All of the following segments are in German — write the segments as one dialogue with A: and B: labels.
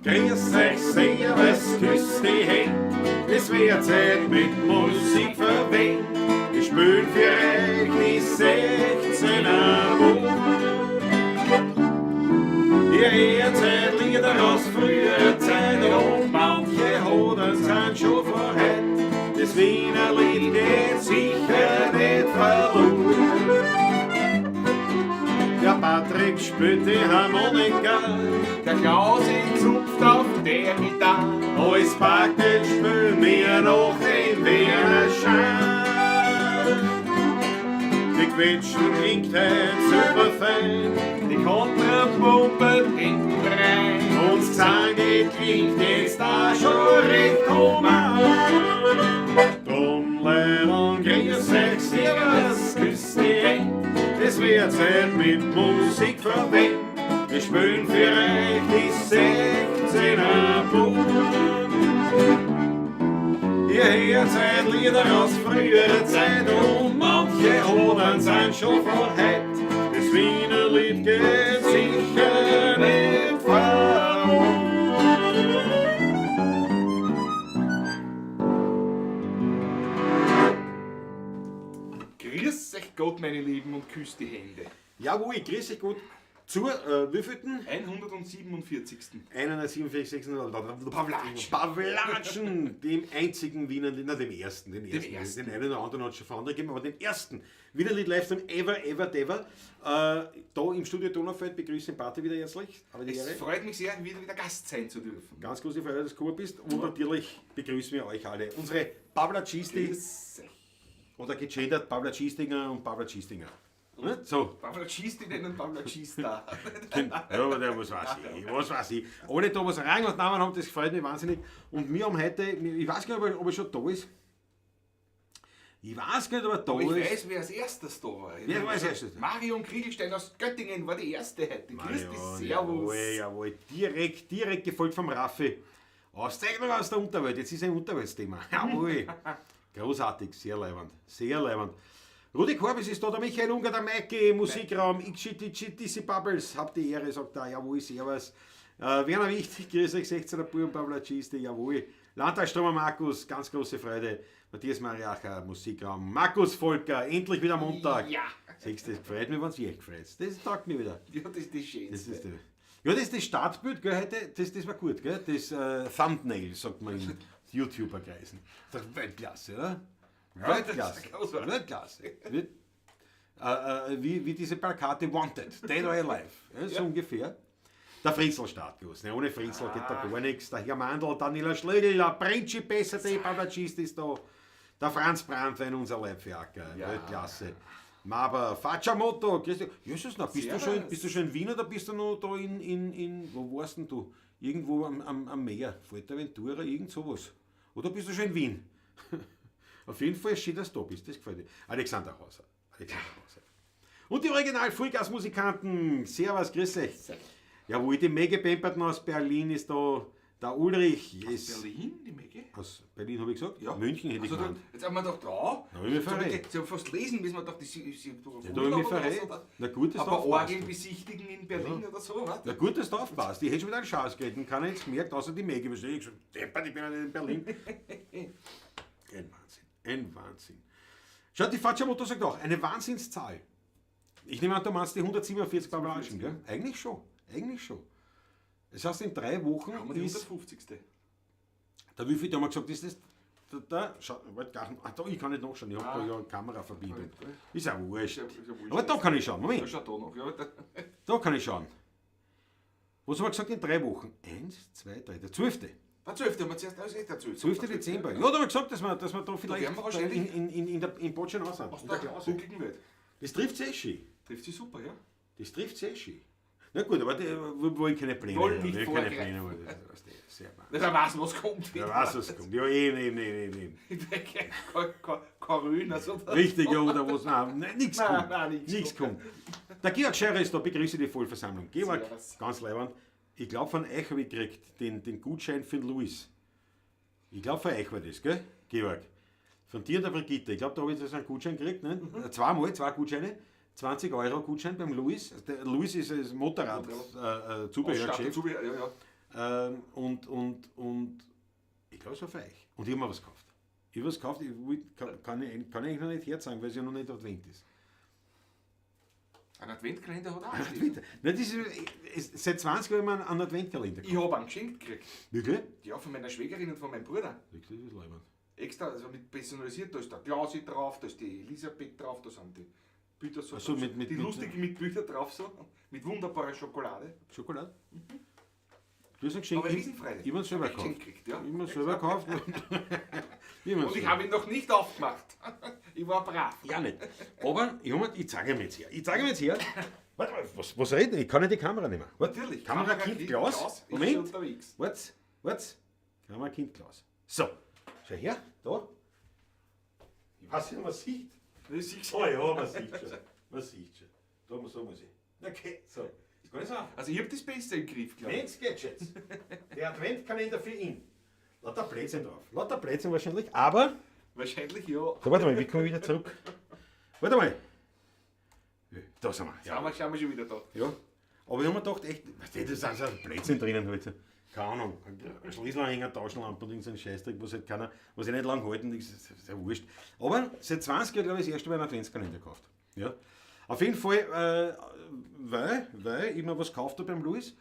A: Grüß euch, servus, küss die Hände. Es wird Zeit mit Musik verwendet. Ich spiel für euch die 16er Wochen. Ihr hört Lieder aus früherer Zeit und manche Hoden sind schon vorher. Das Wiener Lied geht sicher nicht verloren. Der Patrick spielt die Harmonika,
B: Der Klausi zupft auf der Gitarre.
A: als Paket spielen wir noch den Wiener Schein. Die Quetschen klingt ein super fein,
B: Die Kontrapumpe hinten rein.
A: uns Zange klingt jetzt da schon recht human. Drum Leidern, grüß euch, servus, küss die Hände. Es wird Zeit mit Musik verwendet. Wir spielen für euch die 16er Buben. Ihr hört seit Lieder aus früherer Zeit und manche Hoden sind schon von heute. Das Wiener Lied geht sicher nicht verloren.
B: Grüß euch Gott, meine Lieben, und küsst die Hände.
A: Jawohl, grüß dich gut. Zur wievielten?
B: 147.
A: 147,
B: Pawlatsch.
A: Pawlatschen, dem einzigen Wiener Lied, dem ersten. Den einen oder anderen hat es schon von anderen gegeben, aber den ersten Wiener Lied live von Ever. Da im Studio Donaufeld begrüße ich den Pate wieder herzlich. Aber die
B: Es
A: Ehre.
B: freut mich sehr, wieder Gast sein zu dürfen.
A: Ganz große Freude, dass du gekommen bist. Und natürlich begrüßen wir euch alle. Unsere Pawlatschisti,
B: Grüß euch.
A: oder gegendert Pawlatschistinger und Pawlatschistinger. Ne? So.
B: Pawlatschistinnen und Pawlatschista.
A: Ja, aber der, was weiß ich. Alle da, was rein und Namen haben, das freut mich wahnsinnig. Und wir haben heute, ich weiß gar nicht, ob er schon da ist. Ich weiß gar nicht, ob er da
B: Aber ich
A: ist.
B: weiß, wer als erstes da war.
A: Wer war als erstes?
B: Marion Kriegelstein aus Göttingen war die erste heute. Grüß dich, servus.
A: Jawohl. Direkt gefolgt vom Raffi. Auszeichnung aus der Unterwelt. Jetzt ist ein Unterweltsthema. Jawohl. Großartig, sehr leibend. Rudi Korbis ist da, der Michael Unger, der Maike, Musikraum, Dizzy Bubbles, habt die Ehre, sagt er, jawohl, servus. Werner Wichtig, grüß euch, 16er Buben, Pawlatschiste, jawohl. Landtagströmer Markus, ganz große Freude. Matthias Mariacher, Musikraum. Markus Volker, endlich wieder Montag.
B: Ja.
A: Siehst du, das freut mich, wenn es euch gefreut. Das taugt mir wieder.
B: Ja, das ist die
A: Das
B: schönste.
A: ist das ist das Startbild, gell, heute, das war gut, gell? Das Thumbnail, sagt man in YouTuber-Kreisen. Das ist Weltklasse, oder? Weltklasse. Weltklasse. Wie diese Plakate Wanted, Dead or Alive, ja, so ungefähr. Der Fritzl startlos, ne? Ohne Fritzl geht da gar nichts. Der Hermandl, Daniela Schlögl, der Principessa, der Pawlatschist ist da. Der Franz Brandwein, unser Leibwerker,
B: Ja.
A: Weltklasse. Maber, Facciamoto, Jesus, na, bist du schon in Wien oder bist du noch da wo warst denn du? Irgendwo am Meer, Fuerteventura, irgend sowas. Oder bist du schon in Wien? Auf jeden Fall schön, dass du da bist, das gefällt dir. Alexander Hauser. Und die Original-Vollgas-Musikanten, servus, grüß euch. Jawohl, die Mega-Pamperten aus Berlin ist da, der Ulrich.
B: Aus Berlin, die Mege?
A: Aus Berlin habe ich gesagt?
B: Ja.
A: München hätte ich
B: Also,
A: gemeint.
B: jetzt haben wir doch da.
A: Da hab ich mich verrät.
B: Sie haben fast lesen, bis wir doch die
A: Ja, da habe ich mich verrät. Na gut, dass du
B: aber
A: aufpasst.
B: Orgel besichtigen in Berlin oder so, was?
A: Na gut, dass du aufpasst. Ich hätte schon wieder einen Schaus geredet und keiner jetzt gemerkt, außer die Mega. Ich schon, deppert, ich bin ja nicht in Berlin. Ein Wahnsinn. Schau, die Facciamoto sagt auch, eine Wahnsinnszahl. Ich nehme an, du meinst die 147 Pawlatschen, gell? Eigentlich schon. Das heißt, in 3 Wochen
B: Haben wir die
A: ist...
B: 150.
A: Da wie viel, da haben wir gesagt, ist das... Da, schau, da, ich kann nicht nachschauen, ich habe da ja eine Kameraverbindung. Ist ja wurscht. Aber da kann ich schauen,
B: Ja,
A: Moment.
B: schau da noch. Ja,
A: Da kann ich schauen. Was haben wir gesagt, in 3 Wochen? 1, 2, 3, der 12.
B: der 12. haben wir zuerst alles echt erzählt.
A: 12. Dezember. Ja, da haben wir gesagt, dass wir da vielleicht
B: werden wir wahrscheinlich
A: in Botschen raus sind.
B: Aus
A: In der
B: der
A: Klasse.
B: buckligen Welt.
A: Das trifft sehr schön.
B: Trifft sie super, ja?
A: Das trifft sehr schön. Na gut, aber wir wollen keine Pläne.
B: Wollen
A: haben.
B: nicht
A: Wir keine
B: vorgreifen.
A: Pläne haben. Das ist sehr wahr.
B: Wer weiß, was kommt.
A: Ja, was es kommt. Ja, eben.
B: Korön, also.
A: Richtig, ja, oder was? Nein, nichts kommt.
B: Nein,
A: Nichts kommt. Der Georg Scherer ist da, begrüße die Vollversammlung. Georg,
B: Servus.
A: ganz leibend. Ich glaube, von euch habe ich gekriegt den Gutschein für den Luis. Ich glaube, von euch war das, gell, Georg? Von dir und der Brigitte. Ich glaube, da habe ich jetzt einen Gutschein gekriegt. Ne? Zweimal, 2 Gutscheine. 20 € Gutschein beim Luis. Der Luis ist Motorrad-Zubehörchef.
B: Ja.
A: Und ich glaube, es war für euch. Und ich habe mir was gekauft. Ich habe was gekauft, kann ich eigentlich noch nicht herzeigen, weil es ja noch nicht Advent ist.
B: Ein Adventkalender hat auch
A: Ein
B: einen.
A: Advent. Nein, seit 20 Jahren habe ich einen Adventkalender
B: Ich habe einen geschenkt gekriegt.
A: Wirklich?
B: Ja, von meiner Schwägerin und von meinem Bruder.
A: Das ist leibend.
B: Extra, also mit personalisiert, da ist der Klausi drauf, da ist die Elisabeth drauf, da sind die Bilder so,
A: Ach so,
B: drauf,
A: mit-
B: die
A: mit-
B: lustigen mit Bildern drauf so, mit wunderbarer Schokolade.
A: Schokolade? Du hast ein Geschenk.
B: Aber Riesenfreude.
A: Ich habe es selber
B: Hab ich
A: gekauft.
B: geschenkt gekriegt, ja.
A: Ich habe es selber gekauft.
B: Und ich habe ihn noch nicht aufgemacht. Ich war brav.
A: Ja, nicht. Aber ich zeige ihm jetzt her. Warte mal, was reden? Ich kann nicht die Kamera nehmen. Warte.
B: Natürlich.
A: Kamera Kind Klaus.
B: Ist schon
A: Moment.
B: unterwegs.
A: Warte. Kamera Kind Klaus. So. Schau her. Da. Ich weiß nicht, was sieht.
B: Das ist
A: Oh ja, man sieht schon. Da muss ich. Okay, so. Ist gar nicht so einfach.
B: Also ich habe das besser im Griff, glaube ich.
A: Men's Gadgets. Der Adventkalender für ihn. Lauter Blödsinn drauf. Lauter Blödsinn wahrscheinlich, aber...
B: Wahrscheinlich ja.
A: So, warte mal, wie komme ich wieder zurück? Warte mal. Da sind wir.
B: Schauen wir schon wieder da.
A: Ja. Aber ich habe mir gedacht, echt, weißt du, da sind so Blödsinn drinnen heute. Keine Ahnung. Ein Schließanhänger, Taschenlampe und irgendein Scheißdreck, was halt keiner, was ich nicht lang halten, das ist ja wurscht. Aber seit 20 Jahren, glaube ich, das erste Mal einen Adventskalender gekauft. Ja. Auf jeden Fall, weil ich mir was gekauft habe beim Louis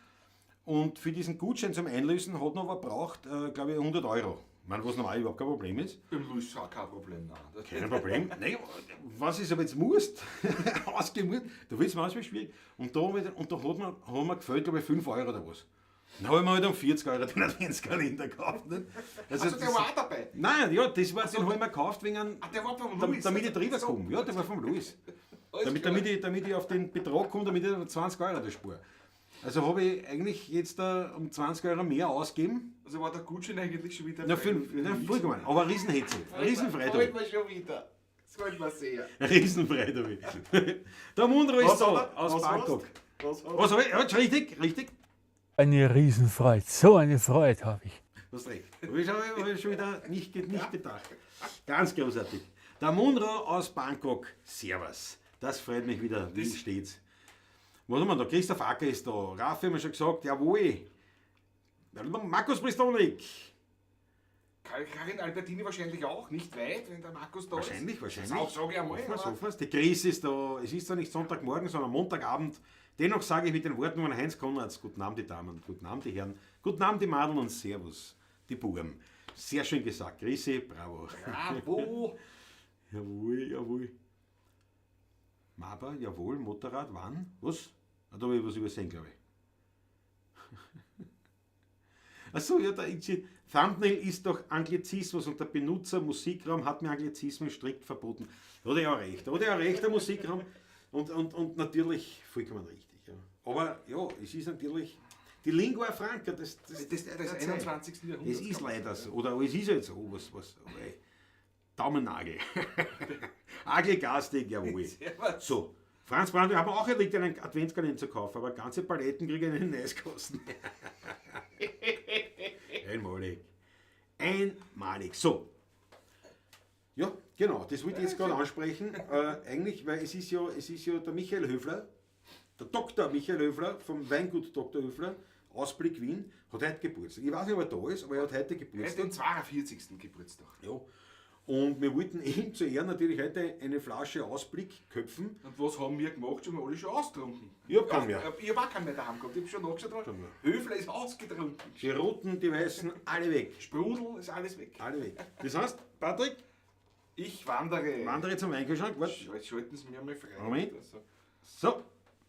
A: und für diesen Gutschein zum Einlösen hat noch aber braucht, glaube ich, 100 Euro. Ich meine, was normal überhaupt kein Problem ist.
B: Beim Louis ist auch kein Problem. Nein.
A: Kein Problem. Nein, was ist aber jetzt musst, ausgemurt, da wird es manchmal schwierig. Und da haben wir gefällt, glaube ich, 5 Euro oder was. Dann habe ich mir halt um 40 Euro den Adventskalender gekauft. Nicht?
B: Also der war auch dabei.
A: Nein, ja, das war, den habe ich mir gekauft, wegen einem,
B: Der war vom Louis.
A: damit ich drüber komme. Ja, der war vom Louis. Damit ich auf den Betrag komme, damit ich 20 Euro da spare. Also habe ich eigentlich jetzt um 20 Euro mehr ausgegeben.
B: Also war der Gutschein eigentlich schon wieder...
A: Na, vollkommen. Aber ein Riesenhetze. Riesenfrei.
B: Freut mich schon wieder. Das freut mich sehr.
A: Riesenfrei, da Der Mundro ist
B: Was
A: da,
B: hat er?
A: aus
B: Was
A: Bangkok.
B: Was
A: Was habe ich? Ja, richtig.
C: Eine Riesenfreude, so eine Freude habe ich.
A: Du hast recht. Habe ich schon wieder nicht gedacht. Ganz großartig. Der Mundro aus Bangkok. Servus. Das freut mich wieder. Wie steht's? Was haben wir da? Christoph Acker ist da. Raffi haben wir schon gesagt. Jawohl. Markus Pristonik.
B: Karin Albertini wahrscheinlich auch, nicht weit, wenn der Markus da
A: Wahrscheinlich.
B: ist. Auch sage ich einmal.
A: Hoffen. Die Chris ist da. Es ist zwar nicht Sonntagmorgen, sondern Montagabend. Dennoch sage ich mit den Worten von Heinz Konrads, guten Abend die Damen, guten Abend die Herren, guten Abend die Madeln und Servus, die Buben. Sehr schön gesagt, Grüße, bravo.
B: Bravo.
A: Jawohl. Maber, jawohl, Motorrad, wann? Was? Da habe ich was übersehen, glaube ich. Achso, ja, der Thumbnail ist doch Anglizismus und der Benutzer Musikraum hat mir Anglizismen strikt verboten. Da hat er ja recht, der Musikraum. Und natürlich vollkommen richtig. Ja. Aber ja, es ist natürlich die Lingua Franca, das
B: 21. Jahrhundert.
A: es ist leider so. Oder es ist halt so. Daumennagel. Agelgastig, jawohl. So, Franz Brand, wir haben auch erlegt, einen Adventskalender zu kaufen, aber ganze Paletten kriegen einen Neiskosten. Einmalig. So. Ja, genau, das wollte ich jetzt gerade ansprechen. Eigentlich, weil es ist ja der Michael Höfler, der Dr. Michael Höfler vom Weingut Dr. Höfler, Ausblick Wien, hat heute Geburtstag. Ich weiß nicht, ob er da ist, aber er hat heute
B: Er hat
A: Geburtstag.
B: den 42. Geburtstag.
A: Ja. Und wir wollten ihm zu Ehren natürlich heute eine Flasche Ausblick köpfen.
B: Und was haben wir gemacht? Schon mal alle schon austrunken.
A: Ich hab keinen mehr.
B: Ich habe auch keinen mehr daheim gehabt. Ich habe schon nachgeschaut.
A: Schon mal.
B: Höfler ist ausgetrunken.
A: Die roten, die weißen, alle weg.
B: Sprudel ist alles weg.
A: Alle weg. Das heißt, Patrick,
B: Ich wandere.
A: wandere zum Einkaufsschrank. Warte.
B: Jetzt schalten Sie mir mal frei.
A: Moment.
B: Also,
A: So.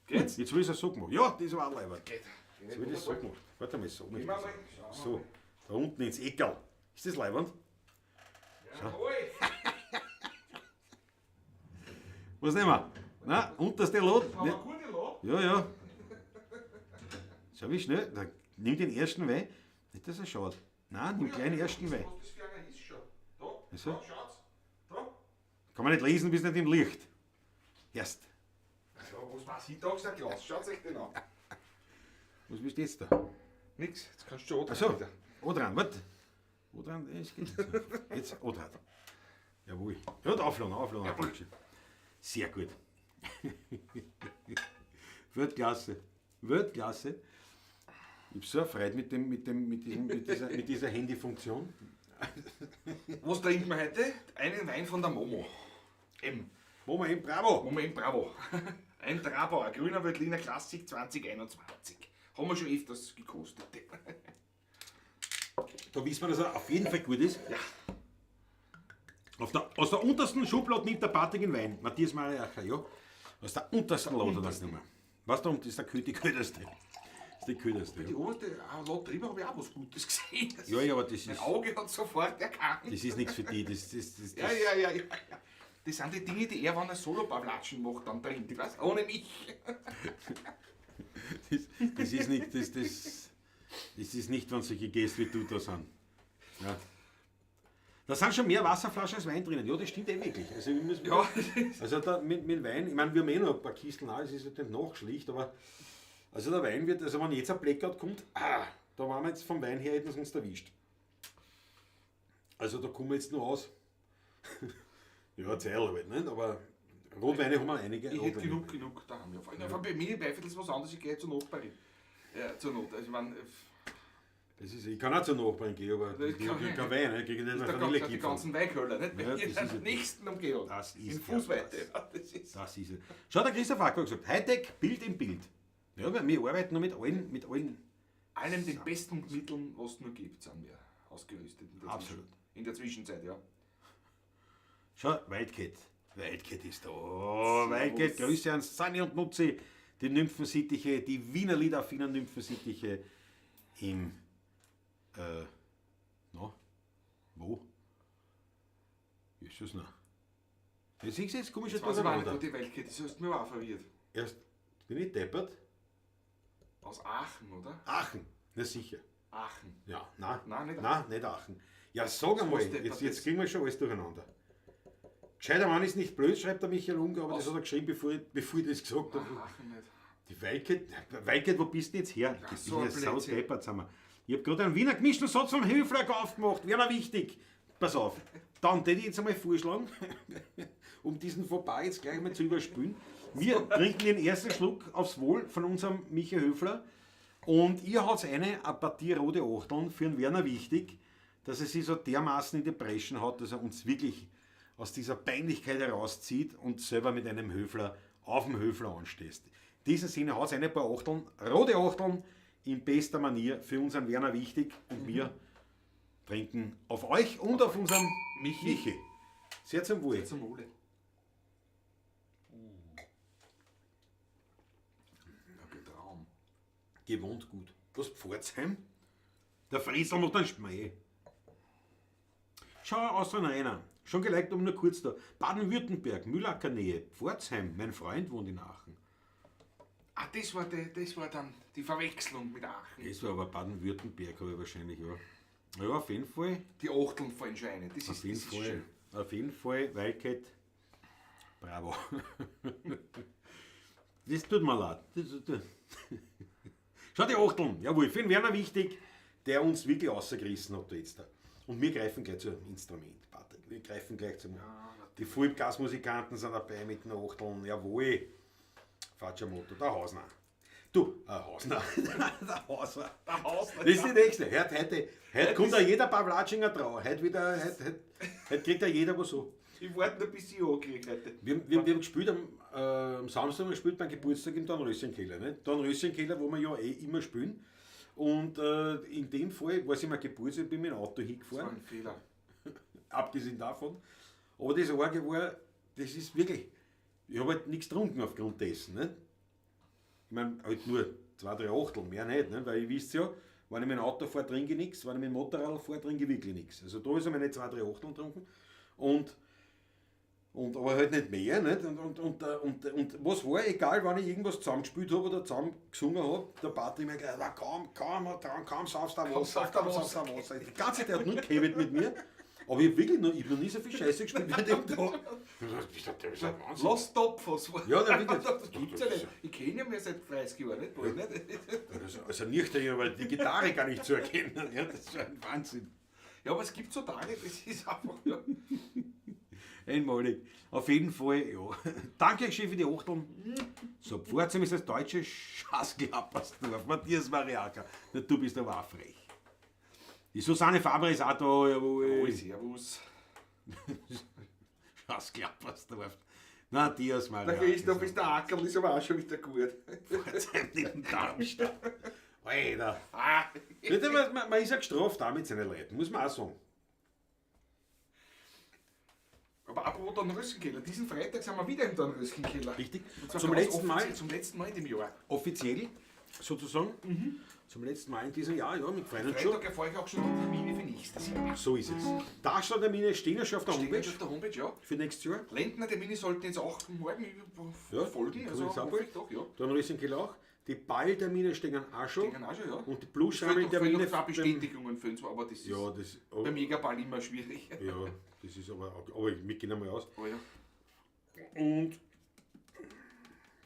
B: Geht's?
A: Jetzt will ich es so gemacht. Ja, das war auch leider.
B: geht.
A: Jetzt will ich es so gemacht. Warte mal, so.
B: Gehen wir mal. Schauen wir
A: So.
B: mal.
A: Da unten ins Eckerl. Ist das leibend?
B: Jawohl.
A: Was nehmen wir? Na, unterste Lot.
B: Haben wir eine gute Lot?
A: Ja. Schau wie schnell. Na, nimm den ersten Wein. Nicht, dass er schaut. Nein, nimm gleich den ersten Wein.
B: Was das für einer ist schon. Da,
A: Also?
B: da, schaut's. Da.
A: Kann man nicht lesen, bis nicht im Licht. Erst.
B: Also, was weiß ich, da ist der Glas. Schaut euch den an.
A: Was bist du jetzt da?
B: Nix, jetzt kannst du schon
A: Achso. O-dran, warte. O-dran, es geht nicht so. Jetzt O-dran. Jawohl. Ja, aufladen.
B: Jawohl.
A: Sehr gut. Weltklasse. Ich habe so eine Freude mit dieser Handyfunktion.
B: Was trinken wir heute? Einen Wein von der Momo.
A: Momo M, bravo!
B: Momo M Bravo. Ein Trabauer, grüner Veltliner Klassik 2021. Haben wir schon öfters gekostet.
A: Da wissen wir, dass er auf jeden Fall gut ist.
B: Ja.
A: Aus der untersten Schublade nimmt der Patrick den Wein. Matthias Mariacher, ja. Aus der untersten Lade das nicht mehr. Weißt du, das ist die köderste. Das ist die köderste.
B: Die
A: Ja.
B: oberste Lade drüber habe ich auch was Gutes gesehen.
A: Ja, aber das
B: Mein
A: ist,
B: Auge hat sofort erkannt.
A: das ist nichts für die. Das,
B: Ja. Das sind die Dinge, die er, wenn er Solo-Pavlatschen macht, dann trinkt. Weißt? Ohne mich.
A: das ist nicht, das ist nicht, wenn solche Gäste wie du da sind. Ja. Da sind schon mehr Wasserflaschen als Wein drinnen. Ja, das stimmt wirklich. Also,
B: Ja.
A: also da, mit Wein, ich meine, wir haben eh noch ein paar Kisteln, es ist halt nicht nachschlicht, aber also der Wein wird, also wenn jetzt ein Blackout kommt, da waren wir jetzt vom Wein her, hätten sie uns erwischt. Also da kommen wir jetzt noch aus. Ja, Zeit halt nicht, aber Rotweine haben wir einige.
B: Ich hätte
A: Rotweine.
B: genug da haben wir. Vor allem bei mir bei ist was anderes, ich gehe zur Nachbarin. Ja, zur Not. Also ich meine,
A: Das ist, ich kann auch zur Nachbarin gehen, aber
B: Das
A: ich
B: kann-
A: kein Wein, ich kriege nicht
B: da
A: eine
B: kommt die
A: Vanillekipferl.
B: ganzen Weighköller, nicht? Bei
A: Ja,
B: mir
A: das
B: in
A: ist
B: der
A: ja-
B: nächsten Umgehung.
A: Das ist
B: In
A: ja
B: Fußweite.
A: das.
B: Ja, das ist
A: Das ist es. Schau, der Christoph Acker hat gesagt, Hightech, Bild im Bild. Ja, weil wir arbeiten nur mit allen.
B: allem den besten Mitteln, was es nur gibt, sind wir ausgerüstet.
A: Absolut.
B: In der Zwischenzeit, ja.
A: Schau, Wildcat. Wildcat ist da. Oh, Wildcat, Grüße an Sunny und Nutzi, die Nymphensittiche, die Wiener Liederaffinen Nymphensittiche im, wo? Ist es noch? Das ist jetzt komisch,
B: Das
A: dass
B: weiß
A: du
B: ich auch nicht,
A: da
B: wo die Weltkette ist, hast du mir auch verwirrt.
A: erst, bin ich deppert?
B: Aus Aachen, oder?
A: Aachen, na sicher.
B: Aachen.
A: Ja, nein,
B: Nein, nicht
A: nein, nicht Aachen. Ja, sag
B: So
A: einmal,
B: was deppert
A: jetzt
B: ist.
A: kriegen wir schon alles durcheinander. Gescheiter Mann ist nicht blöd, schreibt der Michael Unger, aber
B: Was?
A: das hat er geschrieben, bevor ich das gesagt habe.
B: Aachen nicht.
A: Die Wildcat, wo bist du jetzt her?
B: Ja,
A: Ich
B: so
A: bin
B: ein
A: ja sau
B: Blödsinn.
A: deppert, sind wir. Ich habe gerade einen Wiener gemischten Satz vom Hilfler aufgemacht, wäre noch wichtig. Pass auf, dann würde ich jetzt einmal vorschlagen, um diesen Fauxpas jetzt gleich mal zu überspülen. Wir trinken den ersten Schluck aufs Wohl von unserem Michael Höfler und ihr haut eine Partie rote Achteln für den Werner wichtig, dass er sich so dermaßen in die Breschen hat, dass er uns wirklich aus dieser Peinlichkeit herauszieht und selber mit einem Höfler auf dem Höfler anstößt. In diesem Sinne haut eine paar Achteln, rote Achteln, in bester Manier für unseren Werner wichtig und wir trinken auf euch und auf unseren Michi. Sehr zum Wohl.
B: Zum Wohle. Ja, Traum.
A: Gewohnt gut. Was Pforzheim? Der Friesel macht einen Schmäh. Schau aus einer. Schon geliked, um nur kurz da. Baden-Württemberg, Mühlacker Nähe, Pforzheim. Mein Freund wohnt in Aachen.
B: Ah, das war dann die Verwechslung mit Aachen.
A: Das war aber Baden-Württemberg, aber wahrscheinlich, ja. Ja, auf jeden Fall.
B: Die Achteln fallen schon rein. Das
A: Auf
B: ist,
A: jeden
B: das ist
A: Fall.
B: schön.
A: Auf jeden Fall, Wildcat. Bravo. Das tut mir leid. Schau, die Achteln. Jawohl, für den Werner wichtig, der uns wirklich rausgerissen hat da jetzt. Da. Und wir greifen gleich zum Instrument, Patrick. Wir greifen gleich zum. Die Vollgasmusikanten sind dabei mit den Achteln. Jawohl. Fatschermotto, der Hausner. Du, Hausner. Der Hausner.
B: Der Haus,
A: Das ist die nächste. Heute kommt ja jeder Pavlatschinger drauf. Heute kriegt ja jeder was so.
B: Ich warte noch, bis ich ankriege heute.
A: Wir haben gespielt am Samstag haben wir gespielt beim Geburtstag im Dornröschenkeller. Dornröschenkeller, wo wir ja immer spielen. Und in dem Fall war es immer Geburtstag, bin mit dem Auto
B: Das war
A: hingefahren.
B: ein Fehler.
A: Abgesehen davon. Aber das Arge war, das ist wirklich, ich habe halt nichts getrunken aufgrund dessen. Nicht? Ich meine, halt nur 2, 3 Achtel, mehr nicht, nicht? Weil ihr wisst ja, wenn ich mit dem Auto fahre, trinke ich nichts, wenn ich mit dem Motorrad fahre, trinke ich wirklich nichts. Also da ist einmal nicht 2, 3 Achtel getrunken. Und aber halt nicht mehr. Nicht? Und was war, egal wann ich irgendwas zusammengespielt habe oder zusammen gesungen habe, der Patrick mir gesagt, kaum saufst du Wasser. Die ganze Zeit hat nur gekämpft mit mir. Aber ich habe noch nie so viel Scheiße gespielt wie an dem Tag. Das ist ein Wahnsinn.
B: Lass Topfos.
A: Ja, der wird
B: Das gibt's ja nicht. Ich kenne ihn ja seit 30 Jahren, nicht? Bald, nicht?
A: Also nicht, aber die Gitarre gar nicht zu erkennen. Ja, das ist ein Wahnsinn.
B: Ja, aber es gibt so Tage, das ist einfach. Ja.
A: Einmalig. Auf jeden Fall, ja. Danke, Chef, für die Achteln. So, Pforzheim ist das deutsche Schaßklappersdorf. Matthias Mariaka. Na, du bist aber auch frech. Die Susanne Faber ist auch da, jawohl.
B: Servus.
A: Schaßklappersdorf. Na, Matthias
B: Der
A: Mariaka.
B: Christoph ist der Ackerl, ist aber auch schon wieder gut.
A: Pforzheim neben Darmstadt. Alter.
B: Ah,
A: Man ist ja gestraft auch mit seinen Leuten, muss man auch sagen.
B: aber apropos Dornröschenkeller, diesen Freitag sind wir wieder im Dornröschenkeller.
A: Richtig.
B: Und zwar
A: Zum
B: ganz
A: letzten Mal.
B: offiziell, zum letzten Mal in dem Jahr.
A: Offiziell, sozusagen. Zum letzten Mal in diesem Jahr, ja, mit Freund und schon.
B: Freitag erfahre ich auch schon die Termine für nächstes Jahr.
A: So ist es. Darstelltermine stehen ja schon auf der
B: Stehen
A: Homepage
B: jetzt auf der Homepage, ja.
A: für nächstes Jahr.
B: Lentner-Termine sollten jetzt auch morgen
A: Ja,
B: folgen, also
A: kann ich sagen.
B: hoffe ich doch, ja.
A: Dann Röschenkeller auch. Die Balltermine stehen auch schon.
B: Stehen auch schon, ja.
A: Und die
B: Es fehlen noch
A: Plusschammeltermine.
B: zwei Bestätigungen für uns, aber das ist
A: Ja, das,
B: beim Megaball immer schwierig.
A: ja, das ist aber wir gehen einmal aus.
B: Oh ja.
A: Und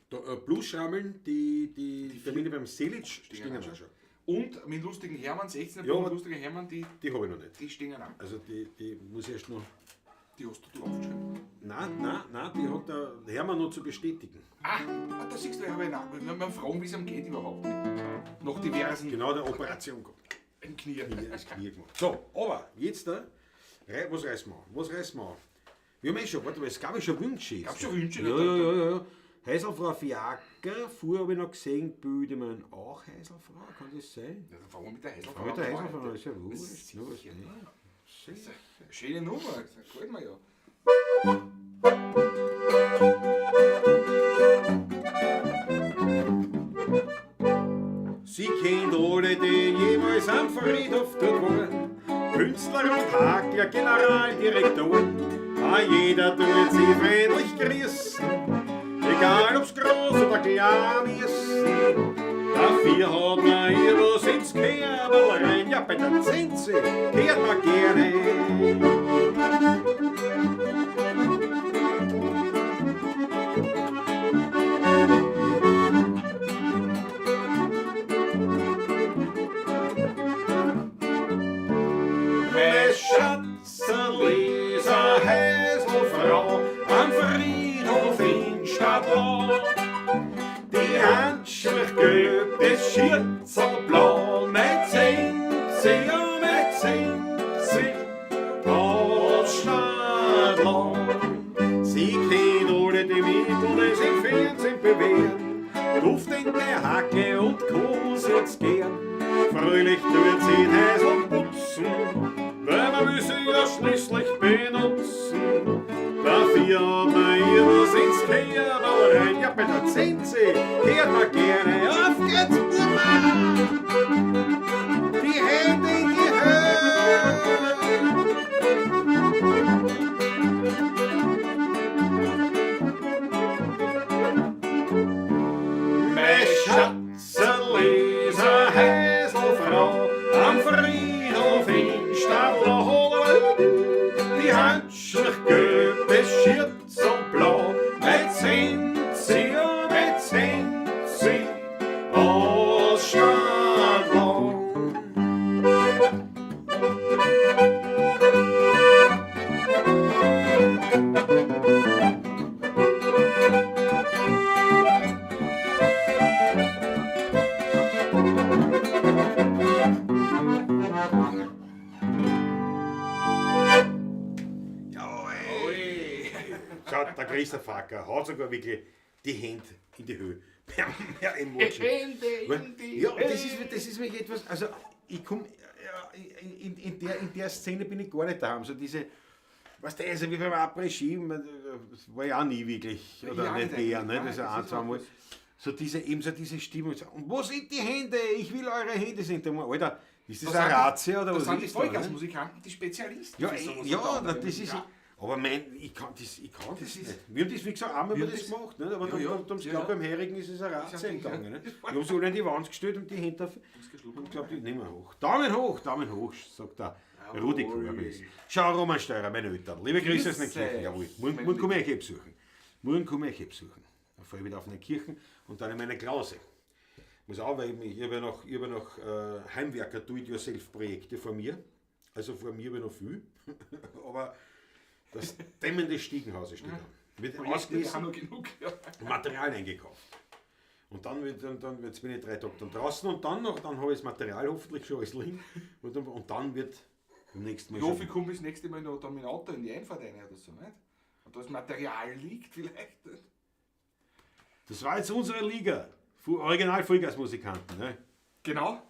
A: da, Plusschammeln, die Termine beim Selic stehen auch schon.
B: Und mit lustigen Hermann, 16er
A: Ja,
B: mit
A: aber-
B: lustigen Hermann, die
A: Die habe ich noch nicht.
B: stehen an.
A: Also die muss ich erst noch.
B: Die hast du aufgeschrieben.
A: Nein, die hat der Hermann noch zu bestätigen.
B: Ah, da siehst du, ich habe nach. Wenn man fragen, wie es ihm geht überhaupt nicht. Noch diversen
A: Genau der Operation gehabt.
B: im Knie.
A: Das Knie gemacht. So, aber jetzt da, was reißen wir an? Was reißen wir an? Wir haben schon, warte mal, es gab ja schon Wünsche.
B: Gab schon Wünsche,
A: Ja,
B: ne?
A: ja. Heiselfrau Fiaker, vorher habe ich noch gesehen, Büdemann auch Heiselfrau, kann das sein?
B: Ja, dann fangen wir mit der Heiselfrau
A: Aber mit der
B: an.
A: Heiselfrau ist ja
B: Das
A: wurscht.
B: ist
A: ne, was
B: sicher.
A: nicht.
B: Das ist eine schöne Nummer, das gefällt mir ja.
A: Sie kennt alle, die jemals am Friedhof dort waren. Künstler und Hakler, Generaldirektoren. Jeder tut sie freundlich grüßen. Egal ob's groß oder klein ist. Dafür hat man ihr was ins Kerbel rein. Ja, bei der Zinse hört man gerne. Mein Schatzerli, so Häselfrau, am Friedhof in Stadtlau. Die Handschrift gelb, das Schürzel blau, mein Zinzi, oh mein Zinzi, aus Stadtlau. Sie kennt alle die Mittel, die sich im Fernsehen bewähren, duftende Hacke und Kohl sitzt gern. Fröhlich tut sie den Häsel putzen, weil man will sie ja schließlich benutzen. Dafür hat man ihr was ins Kerbel rein. Ja, bei der Zinse hört man gerne. Auf geht's, Burma! Die Hände in die Höhe. Mein Schatzerli, so Häselfrau, am Friedhof in Stadtlau. Die Handschrift gelb, das Schürzel blau, mein Zinzi, oh mein Zinzi, aus Stadtlau. Schaut, der Christoph Facker hat sogar wirklich die Hände in die Höhe. Per Emoji.
B: Hände in die
A: Ja, das ist wirklich etwas, also ich komme, in der Szene bin ich gar nicht daheim. So diese, weißt du, also wie beim Après-Ski, das war ja auch nie wirklich, oder
B: Ja,
A: nicht
B: nicht
A: der,
B: eigentlich.
A: ne, das ist ja
B: Nein,
A: ein,
B: das ist
A: zweimal.
B: was.
A: So diese Stimmung, so, und wo sind die Hände? Ich will eure Hände sehen. Alter, ist das
B: Da
A: eine
B: sind die-
A: Razzia oder
B: Da
A: was
B: sind die
A: ist das? Ne?
B: Vollgasmusikanten, die Spezialisten.
A: Ja,
B: für sowas
A: ja,
B: unter
A: na,
B: anderem.
A: das ist
B: Ja.
A: aber ich kann das
B: ist-
A: nicht. Wir haben das, wie gesagt, einmal
B: Wir
A: das
B: haben
A: gemacht, nicht? Aber
B: Ja,
A: dann
B: ja,
A: kommt ums
B: ja,
A: Glauben,
B: ja.
A: beim Herigen ist es eine
B: Das
A: Razzia
B: ist ja-
A: gegangen. Nicht? Wir haben sie alle an die Wand gestellt und die Hände auf.
B: geschluckt.
A: Ich glaube, die nehmen wir hoch. Daumen hoch, sagt der
B: Jawohl.
A: Rudi Korbis. Schau, Roman Steurer, meine Eltern. Liebe Grüße aus den
B: Grüß
A: Kirchen.
B: euch,
A: Jawohl.
B: mein
A: Morgen komme ich euch besuchen. Morgen komme ich euch besuchen. Dann fahre ich wieder auf eine Kirchen und dann in meine Klause. Muss auch, weil ich habe ja noch Heimwerker Do-it-yourself-Projekte vor mir. Also vor mir habe ich noch viel. Aber Das Dämmen des Stiegenhauses steht da. Wird
B: Projekte, wir
A: ausgelesen,
B: haben noch genug. Ja.
A: Material eingekauft. Und dann jetzt bin ich 3 Tage dann draußen und dann habe ich das Material hoffentlich schon alles liegen. Und dann wird beim nächsten Mal
B: Ich hoffe, ich komme das nächste Mal noch da mit dem Auto in die Einfahrt rein oder so, nicht? Und da das Material liegt vielleicht. Nicht?
A: Das war jetzt unsere Liga. Original Vollgasmusikanten. Ne?
B: Genau.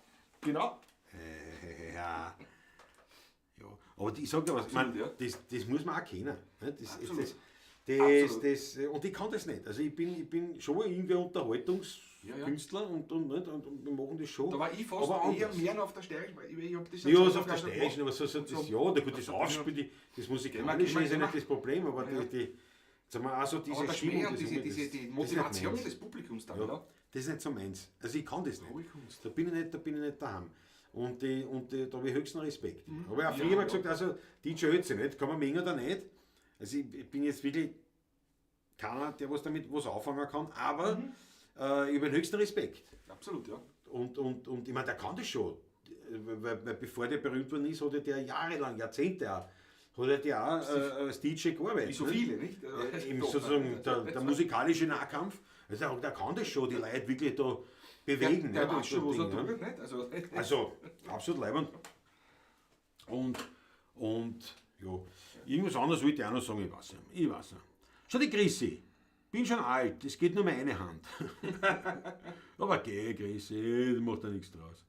A: Ja. Aber ich sag dir was,
B: Absolut, ja.
A: das muss man auch kennen. Ne?
B: Absolut.
A: Und ich kann das nicht. Also ich bin schon irgendwie Unterhaltungskünstler und wir machen das schon.
B: Da war ich fast
A: aber
B: eher
A: anders.
B: mehr noch auf der Steirischen, weil ich hab das
A: Ja,
B: jetzt
A: so auf der
B: gleich
A: Steirischen, aber
B: gemacht.
A: das
B: Und
A: das Aufspiel, das Musikalische
B: Gehen wir,
A: ist ja nicht das Problem, aber
B: Ja.
A: sagen wir auch so diese
B: Aber der
A: Stimmung,
B: Schmäh und
A: das-
B: die
A: das
B: Motivation
A: ist nicht
B: des Publikums dann,
A: meins.
B: ja.
A: Das ist nicht so meins. Also ich kann das
B: Hohe
A: nicht.
B: Kunst.
A: Da bin ich nicht daheim. Und da habe ich höchsten Respekt. Aber ich auch
B: Ja,
A: früher immer
B: ja.
A: gesagt, also DJ Ötzi nicht, kann man mengen oder nicht. Also ich bin jetzt wirklich keiner, der was damit was anfangen kann, aber ich habe den höchsten Respekt.
B: Absolut, ja.
A: Und ich meine, der kann das schon. Weil bevor der berühmt worden ist, hat er der jahrelang, Jahrzehnte auch, hat er auch als DJ gearbeitet.
B: Wie so
A: ne?
B: viele, nicht?
A: Eben sozusagen der musikalische Nahkampf. Also der kann das schon, die Leute wirklich da bewegen.
B: Der
A: ne?
B: weiß schon, was er
A: Ding, ne?
B: tut, nicht?
A: Also, absolut leibend. Und ja, irgendwas anderes wollte ich auch noch sagen, ich weiß nicht. Schau, die Chrissy, bin schon alt, das geht nur mehr eine Hand. Aber geh, Chrissy, das macht ja nichts draus.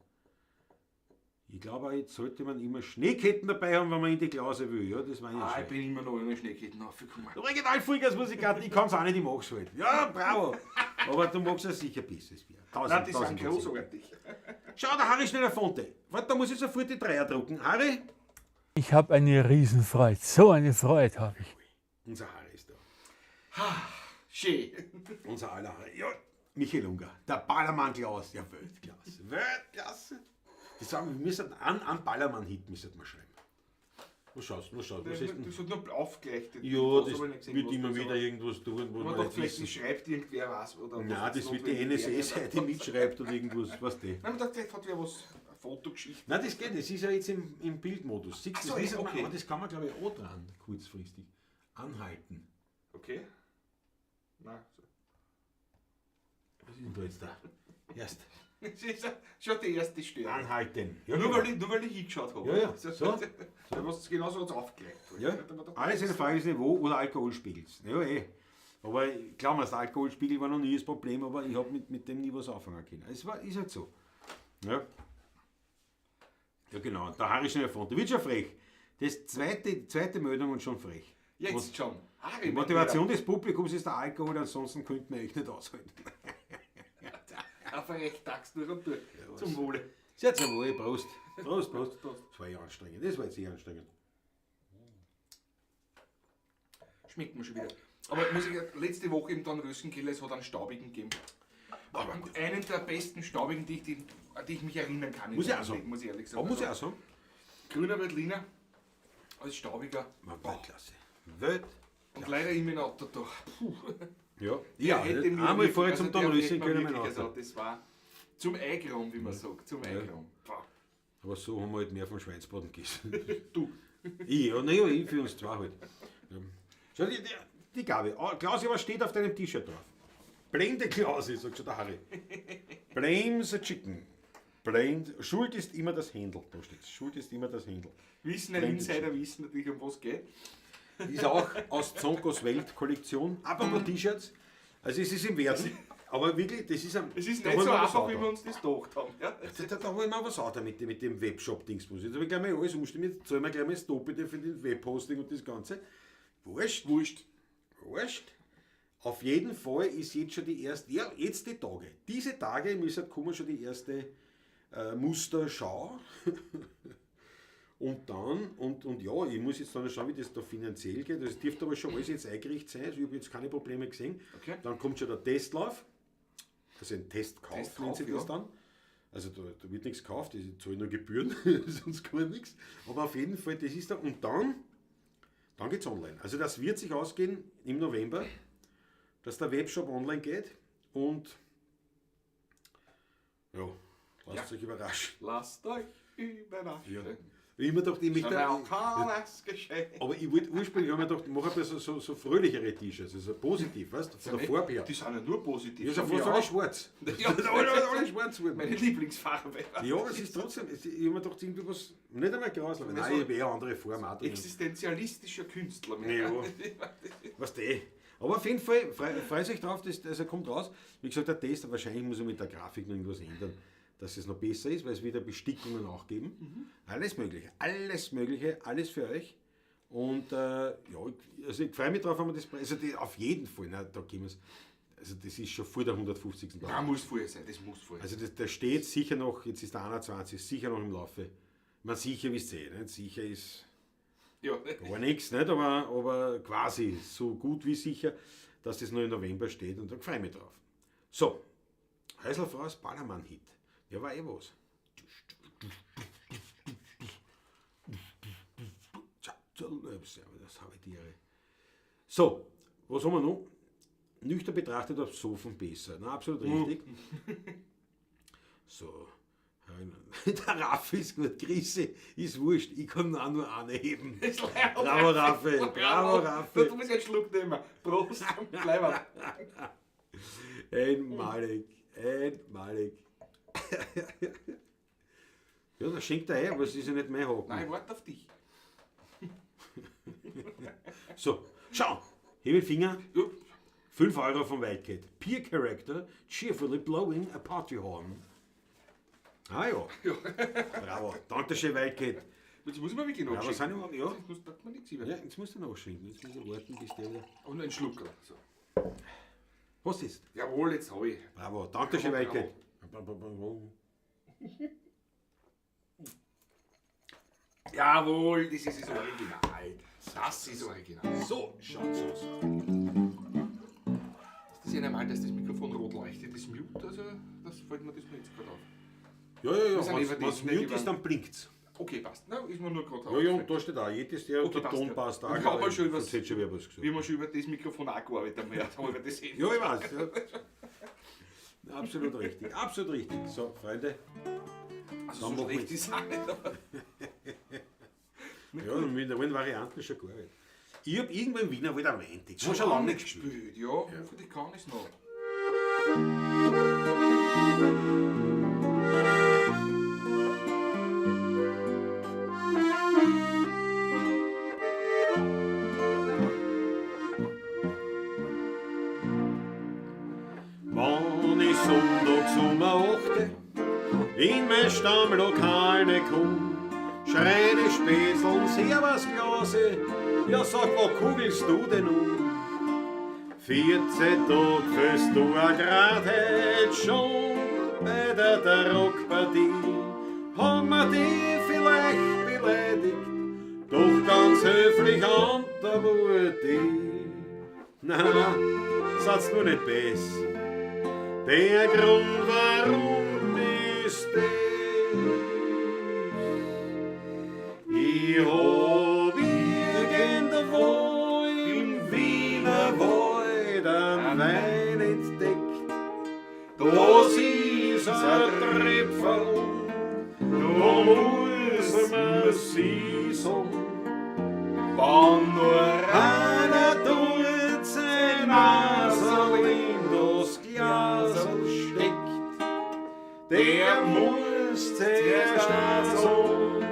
A: Ich glaube, jetzt sollte man immer Schneeketten dabei haben, wenn man in die Klause will. Ja, das war ja
B: Ich
A: schön.
B: bin immer noch ohne Schneeketten aufgekommen.
A: Original Vollgasmusikant, ich kann es auch nicht, ich mag's halt. Ja, bravo. Aber du magst es sicher besseres Bier.
B: Nein, die sind
A: 1000%.
B: großartig.
A: Schau, der Harry Schneller-Fonte. Warte, da muss ich sofort die Dreier drucken. Harry?
C: Ich habe eine Riesenfreude. So eine Freude habe ich.
A: Unser Harry ist da.
B: Schön.
A: Unser aller Harry. Ja, Michael Unger. Der Ballermann Klaus. Ja, Weltklasse. Weltklasse. Die sagen, wir müssen einen Ballermann-Hit müssen wir schreiben. Was schaust du? Was ist denn?
B: Das hat nur aufgeleuchtet.
A: Ja, das wird immer wieder irgendwas tun, wo
B: Man
A: man
B: doch
A: nicht
B: vielleicht
A: wissen.
B: schreibt irgendwer was. Oder
A: Nein,
B: was
A: das wird die
B: notwendig wäre.
A: NSA-Seite mitschreibt oder irgendwas, was die.
B: Nein, man dachte, vielleicht hat wer was, eine Fotogeschichte.
A: Nein, das geht nicht. Das ist ja jetzt im Bildmodus. Siehst du,
B: Ach so,
A: das wissen wir,
B: okay.
A: aber das kann man, glaube ich, auch dran, kurzfristig. Anhalten.
B: Okay. Nein.
A: Und da jetzt da. Erst
B: Das ist ja schon die erste Störung.
A: anhalten. Ja,
B: Nur,
A: genau.
B: weil ich hingeschaut habe.
A: Ja, ja.
B: So.
A: So.
B: Was genauso hat es aufgelegt.
A: Ja. Alles eine Frage des Niveau oder Alkoholspiegels. Ja, Aber klar, das Alkoholspiegel war noch nie das Problem, aber ich habe mit dem nie was anfangen können. Ist halt so. Ja. Ja, genau. Der Harry Schneller-Fonte wird schon frech. Die zweite Meldung und schon frech.
B: Jetzt schon.
A: Die Motivation des Publikums ist der Alkohol, ansonsten könnte man echt nicht aushalten.
B: Auf ein recht Tags durch und durch. Zum Wohle.
A: Sehr zum Wohl, Prost. Prost. Das war ja anstrengend. Das war jetzt sehr anstrengend.
B: Schmeckt mir schon wieder. Aber muss ich letzte Woche im Don Röschenkeller, es hat einen staubigen gegeben. Und einen der besten staubigen, an die ich mich erinnern kann.
A: Muss ich auch sagen.
B: Muss ich ehrlich sagen.
A: Aber muss ich auch sagen.
B: Grüner Veltliner als staubiger.
A: Weltklasse. Welt.
B: Und leider in mein Auto da. Puh.
A: Ja.
B: Der
A: Ja,
B: hätte mir
A: einmal
B: wirklich-
A: vorher
B: also
A: zum
B: der
A: Don
B: hätte
A: Röschen
B: mir
A: können
B: wirklich,
A: wir
B: also
A: noch.
B: das war zum Eigraum, wie man sagt. Zum Eigraum. Boah.
A: Aber so haben wir halt mehr vom Schweinsbraten gegessen.
B: Du.
A: Ich für uns zwei halt. Ja. Schau, die Gabe. Klausi, was steht auf deinem T-Shirt drauf? Blame the Klausi, sagt schon der Harry. Blame the chicken. Schuld ist immer das Händel. Da steht's. Schuld ist immer das Händel.
B: Wissen, ein
A: Blame the
B: Insider wissen natürlich, um was geht.
A: Ist auch aus Zonkos Welt-Kollektion. Apropos T-Shirts. Also es ist im Wert. Aber wirklich, das ist ein.
B: Es ist
A: da
B: nicht
A: holen
B: so
A: wir was
B: einfach,
A: out
B: wie
A: da.
B: wir uns das gedacht haben. Ja?
A: Da holen wir was out mit dem Webshop-Dingsbus. Jetzt habe ich gleich mal alles umstimmen. Jetzt zahlen wir gleich mal das Doppelte für den Webhosting und das Ganze. Wurscht. Auf jeden Fall ist jetzt schon die erste, ja, jetzt die Tage. Diese Tage müssen kommen schon die erste Musterschau. Und dann, und ja, ich muss jetzt dann schauen, wie das da finanziell geht. Das dürfte aber schon alles jetzt eingerichtet sein. Also ich habe jetzt keine Probleme gesehen.
B: Okay.
A: Dann kommt schon der Testlauf. Also ein Testkauf,
B: Testkauf,
A: nennt sich das
B: ja.
A: dann. Also da wird nichts gekauft, ich zahle nur Gebühren, sonst gar nichts. Aber auf jeden Fall, das ist da. Und dann geht es online. Also das wird sich ausgehen im November, dass der Webshop online geht. Und ja, lasst euch überraschen.
B: Lasst euch überraschen.
A: Ja. Ich mir gedacht, ich möchte.
B: Kleines Geschenk.
A: Aber ich wollte ursprünglich, habe ich mir gedacht, ich mache ein bisschen so fröhlichere T-Shirts, also positiv, weißt du, von der Farbe her.
B: Die sind ja nur positiv.
A: Die sind
B: so
A: fast
B: wie
A: alle
B: auch.
A: schwarz.
B: Ja,
A: alle schwarz geworden.
B: meine Lieblingsfarbe.
A: Ja, aber es ist trotzdem, ich habe mir gedacht, irgendwie was, nicht einmal grauslich. Nein, ich habe eher andere Formen auch drin.
B: Existenzialistischer Künstler.
A: Ja, weißt du eh. Aber auf jeden Fall, freut euch drauf, dass er kommt raus. Wie gesagt, der Test, wahrscheinlich muss er mit der Grafik noch irgendwas ändern, dass es noch besser ist, weil es wieder Bestickungen auch geben. Alles Mögliche, alles für euch. Und ja, ich freue mich drauf, wenn wir das, also auf jeden Fall, ne, da gehen wir es. Also das ist schon vor der 150.
B: Ja, muss vorher sein, das muss vorher sein.
A: Also das steht sicher noch, jetzt ist der 21, sicher noch im Laufe. Man sicher wisst ihr, nicht? Sicher ist
B: Ja.
A: gar nichts, nicht? Aber quasi so gut wie sicher, dass das noch im November steht und da freue ich mich drauf. So, Häuselfrau's Ballermann-Hit. Der war eh was. Das habe ich Tiere. So, was haben wir noch? Nüchtern betrachtet auf Sofen besser. Na, absolut richtig. So. Der Raffi ist gut, Grisse ist wurscht, ich kann auch nur anheben. Bravo Raffi, bravo Raffi.
B: Du musst einen Schluck nehmen. Prost, Leiber.
A: Einmalig. Ja, da schenkt er ein, aber es ist ja nicht mein Haken.
B: Nein, ich warte auf dich.
A: So, schau, hebe den Finger.
B: Ja.
A: 5 Euro vom Wildcat. Peer Character, cheerfully blowing a party horn. Ah ja. Bravo. Dankeschön, Wildcat.
B: Jetzt muss man wirklich noch
A: Ja, was sind überhaupt? Ja.
B: Jetzt darf man nichts über.
A: Ja, jetzt musst du nachschenken. Jetzt muss ich warten, bis der wieder.
B: Und ein Schluck. So.
A: Was ist?
B: Jawohl, jetzt habe ich.
A: Bravo. Dankeschön,
B: Bravo,
A: Wildcat.
B: Jawohl, das ist das Original. Das ist original.
A: So schaut's aus.
B: Das ist ja normal, dass das Mikrofon rot leuchtet. Das Mute, also das fällt mir das mir jetzt gerade auf.
A: Ja,
B: Wir sind über
A: wenn
B: das
A: es
B: nicht
A: mute ist, dann blinkt's.
B: Okay, passt. Na, ist mir nur gerade
A: Ja, ja, und da steht auch, jedes Jahr
B: Okay,
A: der
B: passt,
A: Ton
B: ja.
A: passt auch.
B: Und haben wir schon
A: Sonst hätte schon wer was gesagt.
B: Wir haben schon über das Mikrofon auch gearbeitet. Haben wir das eh.
A: Ja, ich weiß. Ja. Absolut richtig, absolut richtig. So, Freunde.
B: Also
A: Dann
B: so
A: machen
B: schlecht
A: wir-
B: ist es auch nicht, aber
A: Ja, und mit den Varianten schon gar nicht. Ich habe irgendwo im Wiener wieder erwähnt. Ich
B: so
A: habe schon lange nicht
B: gespielt.
A: gespielt.
B: Ja, hoffentlich kann ich es noch.
A: Wann ich sonntags um 8 in mein Stammlokal ne komm, schrei die Späßeln, Servusglase, ja sag, wo kugelst du denn um? 14 Tag fühlst du a grad jetzt schon bei der Rockpartie, haben wir die vielleicht beleidigt, doch ganz höflich antwortet ich, na, sag's nur nicht besser. Der Grund, warum ist das? Ich hab irgendwo im Wiener Wald einen Wein entdeckt. Das ist ein Tröpfel, da muss man sie sagen. Wann nur einer tut sein Nasel in das Glasel steckt, der muss zuerst sagen,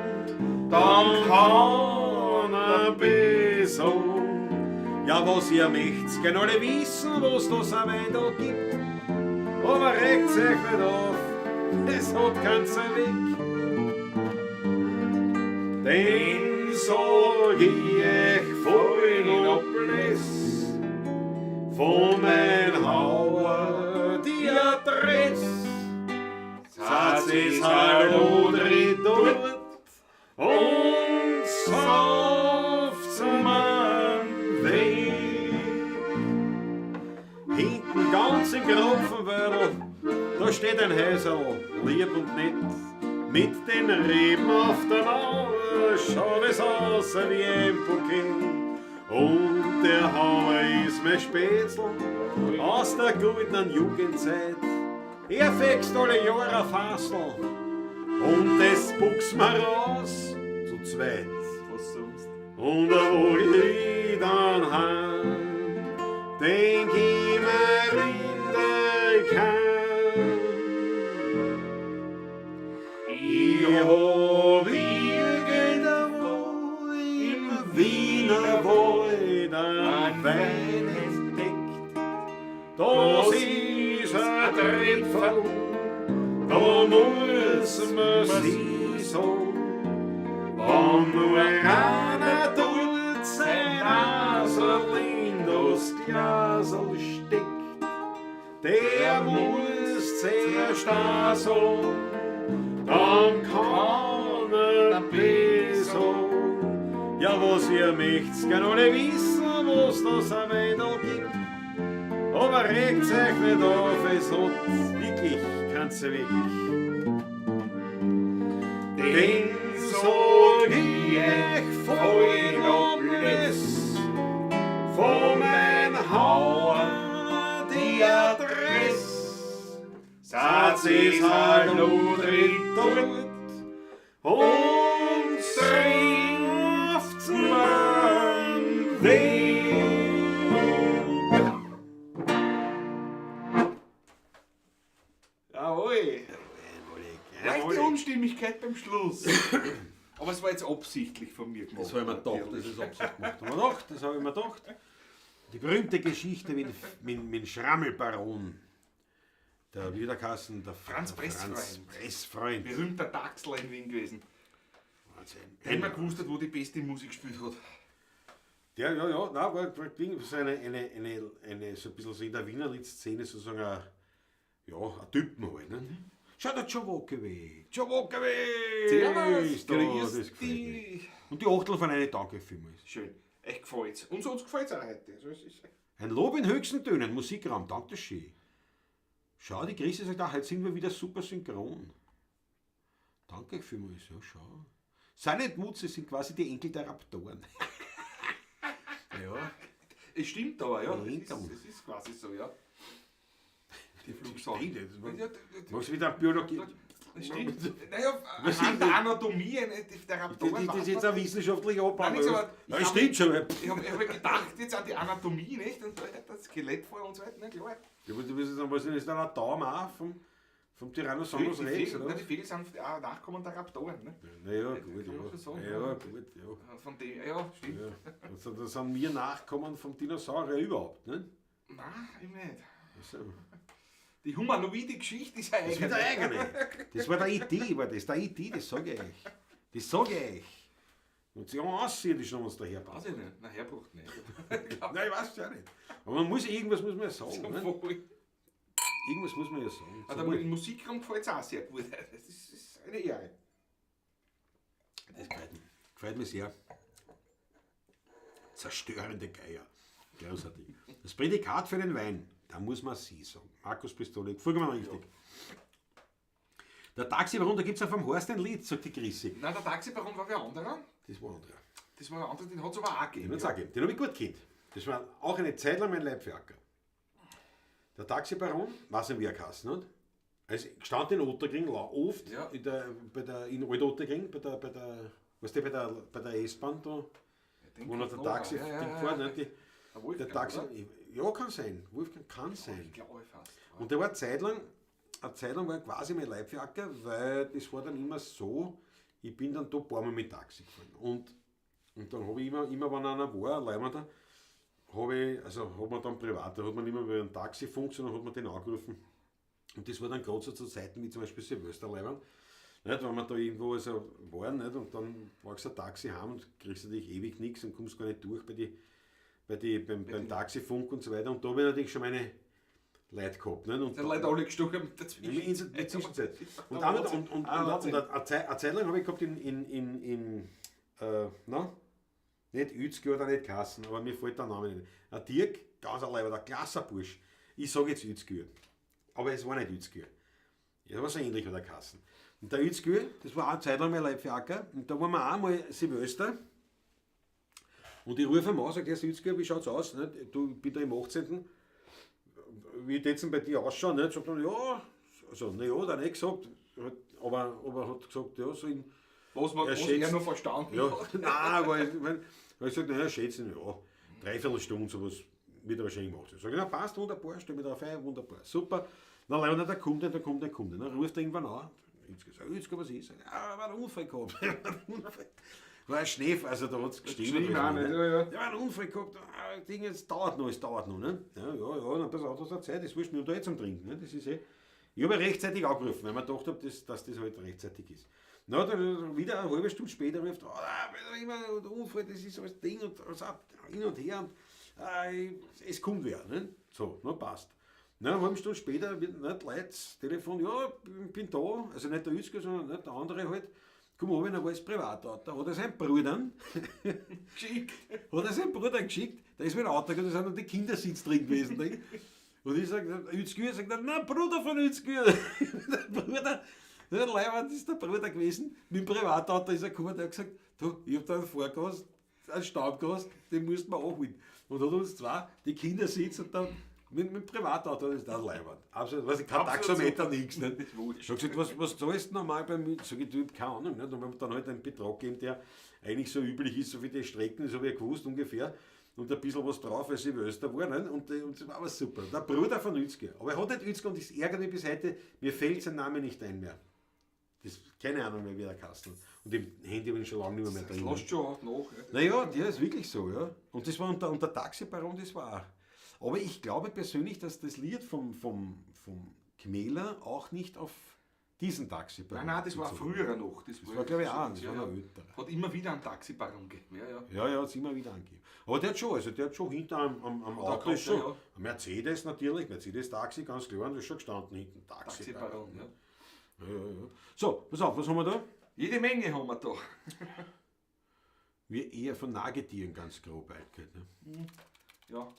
A: dann kann er besagen. Ja, was ihr möcht's, gern alle wissen, was das am Wein da gibt, aber regt's euch nicht auf, es hat keinen Sinn weg. Den sag ich euch voll Ablass von mein Hauer die Adresse. Satz ist hallo dort und sauft's man weg. Hinten ganz im Grafenwörl, da steht ein Häuserl, lieb und nett, mit den Reben auf der Mauer schaut es aus wie ein Bouquet. Und der Hauer ist mein Spätzl aus der goldenen Jugendzeit. Er fängst alle Jahre Fassel und das buchs mir raus zu zweit.
B: Was sonst?
A: Und wo ich dann heim, denk ich mir in der Keim. Ich hab irgendwo im Wiener Wald ein Wein entdeckt. Das ist ein Treffer, da muss man sich so. Wenn nur einer dort sein Asel in das Glasel steckt, der muss zuerst so, dann kann er besser. Ja, was ihr möcht's gern alle wissen, was das ein Weidel gibt. Aber regt euch nicht auf, es hat wirklich keins weg. Den sag ich euch voll alles, von mein Hauer die Adresse. Satz es halt nur drin dort und trifft's man weg. Jawohl.
B: Leichte Unstimmigkeit beim Schluss. Aber es war jetzt absichtlich von mir gemacht.
A: Das habe ich mir gedacht, das ist Absicht gemacht. Das habe ich mir gedacht. Die berühmte Geschichte mit dem Schrammelbaron. Der Wiederkassen, der
B: Franz Pressfreund.
A: Pressfreund.
B: Berühmter Dachsler in Wien gewesen.
A: Wahnsinn.
B: Der immer gewusst hat, wo die beste Musik gespielt hat.
A: Ja, nein, war so eine so ein bisschen so in der Wiener Liedszene sozusagen ein Typen halt. Ne? Schau der Tschowokewe!
B: Servus,
A: Da,
B: grüß
A: das gefällt mir.
B: dich.
A: Und die Achtel von einem Danke vielmals.
B: Schön, echt gefällt's. Und so uns gefällt's auch heute. Also es ist
A: Ein Lob in höchsten Tönen, Musikraum, Dankeschön. Schau, die Krise sagt auch, heute sind wir wieder super synchron. Danke vielmals, ja, schau. Silent Mutze sind quasi die Enkel der Raptoren. Ja.
B: es stimmt aber, ja.
A: Ja,
B: Es ist quasi so, ja. Die Flugsachen.
A: Flugsache. Was wieder Biologie.
B: Das stimmt. Naja, anhand der Anatomie der Raptoren.
A: Das ist jetzt ein wissenschaftlicher Abbau.
B: Nein, aber
A: Ja,
B: ich
A: stimmt schon.
B: Ich habe gedacht jetzt an die Anatomie, nicht? Und das Skelett vor und so weiter, na klar.
A: Ja, du willst sagen, was ist dann ein Daumen auch vom Tyrannosaurus Rex, oder?
B: Die Vögel sind auch Nachkommen der Raptoren. Ne?
A: Naja, gut,
B: Kann man so sagen,
A: ja.
B: ja.
A: Ja, gut, ja.
B: Von dem, ja, stimmt.
A: Ja. Also, da sind wir Nachkommen vom Dinosaurier überhaupt, ne?
B: Nein, eben nicht.
A: Also,
B: Die humanoide Geschichte ist eine
A: das
B: eigene.
A: ist wieder eigene. Das war der IT, der IT, das sage ich euch. Das sage ich euch. Und sie haben aussehen, schon was daher
B: Weiß
A: passt.
B: ich nicht. Na, herbraucht nicht.
A: Nein, ich weiß ja nicht. Aber irgendwas muss man ja sagen. Ne?
B: Voll.
A: Irgendwas muss man ja sagen.
B: Also, im Musikraum gefällt es auch sehr gut. Das ist eine Ehre.
A: Das gefällt mir sehr. Zerstörende Geier. Großartig. Das Prädikat für den Wein, da muss man sie sagen. Markus Pistole, folgen wir mal richtig. Der Taxibaron, da gibt es auch vom Horst ein Lied, sagt die Chrissy.
B: Nein, der Taxibaron war wer anderer.
A: Das war ein anderer.
B: Das war ein anderer, den hat es aber auch gegeben.
A: Den hat's auch gegeben. Den habe ich gut kennt. Das war auch eine Zeit lang mein Leibwerker. Der Taxibaron, weiß nicht wie er geheißen hat. Also stand in Otterkring, oft
B: Ja.
A: in Alt-Otterkring, bei der S-Bahn da, wo noch der Taxi gefahren hat. Der Taxi, ja, kann sein. Wolfgang kann sein.
B: Ich glaube fast.
A: Und der war eine Zeit lang war quasi mein Leibwerker, weil das war dann immer so, ich bin dann da ein paar Mal mit Taxi gefahren. Und dann habe ich immer wenn einer war, ein Leihmann, hat man dann privat, da hat man nicht mehr über einen Taxifunk, sondern hat man den angerufen. Und das war dann gerade so zu Zeiten wie zum Beispiel Silvesterleihmann. Nicht, wenn wir da irgendwo also waren, nicht, und dann brauchst du ein Taxi heim und kriegst natürlich ewig nichts und kommst gar nicht durch beim Taxifunk und so weiter. Und da habe ich natürlich schon meine Leute gehabt. Nicht? Und
B: sind Leute alle gestochen mit der
A: in der Zwischenzeit. Und
B: Wahnsinn.
A: eine Zeit lang habe ich gehabt nicht Uetzke oder nicht Kassen, aber mir fällt der Name nicht. Ein Dirk, ganz allein, der Klasserbursch. Ich sage jetzt Uetzke. Aber es war nicht Uetzke. Ja, war so ähnlich wie der Kassen. Und der Uetzke, das war auch eine Zeit lang mein Leibwerker. Und da waren wir auch mal Silvester. Und ich rufe ihm an, sage, Herr Uetzke, wie schaut's aus? Nicht? Ich bin da im 18. Wie das denn bei dir ausschauen? Nicht? Sagt er, ja, also, naja, hat er nicht gesagt, aber hat gesagt, ja, so
B: Was
A: schätzt-
B: er noch verstanden
A: Ja,
B: hat.
A: nein, aber ich sage, naja, schätzen, ja, dreiviertel Stunde, sowas wird er wahrscheinlich machen. Ich sage, na passt, wunderbar, stell mich drauf ein, wunderbar, super. Dann Leonard, der kommt nicht. Dann ruft er irgendwann an. Jetzt was ist? Ja, war ein Unfall gehabt. War ein Schnee, also da hat es gestimmt.
B: Geschrieben auch nicht, ja.
A: Ja, war ein Unfall gehabt. Ding, es dauert noch. Ne? Ja, dann pass auf, das hat Zeit, das ist nur da jetzt zum Trinken. Ne? Das ist ich habe rechtzeitig angerufen, weil man gedacht habe, dass das halt rechtzeitig ist. Na, dann wieder eine halbe Stunde später ruft immer der Unfall, das ist alles Ding und das hin und her und es kommt wer. Ne? So, na passt. Na, eine halbe Stunde später wird nicht Leute das Telefon, ja, ich bin da, also nicht der Üsker, sondern nicht der andere halt. Komm runter, dann war es Privatauto. Hat er seinen Bruder geschickt, der ist mit dem Auto gegangen, da sind noch die Kindersitz drin gewesen. Nicht? Und ich sage, Ützgür, sagt er, nein, Bruder von Ützgür. Der Bruder, der Leibwand ist der Bruder gewesen, mit dem Privatauto ist er gekommen, der hat gesagt, du, ich hab da einen Vorgas, einen Staubgas, den musst du mir anholen. Und hat uns zwei, die Kinder sitzen da mit dem Privatauto, das ist der Leibwand. Absolut, weiß ich, kein Taxometer, nichts. Nicht? Ich habe gesagt, was zahlst du normal bei mir? Sag ich, du, keine Ahnung. Nicht? Und wir haben dann halt einen Betrag gegeben, der eigentlich so üblich ist, so für die Strecken, das habe ich gewusst ungefähr. Und ein bisschen was drauf, weil Silvester war. Nicht? Und das war aber super. Der Bruder von Ützke. Aber er hat nicht Ützke und das ärgert mich bis heute, mir fällt sein Name nicht ein mehr. Das, keine Ahnung mehr, wie der Kasten. Und im Handy habe ich schon lange nicht mehr
B: Das
A: drin.
B: lässt schon nach. Ja.
A: Naja, der ist wirklich so, ja. Und das war unter Taxibaron, das war auch. Aber ich glaube persönlich, dass das Lied vom Kmäler auch nicht auf diesen Taxibaron.
B: Nein, das war
A: bezogen
B: früher noch. Das
A: war, glaube ich, auch. Das
B: ja,
A: war
B: ja.
A: noch älter.
B: Hat immer wieder einen Taxibaron gegeben. Ja.
A: Ja, hat es immer wieder angegeben. Aber der hat schon hinter am
B: Hat er
A: Auto ist
B: gehabt,
A: schon.
B: ja.
A: Ein Mercedes natürlich, Mercedes-Taxi, ganz klar, und da ist schon gestanden hinten.
B: Taxibaron, ja.
A: Ja. So, pass auf, was haben wir da?
B: Jede Menge haben wir da.
A: Wir eher von Nagetieren ganz grob eingehört. Ne?
B: Ja.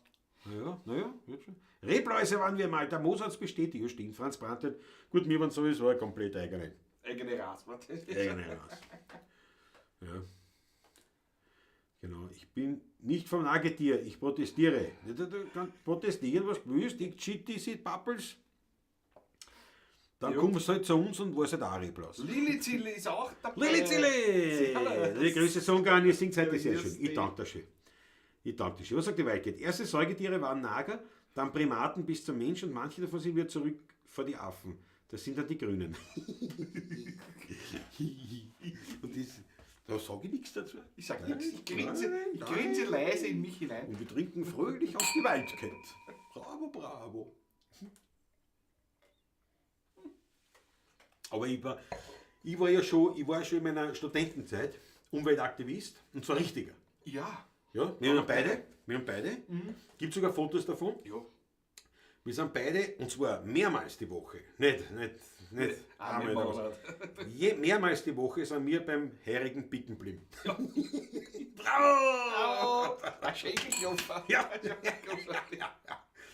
A: Naja, wird schon. Rebläuse waren wir mal, der Mosatz bestätigt, ja stimmt, Franz Brandtelt. Gut, wir waren sowieso eine komplett eigene
B: Rasse.
A: Rasse. Ja. Genau, ich bin nicht vom Nagetier, ich protestiere. Du kannst protestieren, was du willst, die Chitty sind Pappels. Dann
B: Ja.
A: kommst du halt zu uns und warst halt auch Reblaus.
B: Lilizille ist auch dabei.
A: Lilizille!
B: Servus.
A: Die Grüße sagen an, ihr singt heute sehr
B: Grüß
A: schön. Ich
B: dich.
A: danke dir schön. Was sagt die Weilkeit? Erste Säugetiere waren Nager, dann Primaten bis zum Mensch und manche davon sind wieder zurück vor die Affen. Das sind dann die Grünen. Und da sage ich nichts dazu.
B: Ich sag nichts, ich grinse leise in mich hinein.
A: Und wir trinken fröhlich auf die Wildcat. Bravo, bravo. Aber ich war ja schon in meiner Studentenzeit Umweltaktivist und zwar richtiger.
B: Ja.
A: Ja, wir haben beide. Gibt sogar Fotos davon.
B: Ja.
A: Wir sind beide, und zwar mehrmals die Woche. Nicht einmal in der Woche. Mehrmals die Woche sind wir beim heurigen Pickenblim. Bravo!
B: Ein Schenkelklopfer.
A: Ja.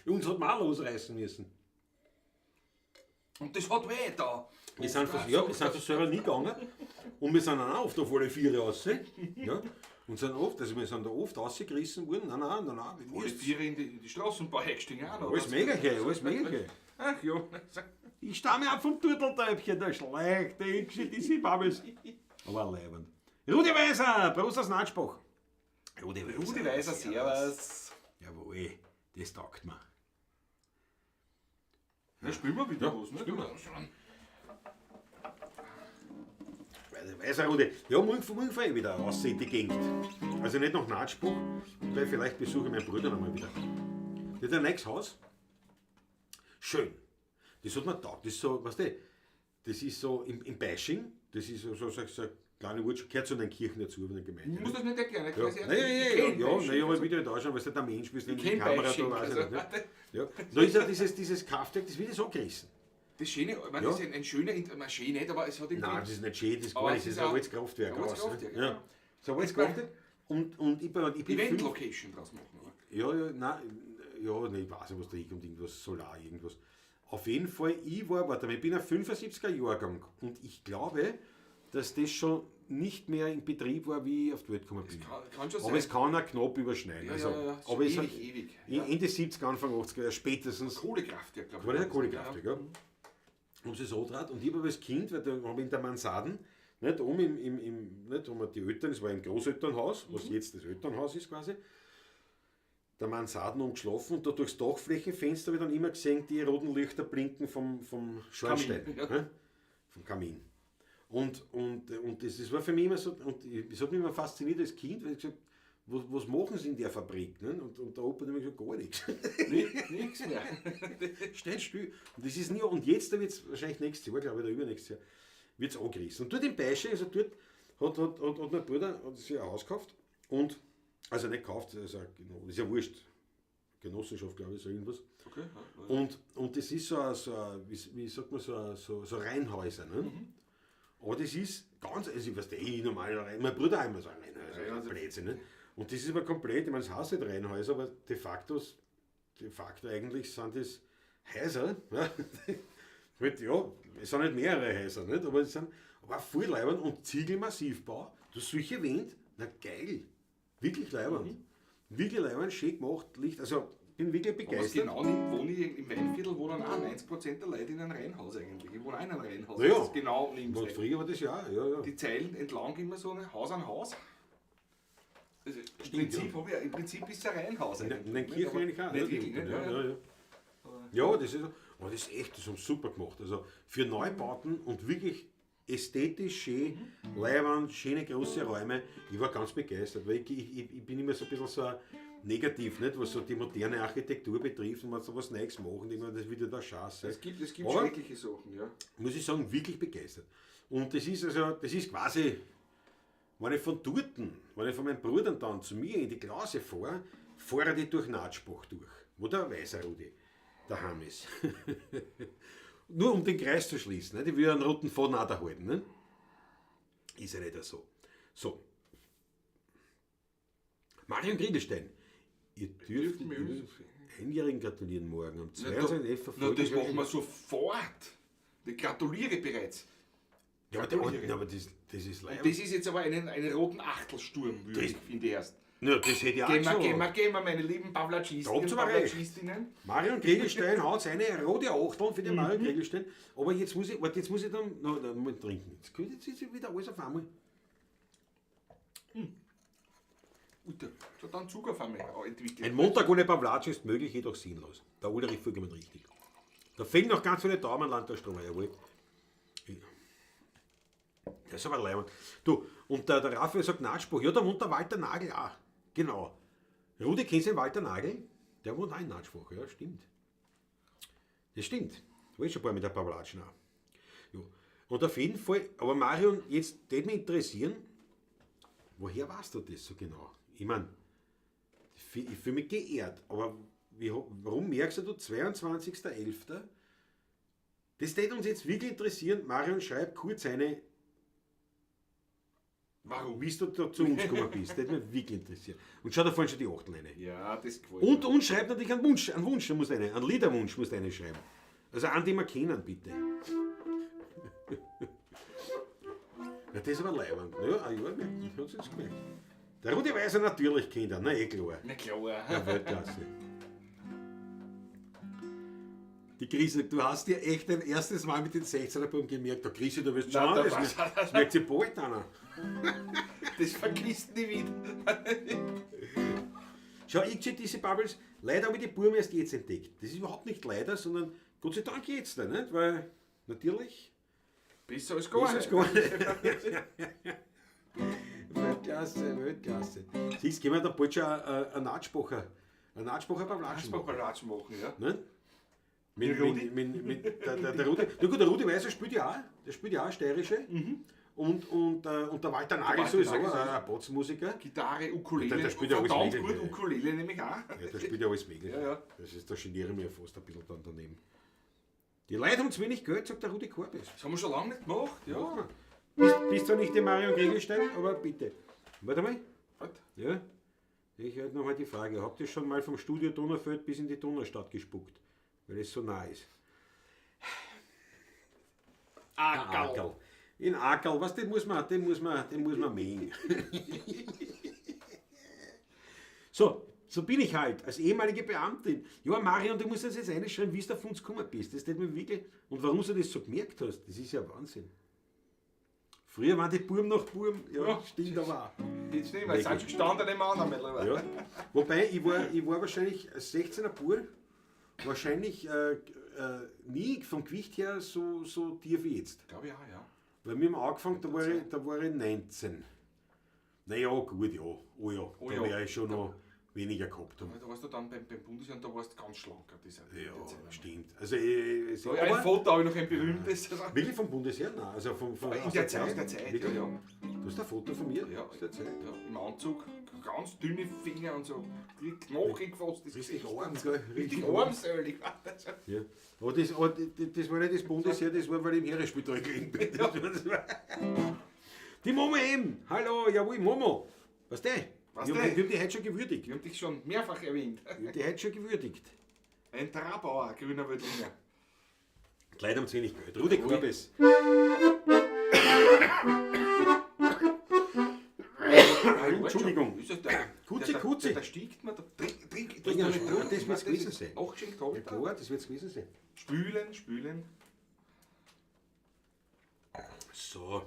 A: Uns hat man auch losreißen müssen.
B: Und das hat weh da.
A: Wir sind von selber nie gegangen und wir sind dann auch oft auf alle Viere raus. Ja? Und sind oft, also wir sind da oft rausgerissen worden. Nein.
B: Alle Tiere in die Straßenbau eingestiegen auch noch.
A: Alles Mögliche.
B: Ach ja.
A: Ich stamme ab vom Turteltäubchen, der schlechte Ingschi, die sie Babels. Aber leibend. Rudi Weiser, Prost aus Natschbach. Rudi
B: Weiser, servus.
A: Jawohl, das taugt mir.
B: Ja, spielen wir wieder
A: Ja,
B: was, ne?
A: spielen wir. Weiser Rudi, ja, morgen fahr ich wieder raus in die Gegend. Also nicht nach Natschbach, weil vielleicht besuche ich meinen Bruder nochmal wieder. Das ist ein neues Haus. Schön. Das hat mir getaugt. Das ist so, weißt du, das ist so im Bashing, das ist so eine kleine Wurzel, gehört zu den Kirchen dazu, in der Gemeinde.
B: Ich muss das nicht erklären.
A: Ja, naja, aber wieder da schauen, weil du der Mensch bist, in die Kamera
B: Bashing,
A: da weiß ich
B: also,
A: nicht. Ja. Da ist ja dieses Kraftwerk, das wird so gerissen.
B: Das Schöne, ich meine,
A: Ja.
B: das ist ein schöner, schön nicht, aber es hat
A: Nein, das ist nicht schön, das ist
B: Aber
A: gar
B: es
A: nicht, das
B: ist
A: ist ein
B: auch-
A: altes Kraftwerk.
B: ein altes
A: raus, ne?
B: Kraftwerk,
A: Ja.
B: ja.
A: So ein altes Kraftwerk. Und ich bin fünf-
B: Event-Location draus machen. Oder?
A: ich weiß nicht, was da hinkommt, irgendwas Solar, irgendwas. Auf jeden Fall, ich bin ein 75er Jahrgang und ich glaube, dass das schon nicht mehr in Betrieb war, wie ich auf die Welt gekommen bin.
B: Kann schon
A: Aber
B: sein.
A: es kann auch knapp überschneiden.
B: Ja,
A: Also,
B: ja.
A: aber es
B: ewig,
A: hat
B: ewig. Ja.
A: Ende 70er, Anfang 80er, spätestens.
B: Kohlekraftwerk, glaube ich.
A: War das ein Kohlekraftwerk, ja. Haben sie so draht und ich habe als Kind, weil da habe ich in der Mansarden, Nicht, nicht um die Eltern, es war ein Großelternhaus, was jetzt das Elternhaus ist quasi. Der Mansarden umgeschlafen und da durchs Dachflächenfenster habe ich dann immer gesehen, die roten Lichter blinken vom Schornstein,
B: Kamin, ja.
A: vom Kamin. Und das war für mich immer so, und das hat mich immer fasziniert als Kind, weil ich gesagt, was machen sie in der Fabrik? Ne? Und der Opa hat immer gesagt, gar nichts.
B: Nichts mehr.
A: Steht still. Und das ist nie, und jetzt wird es wahrscheinlich nächstes Jahr, glaube ich, oder übernächstes Jahr, wird es angerissen. Und dort im Beische, also dort hat mein Bruder hat sich ein Haus gekauft und, also nicht gekauft, also, ist ja wurscht, Genossenschaft, glaube ich, so irgendwas.
B: Okay, ja.
A: Und das ist wie sagt man, so Reihenhäuser. Ne? Aber das ist ganz, also ich weiß nicht, normal, mein Bruder auch immer so ein Reihenhäuser, also Blödsinn. Ne? Und das ist aber komplett, ich meine, das Haus hat Reihenhäuser, aber de facto eigentlich sind das Häuser. Ja? Ja, es sind nicht mehrere Häuser, nicht? Aber es sind aber auch voll leibend und Ziegelmassivbau. Du hast solche Wände, na geil. Wirklich leibend. Wirklich leibend, schön gemacht, Licht. Also bin wirklich
B: Aber
A: begeistert.
B: genau wohne ich im Weinviertel, wo dann auch 90% der Leute in einem Reihenhaus eigentlich. Ich wohne auch in einem Reihenhaus.
A: Ja, ja.
B: Das ist genau links.
A: Und früher war das ja, ja.
B: Die Zeilen entlang immer so ein Haus an Haus. Also im Prinzip ist es ein Reihenhaus eigentlich.
A: In den Kirchen eigentlich auch.
B: Nicht wirklich, nicht?
A: Ja. Ja, das ist, aber das ist echt, das haben sie super gemacht. Also für Neubauten und wirklich ästhetisch schön, leibend, schöne große Räume. Ich war ganz begeistert, weil ich bin immer so ein bisschen so negativ, nicht, was so die moderne Architektur betrifft und man so was Neues machen, ich meine, das ist wieder der Scheiße.
B: Es gibt
A: Aber,
B: schreckliche Sachen, ja.
A: muss ich sagen, wirklich begeistert. Und das ist quasi, wenn ich von meinen Brüdern dann zu mir in die Klause fahre ich durch Natschbach durch, wo der Weißer Rudi daheim ist. Nur um den Kreis zu schließen, nicht? Ich will einen roten Faden auch da halten. Nicht? Ist ja nicht so. So. Marion Kriegelstein, ihr dürft
B: mir
A: den Einjährigen gratulieren morgen am
B: Na,
A: 22.
B: Na, das machen wir sofort. Ich gratuliere bereits.
A: Ja, aber das ist
B: Und
A: leider.
B: das ist jetzt aber einen roten Achtelsturm, würde ich finde erst.
A: Ja, das hätte ich auch
B: Gehen
A: gesagt.
B: wir, meine lieben Pavlacisten
A: Grob
B: und
A: zum Recht.
B: Pavlacistinnen.
A: Marion Kriegelstein haut seine rote Achtel für den Marion Kriegelstein. Aber jetzt muss ich dann mal trinken. Jetzt ist wieder alles auf einmal.
B: Gut, so dann Zucker auf einmal entwickelt.
A: Ein Montag ohne Pavlatsch ist möglich, jedoch sinnlos. Der Ulrich vollkommen richtig. Da fehlen noch ganz viele Daumenland der Strom, jawohl. Das ist aber leibend. Du, und der Raphael sagt Natschbach, ja, da wohnt der Walter Nagel auch. Genau. Rudi, kennst du den Walter Nagel? Der wohnt auch in Natschbach, ja, stimmt. Das stimmt. Da ist schon ein paar mit der Pavlatsch nach. Ja. Und auf jeden Fall, aber Marion, jetzt würde mich interessieren, woher weißt du das so genau? Ich meine, ich fühle mich geehrt, aber warum merkst du 22.11.? Das würde uns jetzt wirklich interessieren. Marion schreibt kurz
B: Warum?
A: wie du da zu uns gekommen bist. Das würde mich wirklich interessieren. Und schau da vorne schon die Achtel rein.
B: Ja, das gefällt mir.
A: Und schreib natürlich einen Wunsch, du musst einen Liederwunsch musst du einen schreiben. Also einen, den wir kennen, bitte. Ja, das ist aber leibend. Ja, ein Jahr merkt, hat es jetzt gemerkt. Der Rudi Weiser natürlich kennt er, na eh klar.
B: Na klar.
A: Ja, Weltklasse. Die Krise, du hast dir echt dein erstes Mal mit den 16er-Buben gemerkt. Der Krise, du wirst
B: Nein,
A: schauen, das merkt sich bald einer.
B: Das vergisst nie wieder.
A: Schau, ich sehe diese Bubbles, leider habe ich die Buben erst jetzt entdeckt. Das ist überhaupt nicht leider, sondern Gott sei Dank jetzt, nicht? Weil natürlich
B: Besser als gar
A: ist es
B: nicht.
A: gar nicht. Weltklasse. Siehst du, können wir da bald schon einen Natschbacher Pavlatschen machen.
B: Paparazzi machen, ja.
A: Ne?
B: Mit Rudi?
A: Der Rudi. Na gut, der Rudi Weiser spielt ja auch. Der spielt ja auch steirische. Und der Walter Nagel
B: Walter
A: sowieso,
B: Nagel
A: ein Botsmusiker.
B: Gitarre, Ukulele.
A: Der spielt ja alles
B: verdammt
A: Mögliche.
B: gut, Ukulele nämlich auch.
A: Ja, der spielt ja alles Mögliche.
B: Ja.
A: Da geniere ich mich fast ein bisschen dann daneben. Die Leute haben zu wenig Geld, sagt der Rudi Korbes.
B: Das haben wir schon lange nicht gemacht, ja.
A: Bist zwar nicht die Marion Kriegelstein, aber bitte. Warte mal.
B: Was?
A: Ja? Ich hätte nochmal die Frage. Habt ihr schon mal vom Studio Donaufeld bis in die Donaustadt gespuckt? Weil es so nah ist. Ackerl. In Ackerl, was, den muss man mähen. So bin ich halt, als ehemalige Beamtin. Ja, Marion, du musst uns jetzt reinschreiben, wie du auf uns gekommen bist. Das steht mir wirklich. Und warum du das so gemerkt hast, das ist ja Wahnsinn. Früher waren die Buben noch Buben. Ja,
B: Ja.
A: stimmt aber auch.
B: Jetzt nicht, weil es sind schon gestanden im anderen mittlerweile.
A: Ja. Wobei, ich war wahrscheinlich als 16er Bub, wahrscheinlich nie vom Gewicht her so tief wie jetzt.
B: Glaube ich auch, ja.
A: Weil wir haben angefangen, da war ich 19. Naja, gut, ja. Oh ja,
B: Oh
A: da
B: ja.
A: wäre ich schon noch weniger gehabt.
B: Da warst du dann beim Bundesheer und da warst du ganz schlanker.
A: Ja, stimmt. Also,
B: So, ja, ein Foto habe ich noch ein berühmtes.
A: wirklich vom Bundesheer? Nein, also
B: In der Zeit,
A: Wirklich?
B: ja, ja.
A: Du hast ein Foto von mir?
B: Ja,
A: Aus der Zeit?
B: ja. Im Anzug, ganz dünne Finger und so knochig fast. Das
A: Richtig
B: Gesicht.
A: arm, gell?
B: Richtig
A: arm.
B: armselig.
A: Ja. Aber das war nicht das Bundesheer, das war, weil ich im Heeresspital gelegen bin. Die Momo eben! Hallo, jawohl, Momo! Was der?
B: Was
A: Wir
B: der?
A: haben die heute schon gewürdigt.
B: Ich habe dich schon mehrfach erwähnt.
A: Wir haben die heute schon gewürdigt.
B: Ein Trabauer, grüner Wildlinger.
A: Leider haben zu wenig Geld. Rudi Korbes. Entschuldigung.
B: Ist das der?
A: Kutzi,
B: der,
A: Kutzi.
B: Der stiegt mir. Trink.
A: Ja, das wird's gewesen sein.
B: Auch geschenkt
A: Ja
B: habe.
A: klar, das wird es gewesen sein.
B: Spülen.
A: So.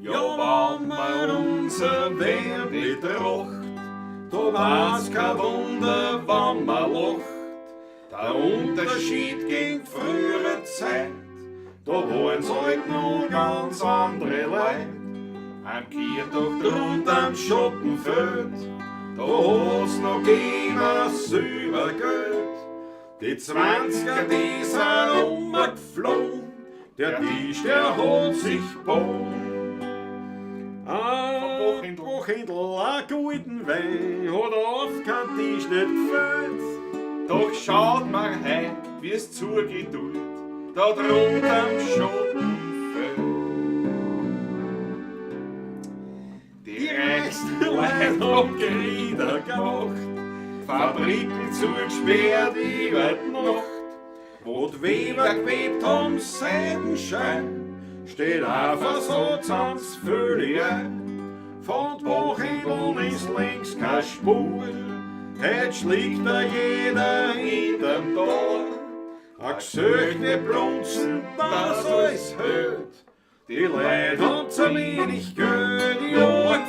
B: Ja, wenn wir unser Wehr betracht, da war's kein Wunder, wenn man lacht. Der Unterschied gegen frühere Zeit, da waren's halt noch ganz andere Leute. Am Kirchdach drunter am Schottenfeld, da hat's noch keiner Silbergeld. Die 20er, die sind umgeflogen, der Tisch, der hat sich gebogen. Ein Buchhändler, ein guten Wein, hat oft kein Tisch nicht gefällt. Doch schaut mal heim, wie's zugeht tut, da drunter am Schottenfeld. Die reichsten Leute haben Grieder gemacht, Fabriken zugesperrt über die Nacht. Wo die Weber gewebt haben Seidenschein, steht auf ein Satz ans Föhlige. Von Buchhändeln ist längst keine Spur, heute schlägt da jeder hinterm Tor. A gesöchte Blunzen, das alles hört, die Leute haben zu wenig Geld. Ja, ein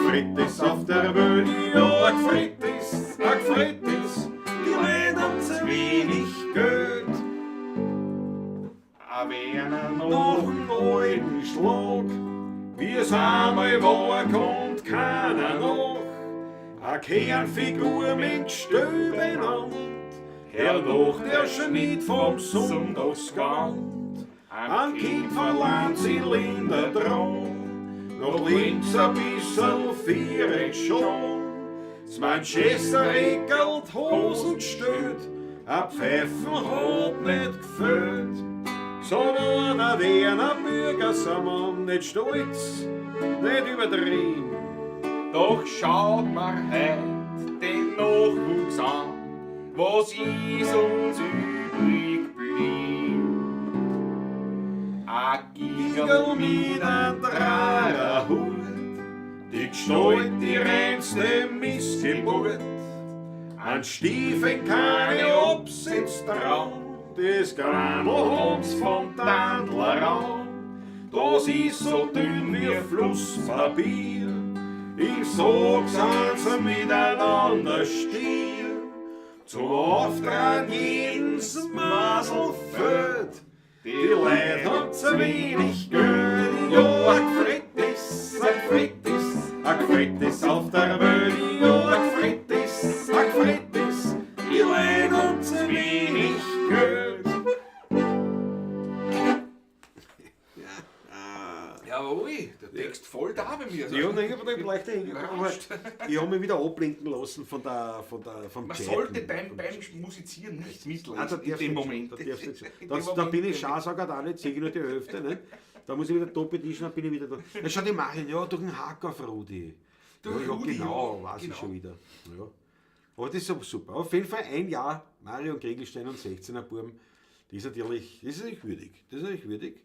B: Frittis auf der Welt. Ja, ein Frittis, die Leute haben zu wenig Geld. Aber einer noch einen alten Schlag, wie es einmal war, kommt keiner nach. A Kernfigur mit Stöbenand, hernach der Schnitt vom Sonntagsgand. Ein Kind verlangt Zylinder dran, noch links ein bisschen viereck schon. Das Manchester ekelt Hosen stört, a Pfeifen hat nicht gefällt. So war der Wiener Bürgersammer nicht stolz, nicht übertrieben. Doch schaut mal heut den Nachwuchs an, was ist uns übrig blieb. A Giegel mit einem Dreierhut, die Gestalt die reinste Missgeburt. Ein Stiefel keine Absitz dran, das Gramelhans vom Tandlerrand. Das ist so dünn wie Flusspapier, ich sag's also miteinander stier. Zum Auftrag jedens Masel fällt, die Leute haben zu wenig Geld. Ja, ein Frittis auf der Welt. Ja, ein Frittis, die Leute haben zu wenig Geld. Jawohl, der Text voll da bei mir.
A: Ja, nein, ich habe da leichter hingekommen, aber ich habe mich wieder ablenken lassen vom
B: Man
A: Chat.
B: sollte beim Musizieren nicht
A: Ah, da
B: mitlesen in
A: darfst
B: dem
A: du
B: Moment.
A: nicht, da darfst du nicht.
B: In
A: Da,
B: dem
A: da
B: Moment,
A: bin ich Scharsauger auch nicht, sehe ich nur die Hälfte. Ne? Da muss ich wieder doppelt tischen, dann bin ich wieder da. Dann schau die Marien, ja, durch den Hack auf Rudi.
B: Durch
A: Ja,
B: Rudi,
A: genau,
B: ja,
A: weiß
B: genau.
A: ich schon wieder. Ja. Aber das ist aber super. Auf jeden Fall ein Jahr Mario und Kriegelstein und 16er Burm, das ist natürlich würdig. Das ist natürlich würdig.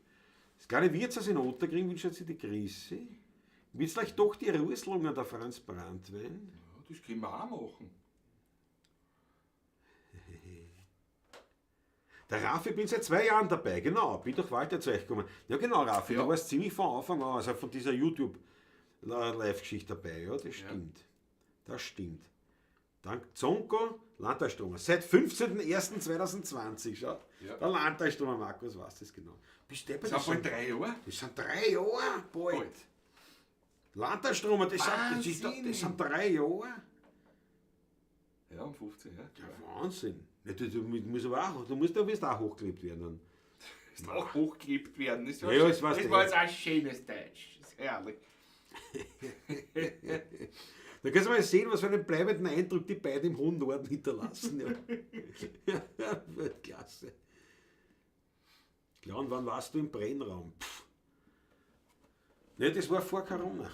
A: Das kleine Wirtshaus in Otterkring wünscht sich die Grüße. Willst du euch doch die Ruselungen der Franz Brandwein?
B: Ja, das können wir auch machen.
A: Der Raffi, ich bin seit 2 Jahren dabei, genau, bin durch Walter zu euch gekommen. Ja genau, Raffi,
B: Ja.
A: du warst ziemlich von Anfang an, also von dieser YouTube-Live-Geschichte dabei, ja, das stimmt. Das stimmt. Dank Zonko, Landtagsstromer, seit 15.01.2020, schau.
B: Ja.
A: Der Landtagsstromer, Markus, weiß das genau. Bist du
B: Das sind bald 3 Jahre.
A: Das sind 3 Jahre, bald.
B: Bald.
A: Landtagsstromer, das
B: Wahnsinn.
A: sind 3 Jahre.
B: Ja, um 15, ja.
A: Ja, Wahnsinn. Ja, du wirst auch hochgelebt werden. Dann.
B: Ist auch hochgeklebt werden. Das war,
A: Ja, das weißt
B: das
A: du.
B: war jetzt ein schönes Deutsch. Das ist herrlich.
A: Da kannst du mal sehen, was für einen bleibenden Eindruck die beiden im hohen Norden hinterlassen. Ja. Klasse. Klar, und wann warst du im Brennraum? Ne, das war vor Corona.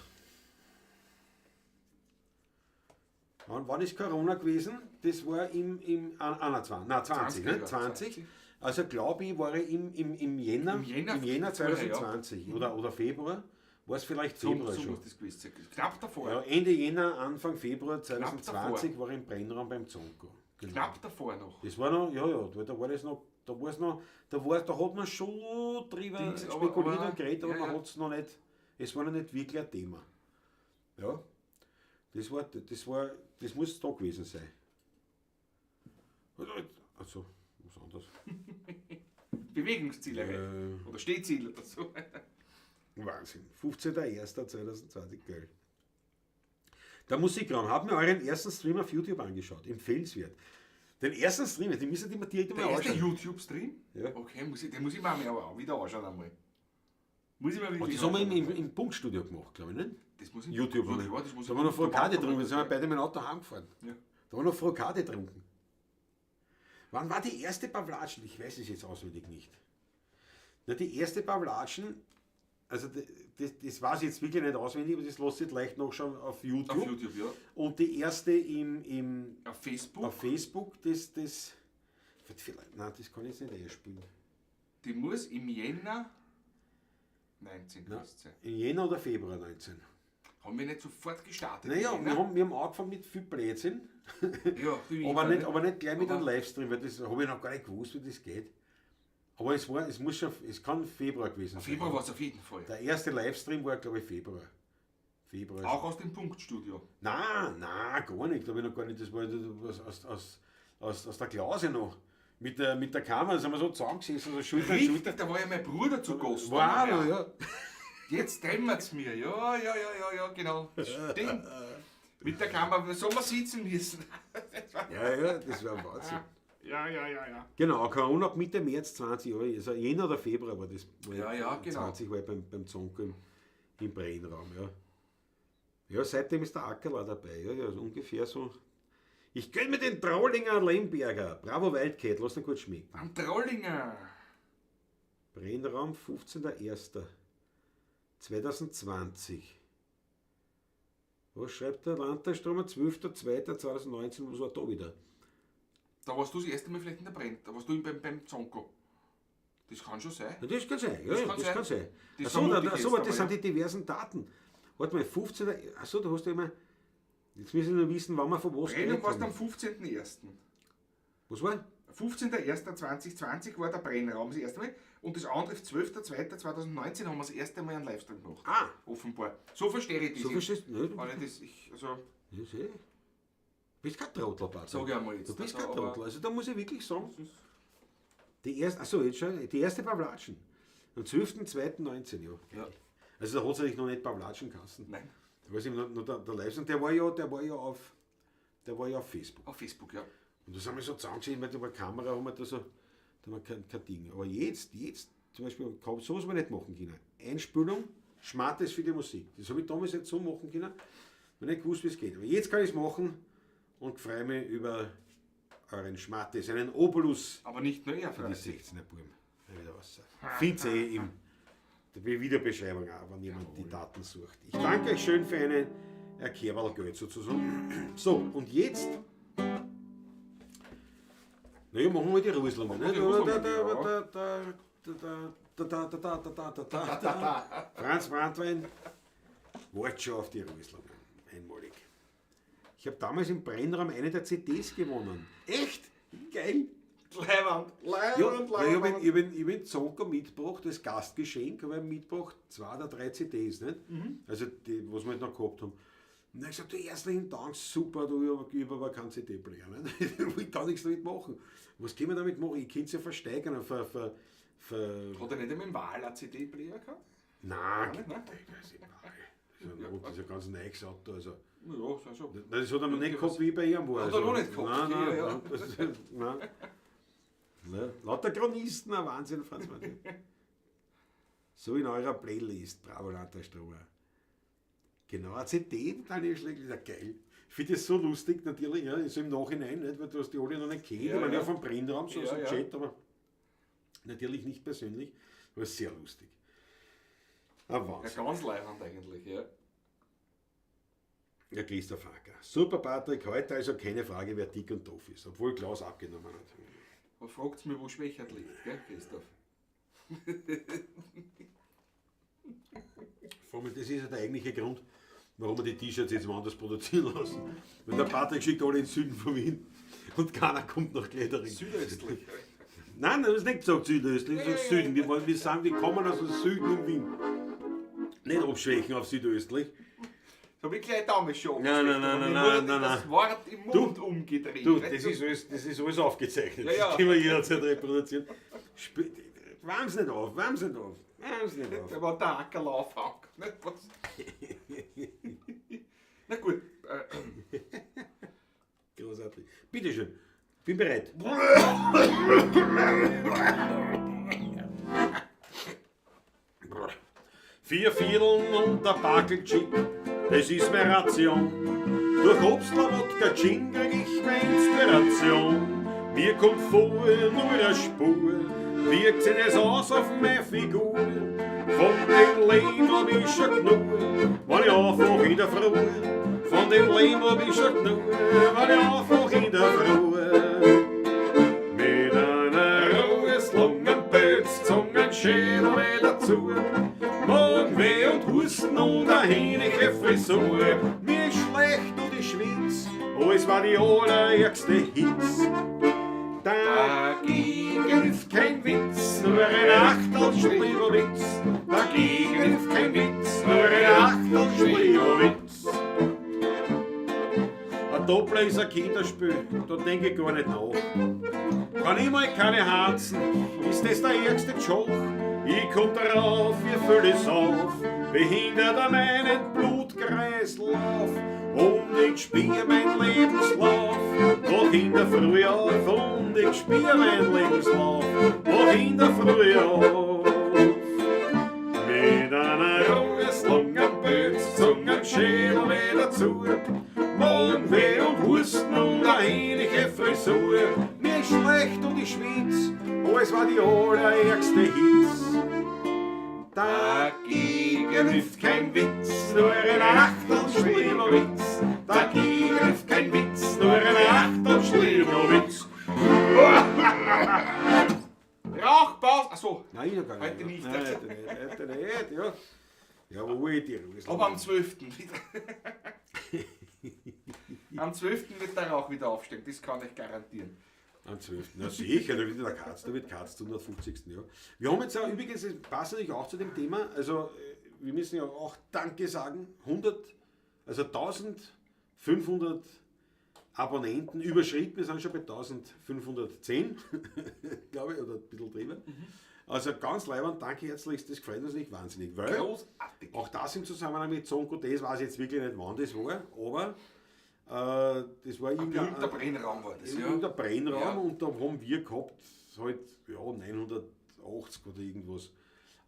A: Wann ist Corona gewesen? Das war im 21, nein, 20, ne? 20. Also glaube ich, war ich im Jänner,
B: Im
A: Jänner 2020 oder Februar. War es vielleicht Februar
B: So
A: schon.
B: muss das gewesen sein. Knapp davor.
A: Ja, Ende Jänner, Anfang Februar 2020 war ich im Brennraum beim Zonko. Genau.
B: Knapp davor noch.
A: Das war noch, ja, da war das noch, da hat man schon drüber
B: Dings,
A: spekuliert
B: aber-
A: und geredet, aber
B: ja,
A: man
B: ja.
A: hat es noch nicht, es war noch nicht wirklich ein Thema. Ja, das muss da gewesen sein. Also, was anderes.
B: Bewegungsziele halt. Oder Stehziele oder so.
A: Wahnsinn. 15.01.2020, geil. Der Musikraum. Hab mir euren ersten Stream auf YouTube angeschaut. Empfehlenswert. Den ersten Stream, den müsst ihr immer direkt
B: Der
A: mal
B: erste
A: anschauen.
B: YouTube-Stream?
A: Ja.
B: Okay, den muss ich mir auch wieder anschauen einmal. Muss ich mir
A: Und
B: wirklich
A: das haben wir
B: anschauen.
A: im Punktstudio gemacht, glaube ich, nicht?
B: Das muss ich
A: YouTube,
B: ja,
A: oder?
B: das muss
A: Da haben wir noch Frokade
B: drunter.
A: drunter, da sind wir beide mit dem Auto heimgefahren.
B: Ja.
A: Da haben wir noch Frokade getrunken. Wann war die erste Pavlatschen? Ich weiß es jetzt auswendig nicht. Na, die erste Pavlatschen, also das weiß ich jetzt wirklich nicht auswendig, aber das lasst ihr leicht nachschauen auf YouTube.
B: Auf YouTube, ja.
A: Und die erste
B: Auf Facebook.
A: auf Facebook, das wird vielleicht, nein, das kann ich jetzt nicht einspielen.
B: Die muss im Jänner 19
A: Ja.
B: gewesen sein.
A: In Jänner oder Februar 19.
B: Haben wir nicht sofort gestartet?
A: Naja,
B: im
A: wir
B: Jänner?
A: haben angefangen mit viel Blödsinn,
B: Ja, wie
A: aber
B: immer,
A: nicht, aber nicht gleich mit einem
B: Aber-
A: Livestream, weil das habe ich noch gar nicht gewusst, wie das geht. Aber es kann Februar gewesen
B: Auf
A: sein.
B: Februar war es auf jeden Fall.
A: Der erste Livestream war, glaube ich, Februar. Februar.
B: Auch aus dem Punktstudio.
A: Nein, gar nicht. Da habe ich noch gar nicht. Das war aus der Klause noch. Mit der Kamera sind wir so zusammengesessen, so Schulter an
B: Richtig,
A: Schulter.
B: da war ja mein Bruder zu Gast.
A: Wow, ja.
B: Jetzt dämmert's mir. Ja, genau. Stimmt. Mit der Kamera, so wir sitzen müssen.
A: Ja, das war Wahnsinn.
B: Ja.
A: Genau, Corona ab Mitte März 20 Jahre, also Jänner oder Februar war das.
B: Ja, genau.
A: 20 war ich beim Zonko im Brennraum, ja. Ja, seitdem ist der Ackerler dabei, ja, also ungefähr so. Ich gönn mir den Trollinger Lemberger, Bravo Wildcat, lass ihn kurz schmecken.
B: Am Trollinger.
A: Brennraum 15.01.2020. Was schreibt der Landtagsstromer? 12.02.2019, was war da wieder?
B: Da warst du das erste Mal vielleicht in der Brenn. Da warst du beim Zonko. Das kann schon sein.
A: Ja, das kann sein, ja,
B: Das
A: das
B: kann
A: kann
B: sein.
A: sein.
B: Das
A: Achso,
B: vermute ich jetzt,
A: das
B: aber
A: sind
B: ja.
A: die diversen Daten. Warte mal, 15. Achso, da hast du immer. Jetzt müssen wir noch wissen, wann wir von was
B: Brennung
A: geredet
B: warst am
A: haben.
B: 15.01.
A: Was war?
B: 15.01.2020 war der Brennraum das erste Mal. Und das andere 12.02.2019 haben wir das erste Mal einen Livestream gemacht.
A: Ah,
B: Offenbar. So verstehe ich das.
A: so verstehst du? Ne?
B: Weil also,
A: Ja, seh. Du bist kein Trottel, Patrick.
B: sag ich einmal jetzt.
A: Du bist
B: Also,
A: kein
B: aber-
A: Trottel. Also da muss ich wirklich sagen, die erste, achso, jetzt schon, die erste Pavlatschen. Am 12.02.19, ja.
B: Ja.
A: Also da hat es eigentlich noch nicht Pavlatschenkassen.
B: Nein,
A: Da weiß ich noch der Live, und der war ja auf Facebook.
B: auf Facebook, ja.
A: Und da sind wir so zusammengesehen, weil da war Kamera, haben wir da so, da war kein Ding. Aber jetzt zum Beispiel, sowas wir nicht machen können. Einspülung, Schmattes für die Musik. Das habe ich damals nicht so machen können, weil ich nicht gewusst, wie es geht. Aber jetzt kann ich es machen und freue mich über euren Schmattes, einen Obolus
B: Aber nicht nur er,
A: für die
B: Freund.
A: 16er Buben. Findet ihr in der Videobeschreibung auch, wenn jemand die Daten sucht. Ich danke euch schön für eine Erkehrwahl-Geld sozusagen. So, und jetzt. Naja, machen wir die Ruselungen. Ne?
B: Die Ruselungen,
A: Franz Brandwein, Wart schon auf die Röslungen. Einmalig. Ich habe damals im Brennraum eine der CDs gewonnen. Echt? Geil.
B: Leibwand,
A: Ja, weil ich habe den Zonko mitgebracht, als Gastgeschenk habe ich mitgebracht, 2 oder 3 CDs, nicht? Also die, was wir halt noch gehabt haben. Und dann habe ich gesagt, du herzlichen Dank, super, ich habe aber keinen CD-Player. Ich kann nichts damit machen. Was können wir damit machen? Ich könnte es ja versteigern.
B: Hat er nicht einmal im Wahl einen CD-Player gehabt?
A: Nein,
B: Nicht, ne?
A: das ist ein ganz neues Auto. Also.
B: Ja, sei schon.
A: Das hat er noch nicht gehabt, wie ich bei ihm war.
B: Hat er noch nicht gehabt?
A: Nein,
B: Okay, ja.
A: nein, das ist, nein. Lauter Chronisten, ein Wahnsinn, Franz Martin. So in eurer Playlist, Bravo Landtagsströmer. Genau, eine CD, Daniel Schlegel, ist ja geil. Ich finde das so lustig, natürlich, ja, so im Nachhinein, nicht, weil du hast die alle noch nicht kennt,
B: Ja,
A: ich meine,
B: ja.
A: ja vom Brennraum, so
B: Ja,
A: aus dem
B: ja.
A: Chat, aber natürlich nicht persönlich, aber sehr lustig. Ein
B: Ja,
A: Wahnsinn.
B: ganz leibend eigentlich, ja.
A: Ja, Christoph Hacker. Super, Patrick, heute also keine Frage, wer dick und doof ist, obwohl Klaus abgenommen hat.
B: Und fragt mich, wo Schwächert liegt, gell, Christoph?
A: Vor allem, das ist ja der eigentliche Grund, warum wir die T-Shirts jetzt woanders produzieren lassen. Weil der Patrick schickt alle in den Süden von Wien und keiner kommt nach Glädering.
B: Südöstlich.
A: Nein, das ist nicht gesagt südöstlich, das ist Süden. Wir sagen, wir kommen aus dem Süden in Wien. Nicht abschwächen auf südöstlich.
B: So habe ich gleich damals schon
A: Nein, nein, nein, nein, nein, nein,
B: das
A: nein.
B: Wort im Mund umgedreht.
A: Du,
B: weißt
A: das ist alles aufgezeichnet.
B: Ja, ja.
A: Das können wir jederzeit reproduzieren. Wärm's nicht auf, wärm's nicht auf. Wärm's nicht auf.
B: Da war der Ackerlaufhang. Nicht was? Na gut.
A: Großartig. Bitteschön. Bin bereit. Vier Vierteln und der Bakelchick, das ist meine Ration. Durch Obstler, Wodka, Gin krieg ich meine Inspiration. Mir kommt vor nur eine Spur, wirkt sich das aus auf meine Figur. Von dem Leben hab ich schon genug, wenn ich einfach in der Früh. Von dem Leben hab ich schon genug, wenn ich einfach in der Früh. Mit einer Ruheslungen, Pötz, Zungen, Schädel mit dazu. Magenweh und Husten und eine hähnliche Frisur. Mir ist schlecht und ich schwitz, oh, es war die allerärgste Hitz. Dagegen hilft kein Witz, nur ein Achtelschlieberwitz. Dagegen hilft kein Witz, nur ein Achtelschlieberwitz. Ein Doppler ist ein Kinderspiel, da denke ich gar nicht nach. Kann ich mal keine Harzen, ist das der ärgste Joch? Ich komm drauf, ihr füllt es auf, behindert an meinen Blutkreislauf. Und ich spiel mein Lebenslauf, noch in der Früh auf. Und ich spiel mein Lebenslauf, noch in der Früh auf. Mit einer Ruheslungen, Bötz, Zungen, Schädel weh dazu. Magenweh und Husten und eine ähnliche Frisur. Mir ist schlecht und ich schwitz, oh, es war die allerärgste Hitz. Dagegen hilft kein Witz, nur ein Achtelschlieberwitz. Dagegen hilft kein Witz, nur ein Achtelschlieberwitz.
B: Rauchpause. Achso,
A: Nein, ich noch gar
B: Heute nicht.
A: Nein, heute nicht, ja. Ja, wo will ich die Ruhe?
B: aber am 12. Am 12. wird der Rauch wieder aufsteigen, das kann ich garantieren.
A: Am 12. Na sicher, da wird der Katz, da wird Katz zum 150. Jahr. Wir haben jetzt auch übrigens, das passt natürlich auch zu dem Thema, also wir müssen ja auch Danke sagen, 1500 Abonnenten überschritten, wir sind schon bei 1510, glaube ich, oder ein bisschen drüber. Also ganz leibend, danke herzlichst, das gefällt uns nicht wahnsinnig, weil
B: Großartig.
A: auch das im Zusammenhang mit Zonko, das weiß ich jetzt wirklich nicht, wann das war, aber das war
B: Ein berühmter Brennraum war das, ja.
A: in der Brennraum
B: Ja.
A: und da haben wir gehabt, halt, ja, 980 oder irgendwas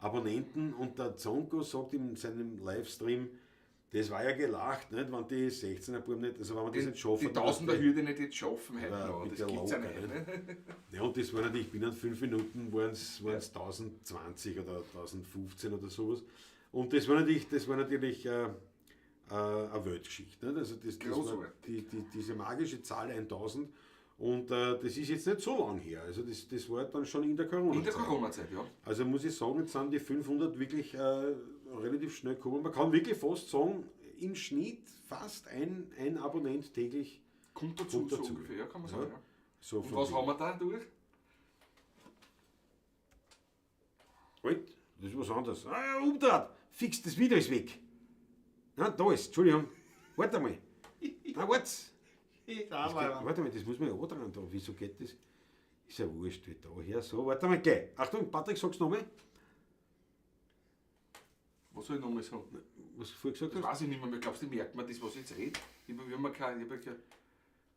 A: Abonnenten und der Zonko sagt in seinem Livestream, das war ja gelacht, nicht, wenn die 16er Buben nicht, also wenn man das nicht schaffen.
B: Die Tausender-Hürde nicht jetzt schaffen heute
A: Ja,
B: noch, das
A: bitte
B: gibt's ja
A: locker,
B: nicht. Ne?
A: Ja, und das war natürlich, binnen 5 Minuten waren es 1020 oder 1015 oder sowas. Und das war natürlich eine Weltgeschichte. Nicht? Also das war
B: Großartig.
A: diese magische Zahl 1000 und das ist jetzt nicht so lang her. Also das war dann schon in der Corona-Zeit.
B: In der Corona-Zeit, ja.
A: Also muss ich sagen, jetzt sind die 500 wirklich relativ schnell kommen. Man kann wirklich fast sagen, im Schnitt fast ein Abonnent täglich.
B: Kommt dazu,
A: Kommt
B: so
A: dazu.
B: ungefähr, ja, kann man sagen. Ja.
A: So
B: Und was haben wir da durch?
A: Halt, das ist was anderes. Umdreht! Fix, das Video ist weg. Ja, da ist, Entschuldigung. Warte mal. Na, warte. Warte mal, das muss man ja andrehen da. Wieso geht das? Ist ja wurscht, wie da her. So, warte mal, geh. Achtung, Patrick, sag's nochmal.
B: Was soll ich nochmal sagen?
A: Was du vorher gesagt
B: Das
A: hast?
B: weiß ich nicht mehr. Glaubst du, merkt man das, was ich jetzt rede? Ich habe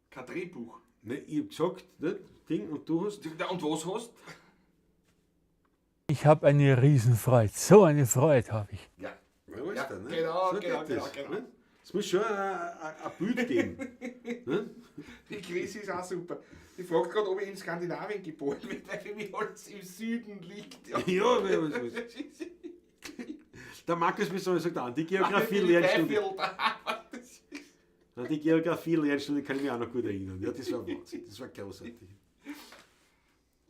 B: kein Drehbuch.
A: Nein, ich hab gesagt, ne, Ding, und du hast.
B: Ja, und was hast?
C: Ich habe eine Riesenfreude. So eine Freude habe ich.
B: Ja.
A: Ja, weißt
B: Ja,
A: du, ne?
B: genau,
A: So
B: genau,
A: geht das,
B: genau.
A: ne? Es muss schon ein Bild geben. Ne?
B: Die Krise ist auch super. Ich frage gerade, ob ich in Skandinavien geboren bin, weil für mich alles im Süden liegt. Ja.
A: Ja, was. Der Markus Bisson sagt auch, die Geografie-Lernstunde. An die Geografie-Lernstunde kann ich mich auch noch gut erinnern. Ja, das war Wahnsinn, das war großartig.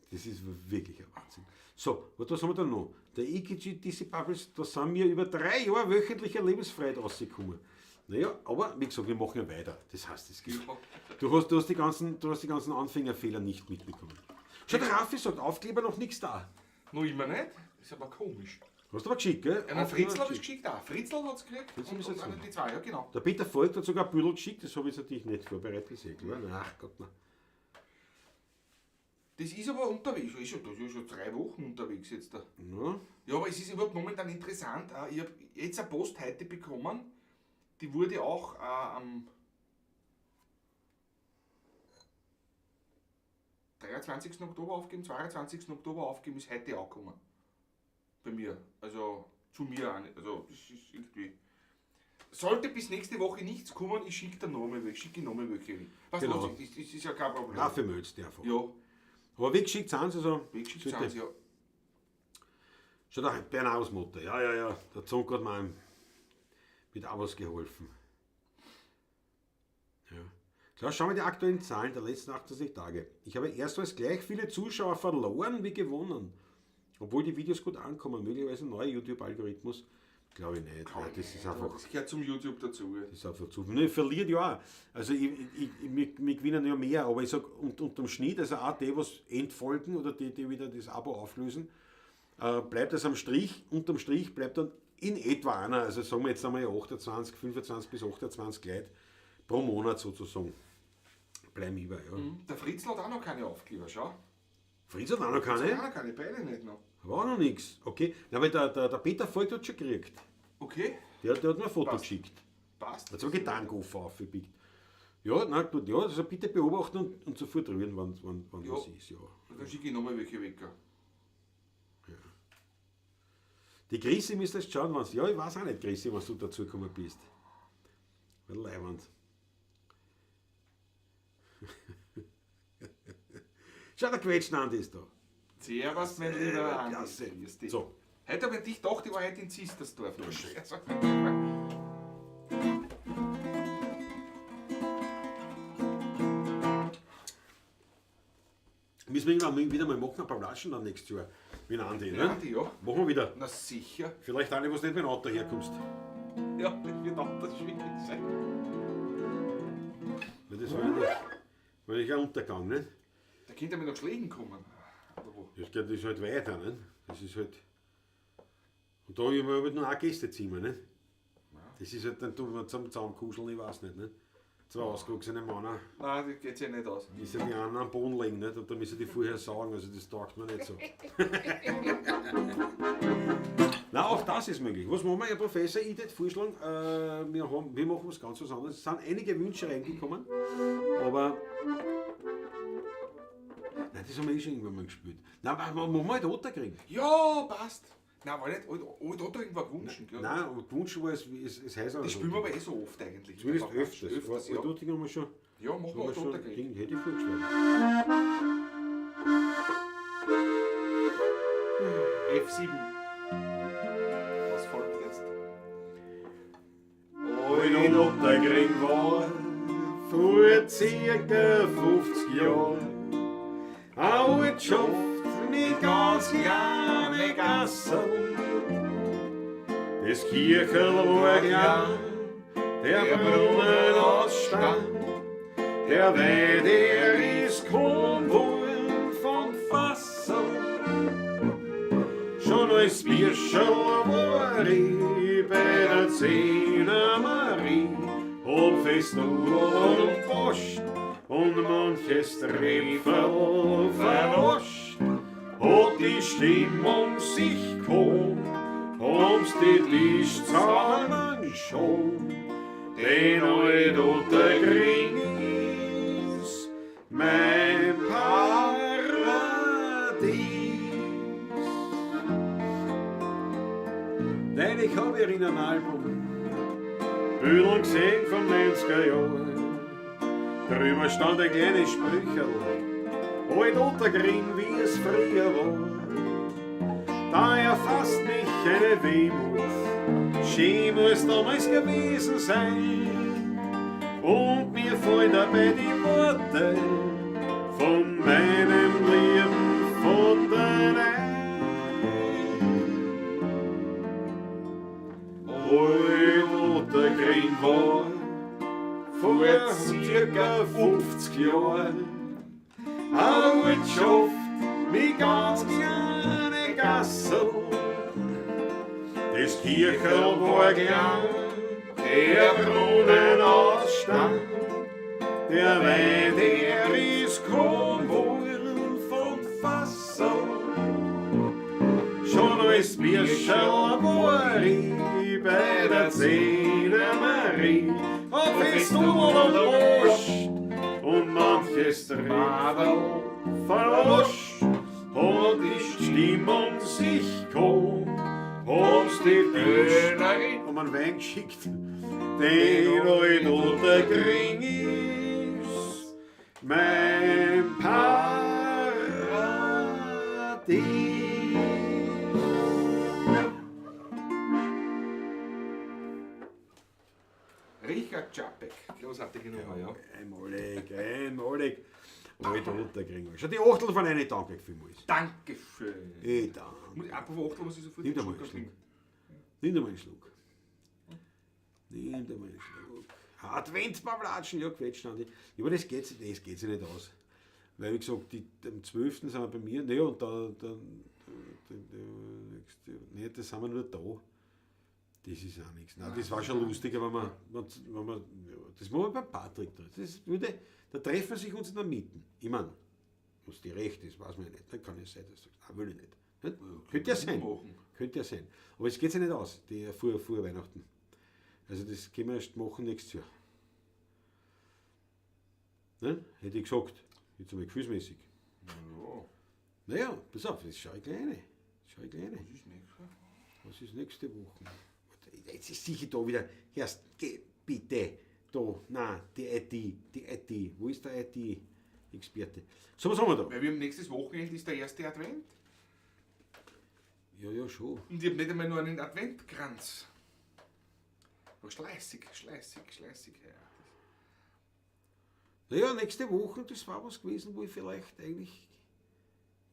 A: Das ist wirklich ein Wahnsinn. So, was haben wir da noch? Der EKG Bubbles, da sind wir über 3 Jahre wöchentlicher Lebensfreiheit rausgekommen. Naja, aber wie gesagt, wir machen ja weiter. Das heißt, es geht.
B: Ja.
A: Du hast die ganzen Anfängerfehler nicht mitbekommen. Schau, der Raffi sagt, Aufkleber noch nichts da.
B: Noch immer nicht? Ist aber komisch.
A: Hast du aber geschickt, gell?
B: Einen Fritzl habe ich geschickt auch. Fritzl hat es gekriegt
A: Fritzl
B: und
A: ist jetzt
B: einen
A: so.
B: die zwei, ja genau.
A: Der Peter Volk hat sogar ein Büdel geschickt, das habe ich jetzt natürlich nicht vorbereitet, ist eh klar. Ach Gott, nein.
B: Das ist aber unterwegs, das ist schon 3 Wochen unterwegs jetzt da.
A: Ja.
B: Ja, aber es ist überhaupt momentan interessant. Ich habe jetzt eine Post heute bekommen, die wurde auch am 23. Oktober aufgegeben, 22. Oktober aufgegeben, ist heute auch gekommen. Bei mir. Also zu mir auch nicht. Also das ist irgendwie. Sollte bis nächste Woche nichts kommen, ich schicke dann nochmal welche. Ich schicke nochmal welche. Was
A: Genau.
B: los ist, das ist ja kein Problem.
A: Raffi meldet einfach.
B: Ja,
A: Aber weggeschickt sind sie so.
B: weggeschickt
A: Bitte.
B: sind sie ja.
A: Schon der Bernaus Mutter. Ja. Der Zunk hat mir mit auch was geholfen. Ja. Klar, schauen wir die aktuellen Zahlen der letzten 68 Tage. Ich habe erstmals gleich viele Zuschauer verloren wie gewonnen. Obwohl die Videos gut ankommen. Möglicherweise ein neuer YouTube-Algorithmus. Glaube ich nicht. Nein, das ist einfach.
B: Das gehört zum YouTube dazu. Ja.
A: Das ist einfach zu. Ne, verliert ja auch. Also wir gewinnen ja mehr, aber ich sage unterm Schnitt, also auch die, was entfolgen oder die wieder das Abo auflösen, bleibt das unterm Strich bleibt dann in etwa einer, also sagen wir jetzt einmal 28, 25 bis 28 Leute pro Monat sozusagen. Bleiben über, ja.
B: Der Fritzl hat auch noch keine Aufkleber, schau.
A: Fritz hat auch noch
B: Der hat
A: keine?
B: auch noch keine, beide nicht noch.
A: War auch noch nichts. Okay. Na, weil der Peter Volk hat schon gekriegt.
B: Okay,
A: Der hat mir ein Foto
B: Passt.
A: geschickt.
B: passt.
A: Hat so einen Gedankenkoffer aufgepickt. Ja, nein, gut, ja, also bitte beobachten und sofort rühren, wann
B: Ja.
A: was ist. Ja.
B: Dann schicke ich nochmal welche weg. Ja.
A: Die Chrissy müsste jetzt schauen, was. Ja, ich weiß auch nicht, Chrissy, was du dazu gekommen bist. Weil leibend. Schau, der Quetschnand ist da.
B: Servus, mein lieber Andi.
A: Klasse.
B: Grüß dich.
A: So,
B: Heute habe ich dich gedacht, ich war heute in Zistersdorf. Also,
A: müssen wir irgendwann wieder mal machen, ein paar Latschen dann nächstes Jahr. Mit Andi,
B: ja,
A: ne?
B: Andi, ja.
A: Machen wir wieder.
B: Na sicher.
A: Vielleicht eine, was nicht mit dem Auto herkommst.
B: Ja, das wird auch das schwierig sein.
A: Weil das war nicht ein Untergang, ne?
B: Da könnte er mit nach Schlägen kommen. Oder wo?
A: Das ist halt weiter, ne? Das ist halt. Und da habe ich halt nur ein Gästezimmer, ne? Das ist halt dann zum Zusammenkuscheln, ich weiß nicht, ne? Zwei ausgewachsene Männer,
B: Nein, das geht sich ja nicht aus.
A: die sich die anderen am Boden legen, nicht? Und da müssen die vorher sagen, also das taugt mir nicht so. Nein, auch das ist möglich. Was machen wir, Herr Professor? Ich würde vorschlagen, wir machen was ganz was anderes. Es sind einige Wünsche reingekommen, aber. Nein, das haben wir eh schon irgendwann mal gespielt. Nein, aber machen wir halt Otterkring.
B: Ja, passt. Nein, war nicht. Alt hat irgendwann gewünscht. Ja.
A: Nein, aber gewünscht war es heißt
B: Das spielen wir aber eh so oft eigentlich.
A: Zumindest
B: Einfach
A: öfters.
B: öfters,
A: Ja.
B: ja.
A: Dort haben wir schon.
B: Ja, machen
A: Haben
B: wir
A: wir
B: halt
A: schon
B: Otterkrieg.
A: Ding, hätte ich vorgeschlagen.
B: F7. Was folgt jetzt?
A: In Otterkring war vor circa 50 Jahren eine Wirtschaft mit ganz kleinen Gassen.
B: Das Kircherl war klein, der Brunnen ausstand, der Weih, der ist gehoben worden vom Fassel. Schon als Bierscherl war ich bei der Zehner Marie, hab Festnudeln und Wurst und manches Trefferl verwascht. Hat die Stimmung sich gehoben, haben's die Tischzahlen schon, den alt unter Gring ist mein Paradies.
A: Nein, ich hab hier in einem Album
B: Bilder gesehen von 90er Jahren, drüber stand ein kleines Sprücherl, alt unter Gring, wie es früher war. Da erfasst mich eine Wehmut, schön muss damals gewesen sein. Und mir fallen dabei die Worte von meinem lieben Vater ein. Alt unter Gring war vor circa 50 Jahren eine Ortschaft mit ganz kleine Gassel. Das Kircherl war klein, der Brunnen ausstand, der Weih, der ist gehoben worden vom Fassel. Schon als Bierscherl war ich bei der Zehner Marie, auf Festnudeln und Wurst und manches Radl verloscht. Hat die Stimmung sich gehoben, hab's die Döner um einen Wein geschickt, den alt unter Gring ist mein Paradies.
D: Richard Czapek, großartige Nummer, ja.
A: einmalig. Alter Unterkriegen. Schau, die Achtel von einer Danke vielmals.
D: Dankeschön.
A: Ich danke.
D: Apropos Achtel muss ich sofort
A: Nimm dir mal
D: einen
A: einen
D: Schluck
A: Schluck. Nimm dir mal einen Schluck. Nimm dir mal einen Schluck. Adventsbablatschen, ja, quetscht an die. Ja, aber das geht sich nicht aus. Weil, wie gesagt, am 12. sind wir bei mir, ne, und dann nee, das sind wir nur da. Das ist auch nichts. Nein, das war schon lustiger, wenn man ja, das machen wir bei Patrick da. Da treffen sich uns in der Mitte. Ich meine, was die Recht ist, weiß man ja nicht. Dann kann es sein, dass du sagst, will ich nicht. Könnte ja sein. Könnte ja sein. Aber es geht sich nicht aus, die vor Weihnachten. Also das können wir erst machen nächstes Jahr. Ne? Hätte ich gesagt. Jetzt einmal gefühlsmäßig.
D: Ja.
A: Naja, pass auf, das schaue ich gleich rein.
D: Was ist nächste?
A: Was ist nächste Woche? Jetzt ist sicher da wieder. Erst, geh, bitte. Da, nein, die IT. Wo ist der IT-Experte? So, was haben wir da?
D: Weil wir haben nächstes Wochenende ist der erste Advent.
A: Ja, schon.
D: Und ich habe nicht einmal nur einen Adventkranz. Aber schleißig. Ja.
A: Naja, nächste Woche, das war was gewesen, wo ich vielleicht eigentlich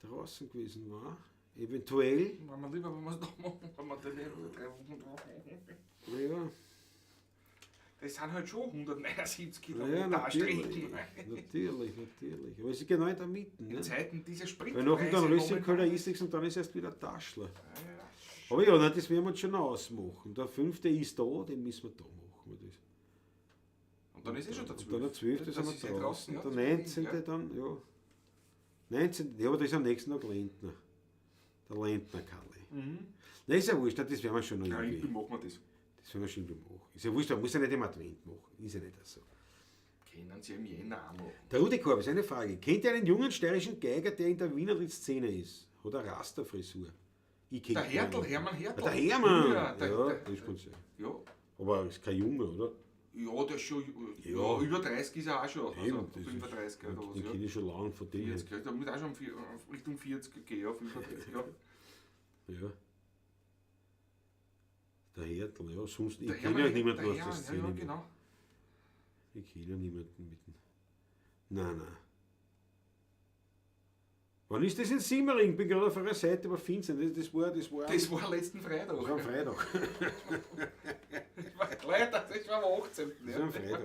A: draußen gewesen war. Eventuell.
D: Wenn wir lieber, wenn wir es doch machen, wenn wir dann nicht 3 Wochen drauf machen.
A: Ja,
D: Das sind halt schon 179
A: ja,
D: Kilometer
A: natürlich.
D: Strecken.
A: Natürlich. Aber es ist genau in der Mitte.
D: In
A: Ne?
D: Zeiten dieser Sprit.
A: Weil nachher dann Rösselköller ist nichts und dann ist erst wieder Taschler. Aber ja, das werden wir uns schon ausmachen. Der 5. ist da, den müssen wir da machen. Das.
D: Und dann ist schon der 12.
A: Und dann der 12.
D: Das
A: sind
D: ist
A: wir
D: ja
A: draußen.
D: draußen, ja,
A: Der
D: das
A: 19.
D: ja.
A: dann, ja. 19. Ja, aber das ist am nächsten Tag Lentner. Der Lentner-Kalle. Nein, ist ja wurscht, das werden wir schon noch
D: Ja,
A: irgendwie.
D: irgendwie machen wir das.
A: Das werden wir schon irgendwie machen. Ist ja wurscht, man muss ja nicht im Advent machen. Ist ja nicht so.
D: Können Sie im Jänner auch machen.
A: Der Rudi Korb ist eine Frage. Kennt ihr einen jungen steirischen Geiger, der in der Wiener Szene ist? Hat eine Rasterfrisur? Ich kenn
D: Der
A: keinen.
D: Hertel, Hermann Hertel.
A: Der Hermann!
D: Ja,
A: Das ist ganz sehr.
D: Ja.
A: Aber ist kein Junge, oder?
D: Ja, der ist schon.
A: Ja.
D: Ja, über 30 ist er auch schon. Also
A: Eben, das
D: 35
A: ist,
D: oder was.
A: den
D: Ja.
A: kenne ich schon lange von dem her.
D: 40, da muss auch schon Richtung 40 gehen, ja, 35. Ja.
A: Ja. Der Hertel, ja, sonst, ich
D: Der
A: kenne ja
D: Hermann,
A: niemanden
D: der
A: aus der
D: Hermann,
A: Szene.
D: ja,
A: mehr.
D: genau.
A: Ich kenne ja niemanden mit dem. Nein. Wann ist das in Simmering? Ich bin gerade auf einer Seite über Finzen. Das war
D: letzten Freitag.
A: das war am Freitag.
D: Das war am 18.
A: Das war am Freitag.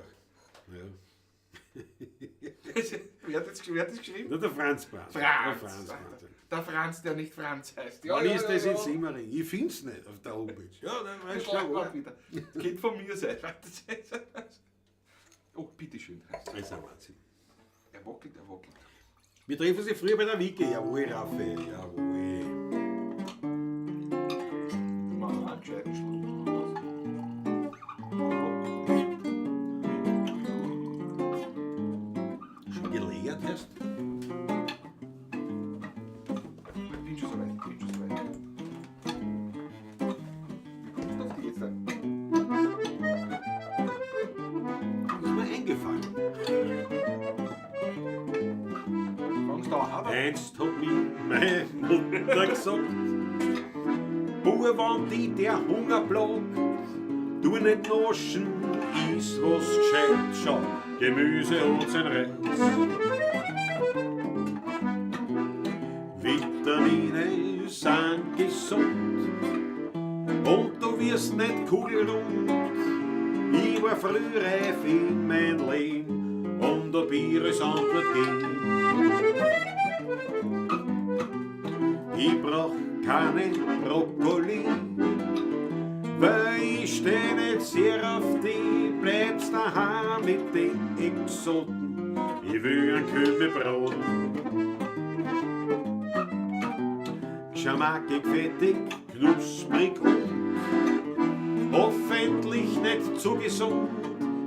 A: Ja.
D: Wer hat das geschrieben?
A: Nur der Franz Brandt.
D: Franz. Der Franz, der nicht Franz heißt.
A: Wann ist das in Simmering? Ich finde es nicht auf der Homepage. Ja, dann
D: Das
A: weißt du
D: schlag
A: schon.
D: mal wieder. Das geht von mir sein. Oh, bitteschön.
A: Das ist ein Wahnsinn.
D: Er wackelt.
A: Wir treffen sie früher bei der Wiki. Jawohl, Raffi. Jawohl.
D: Machen wir einen gescheiten Schluck.
A: Schon geleert hast?
D: Ich bin schon so weit. Wie kommst du auf die jetzt?
A: Das ist mir eingefallen.
D: Fangst du auch an?
A: Einst hat mir meine Mutter gesagt, Bub, wenn dich der Hunger plagt, tu nicht naschen, iss was gescheit, schau, Gemüse und sein Reis. Vitamine sind gesund und du wirst nicht kugelrund. Ich war früh reif in mein Leben und hab ihres Antwort gegeben. Ich brauch keine Brokkoli, weil ich steh nicht sehr auf die, bleibst daheim mit den Exoten, ich will ein Kümmelbrot. Schamackig, fettig, knusprig und hoffentlich nicht zu gesund,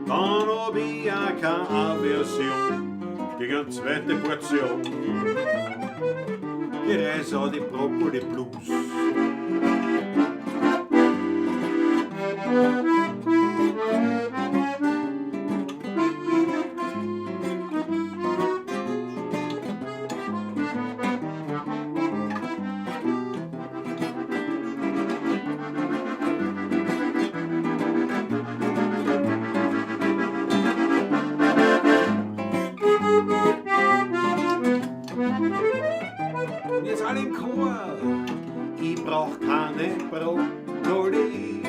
A: dann hab ich auch keine Aversion gegen eine zweite Portion. Die Reise an die Brokkoli Blues. Und jetzt alle im Chor. Ich brauch keine Brokkoli,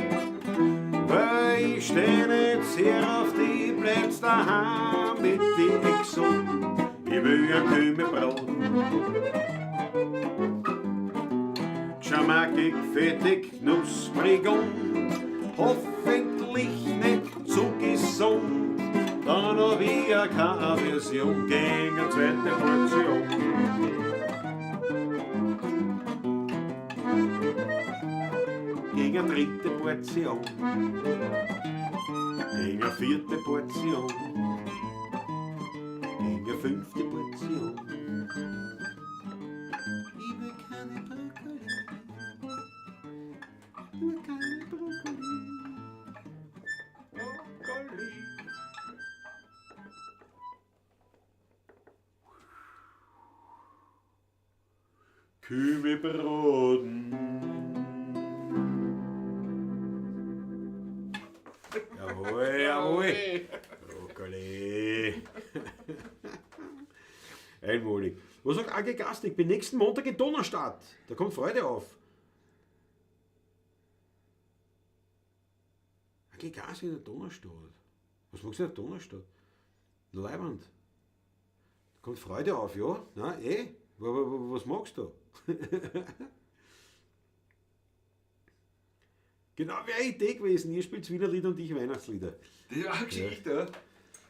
A: weil ich steh nicht sehr auf die, bleibst daheim mit den Exoten, ich will ein Kümmelbrot. Schamackig, fettig, knusprig und hoffentlich nicht zu gesund, dann hab ich auch keine Aversion gegen eine zweite Portion. Gegen eine dritte Portion, gegen eine vierte Portion, gegen eine fünfte Portion. Ich will keine Brokkoli, ich will keine Brokkoli. Kümmelbroten. Jawohl, jawohl. Brokkoli. Einmalig. Was sagt AG Gast? Ich bin nächsten Montag in Donaustadt. Da kommt Freude auf. AG Gast in der Donaustadt. Was magst du in der Donaustadt? Leiband. Da kommt Freude auf, ja? Na, was magst du? Genau, wäre eine Idee gewesen. Ihr spielt Wiener Lieder und ich Weihnachtslieder.
D: Das war eine Geschichte, ja.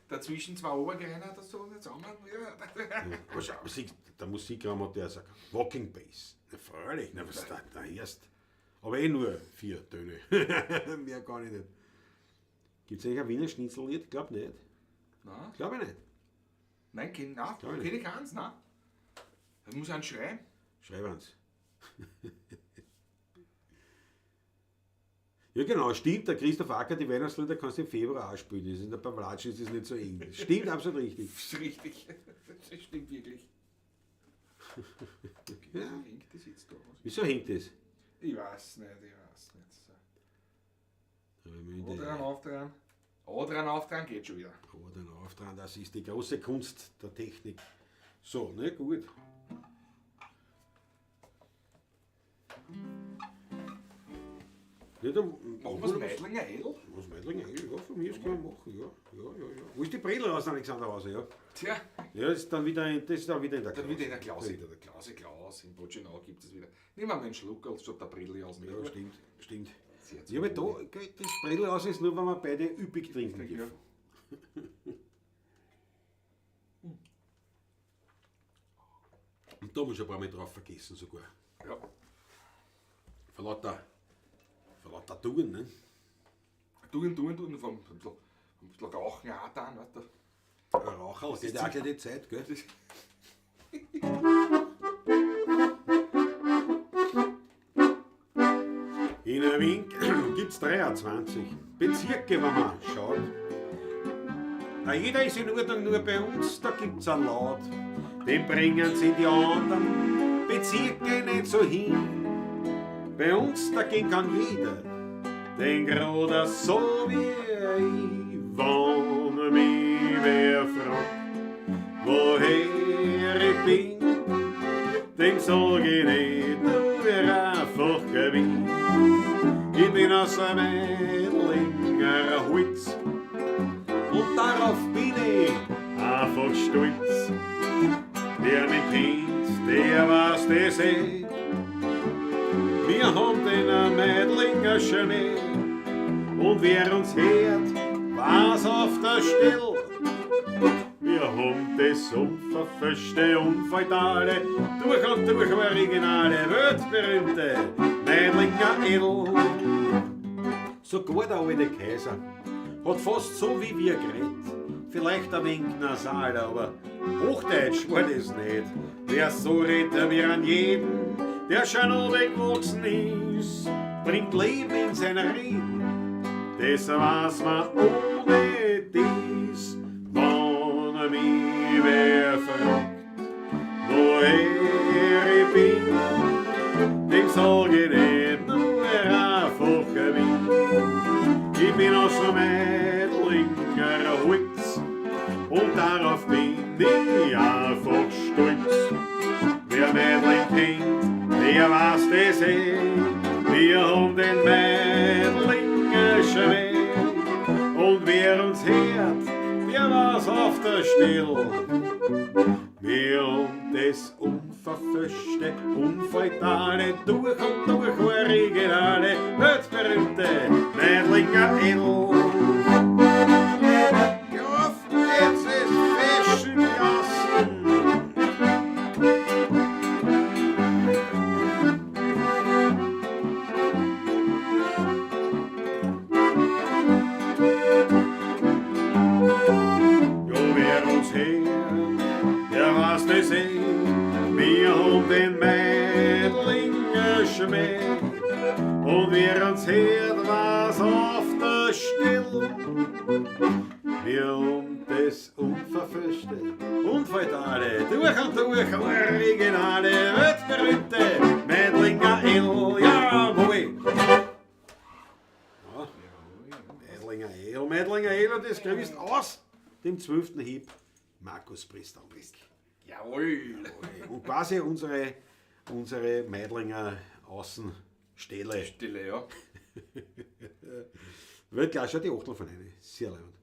D: Dazwischen zwei Obergreiner oder so zusammen. Ja.
A: Aber schau, der Musikraum hat der sagt, Walking Bass. Na, freilich, na, was da erst. Aber nur 4 Töne. Mehr kann ich nicht. Gibt es eigentlich ein Wiener Schnitzellied? Ich glaube nicht.
D: Nein,
A: Glaube ich nicht.
D: nein, kenn
A: Gar nicht.
D: ich keins, nein. Das muss ein schreien.
A: Schreib eins. Ja genau, stimmt, der Christoph Acker, die Weihnachtslieder kannst du im Februar auch spielen. Das ist in der Pavlatsch ist das nicht so eng. Das stimmt absolut richtig.
D: Das ist richtig. Das stimmt wirklich.
A: Ja.
D: Hängt das jetzt da?
A: Wieso hängt das?
D: Ich weiß nicht. Dran auftragen geht schon wieder.
A: Aber dann auftragen, das ist die große Kunst der Technik. So, ne, gut. Nicht
D: Machen wir das Meidlinger Edel?
A: Was Meidlinger Edel? Ja, von mir aus kann man machen, ja. Wo ist die Brille raus, Alexander Hause, ja?
D: Tja,
A: Ja, das ist dann wieder in der
D: dann wieder in der
A: Klause.
D: Klause. Klaus, in Botschenau gibt es wieder. Nehmen wir mal einen Schluck statt der Brille aus.
A: Ja, stimmt.
D: Sehr
A: Ja, aber da, das Brille raus ist nur, wenn wir beide üppig trinken
D: Ja.
A: dürfen. Und da muss ich ein paar Mal drauf vergessen sogar.
D: Ja.
A: Von lauter Tugend, ne?
D: Tun, vom bisschen Rauchen auch dann, weißt du.
A: Ein Raucherl, geht auch gleich die Zeit, gell?
D: Das-
A: In Wien gibt es 23 Bezirke, wenn man schaut. Jeder ist in Ordnung, nur bei uns, da gibt's einen Laut. Den bringen sie die anderen Bezirke nicht so hin. Bei uns dagegen kann jeder den gerade so wie ich. Wenn mich wer fragt, woher ich bin, dem sag ich nicht nur einfach Gewinn. Ich bin aus einem Mädlinger Holz und darauf bin ich einfach stolz. Wer mich kennt, der weiß das eh. Wir haben den Mädlinger Schnee und wer uns hört, weiß auf der Stelle. Wir haben das unverfälschte, unfeudale, durch und durch originale, weltberühmte Mädlinger Edel. Sogar der alte Kaiser hat fast so wie wir geredet. Vielleicht ein wenig nasal, aber Hochdeutsch war das nicht. Wer so redet wie an jeden, der schon aufgewachsen ist, bringt Leben in seine Reden. Das weiß man ohne dies. Wenn mich wer fragt, woher ich bin, dem sag ich nicht nur einfach Gewinn. Ich bin aus dem Mädlinger Holz und darauf bin ich einfach stolz. Wer Mädling kennt, der weiß das eh. Wir haben den Mädlinger Schmäh und wer uns hört, der weiß auf der Stelle. Wir haben das unverfälschte, unfeudale, durch und durch originale, weltberühmte Mädlinger Edel. Ja, jetzt ist Fashion Gassen. Der weiß das eh, wir haben den Mädlinger Schmäh und wer uns hört, was auf der Stelle. Wir haben das unverfälschte, unfeudale, durch und durch originale, weltberühmte Mädlinger Edel. Jawohl! Ja, Mädlinger Edel, das grüßt aus dem 12. Hieb Markus Pristanblick.
D: Jawohl!
A: Und quasi unsere Meidlinger Außenstelle.
D: Stille, ja.
A: Weltklasse, die Achtel von eine. Sehr leibend.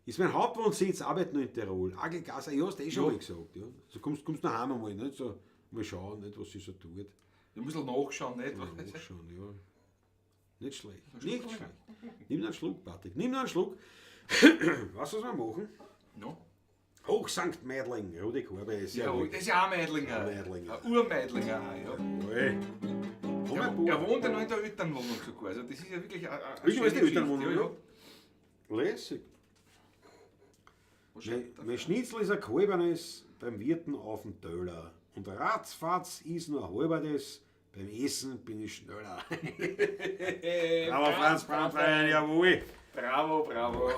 A: Ist mein Hauptwohnsitz, arbeite nur in Tirol. Agelgasser, ja, hast du eh schon mal gesagt. Ja. So kommst nach Hause mal, nicht? So, mal schauen, nicht, was sie so tut.
D: Du musst nachschauen, nicht?
A: Ja, nachschauen, ja. Nicht schlecht. Nicht schlecht. Nimm noch einen Schluck, Patrick. Nimm noch einen Schluck. Was wir machen?
D: No.
A: Hoch St. Meidling, Rudi Korbe ist
D: Ja, das ist ja auch ein Meidlinger.
A: Ein Meidlinger.
D: Ein Urmeidlinger auch, ja.
A: Oi.
D: Er wohnt ja noch in der Elternwohnung sogar. Also das ist ja wirklich eine
A: Wie ist die
D: schöne
A: Elternwohnung?
D: Geschichte,
A: Ja. Lässig.
D: Was schreibt er?
A: Mein Schnitzel ist ein Kalbernes beim Wirten auf dem Töller. Und ratzfatz ist nur ein halbernes, beim Essen bin ich schneller. Aber Franz Brandwein, jawohl.
D: Bravo, bravo.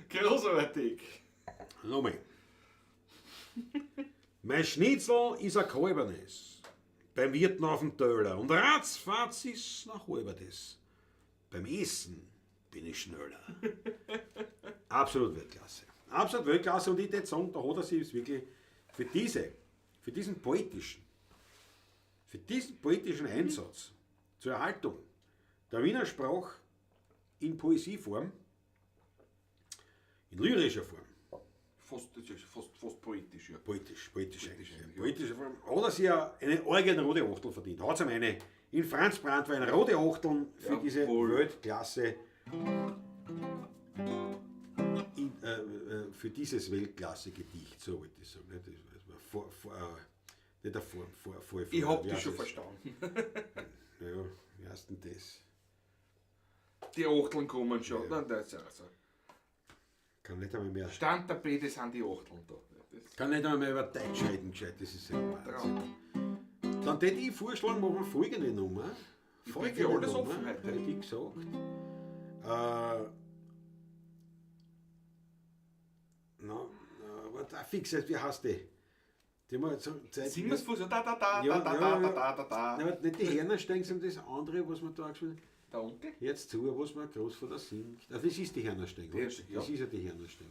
D: Großartig.
A: Nochmal. Mein Schnitzel ist ein Kalbernes, beim Wirten auf dem Töller. Und ratzfatz ist noch halbernes. Beim Essen bin ich schneller. Absolut Weltklasse. Absolut Weltklasse. Und ich würde sagen, da hat er sich wirklich für diesen poetischen, Für diesen poetischen Einsatz zur Erhaltung der Wiener Sprache in Poesieform, in lyrischer Form,
D: Das ist fast poetisch, ja.
A: poetisch eigentlich,
D: ja.
A: poetische Form, hat er sich ja eine eigene rote Achtel verdient. Hat es ihm eine in Franz Brandwein rote Achteln für diese
D: Jawohl.
A: Weltklasse, für dieses Weltklasse-Gedicht, so wollte ich sagen. Nicht, das war nicht der Vorfall.
D: Ich hab dich schon verstanden.
A: Naja, wie heißt denn das?
D: Die Achteln kommen schon. Nein, das ist also.
A: Kann nicht einmal mehr,
D: Standtapete sind die Achteln da. Das
A: kann nicht einmal mehr über Deutsch reden, gescheit, das ist ein Wahnsinn.
D: Traum.
A: Dann würde ich vorschlagen, machen wir folgende Nummer.
D: Ich bin für alles offen heute.
A: Hätte ich gesagt. Warte, fix, wie heißt die? Die haben wir jetzt so Zeit.
D: Singen wir es vor so da da da
A: Ja,
D: da
A: ja,
D: da
A: ja.
D: da da da da.
A: Nein, warte, nicht die Hernerstein, sondern das andere, was wir da gespielt haben.
D: Der Onkel?
A: Jetzt zu, was mein Großvater singt. Das ist die Hernerstein, oder?
D: Ja,
A: Das
D: ja.
A: ist ja die Hernerstein.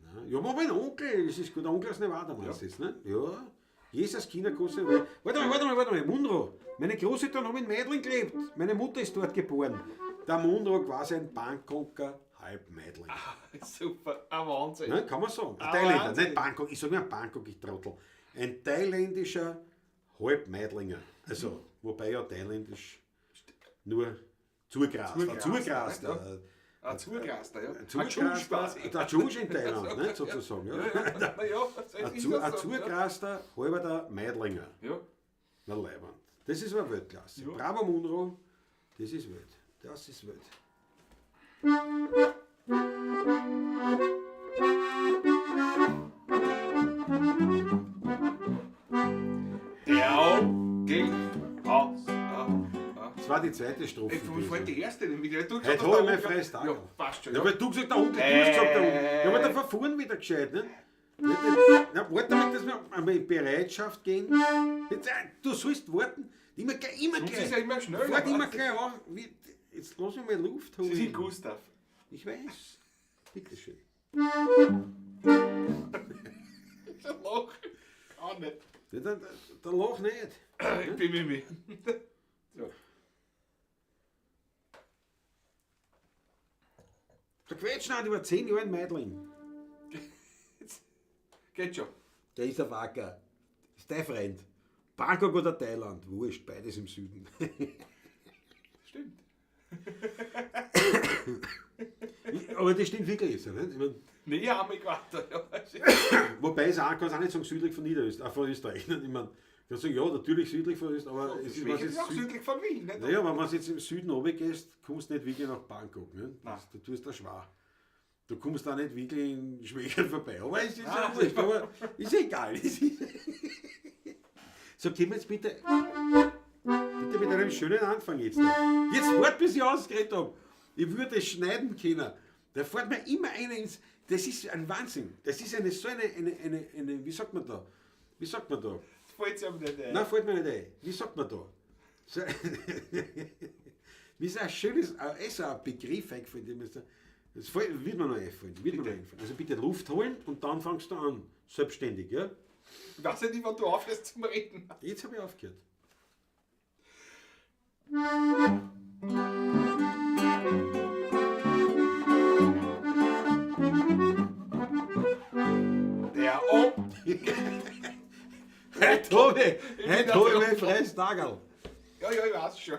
A: Nein. Ja, aber mein Onkel, das ist gut. Der Onkel aus Nevada meinst du jetzt, ne? Ja. Jesus Kindergroße. Warte mal, Munro. Meine Großeltern haben in Meidling gelebt. Meine Mutter ist dort geboren. Der Munro quasi ein Bangkoker, halb Meidling.
D: Super, ein Wahnsinn.
A: Ne, kann man sagen. Ein
D: Ah,
A: Thailänder,
D: Wahnsinn.
A: nicht Bangkok. Ich sage mir Bangkok, ich Trottel. Ein thailändischer Halbmeidlinger. Also, wobei ja thailändisch nur zugrast.
D: Zugrast,
A: Zugrast.
D: Ein Zugraster, ja. Ein
A: Zugrast.
D: Tschusch quasi.
A: Der Tschusch in Thailand, nicht, sozusagen. Ja. Ein zugraster, halber der Meidlinger.
D: Ja.
A: Na, Leibwand. Das ist eine Weltklasse.
D: Ja.
A: Bravo Munro, das ist Welt. Das ist Welt.
D: Der Onkel aus.
A: Das war die zweite Strophe.
D: Ich fand die erste nämlich. Du
A: Heute hol ich mein freies Tag.
D: Ja, passt schon.
A: Ja, weil du gesagt der Onkel, du hast gesagt der Onkel. Ja, aber der verfahren wieder gescheit, ne? Na, warte damit, dass wir einmal in Bereitschaft gehen. Jetzt, du sollst warten. Immer gleich.
D: Sonst ist ja immer schneller.
A: Fahrt immer gleich an. Jetzt lass mich mal Luft holen.
D: Sie sind Gustav.
A: Ich weiß. Bitteschön.
D: Ich lach. Kann nicht.
A: Ja, dann lach nicht.
D: Ich bin Mimi. So.
A: Der quetscht nicht über 10 Jahre in Meidling.
D: Geht schon.
A: Der ist ein Wacker. Das ist dein Freund. Bangkok oder Thailand. Wurscht, beides im Süden.
D: Stimmt.
A: Aber das stimmt wirklich so, nicht? Ich mein,
D: Nee, haben wir gewartet.
A: wobei es auch, kannst auch nicht sagen südlich von von Österreich. Nicht? Ich meine, kannst sagen, ja, natürlich südlich von Österreich, aber es ist, was
D: ist
A: jetzt
D: auch südlich von Wien, nicht?
A: naja, wenn du jetzt im Süden runtergehst, kommst du nicht wirklich nach Bangkok. Ne?
D: Nein.
A: Du tust da schwer. Du kommst da nicht wirklich in Schwächern vorbei. Aber es ist
D: Ah,
A: ja wurscht, aber ist egal. So, gehen wir jetzt bitte mit einem schönen Anfang jetzt. Jetzt wart, bis ich ausgeredet habe. Ich würde es schneiden können. Da fährt mir immer einer ins. Das ist ein Wahnsinn. Das ist eine wie sagt man da? Wie sagt man da?
D: Das fällt sich aber nicht ein.
A: Nein, fällt mir nicht ein. Wie sagt man da? So, wie ist ein schönes, so ein Begriff eingefallen. Das wird mir noch einfallen. Also bitte Luft holen und dann fangst du an. Selbstständig, ja?
D: Ich weiß ja nicht, wann du aufhörst zum Reden.
A: Jetzt habe ich aufgehört.
D: Der Onkel.
A: Heute habe ich mein freies Tagerl.
D: Ja, ich weiß schon.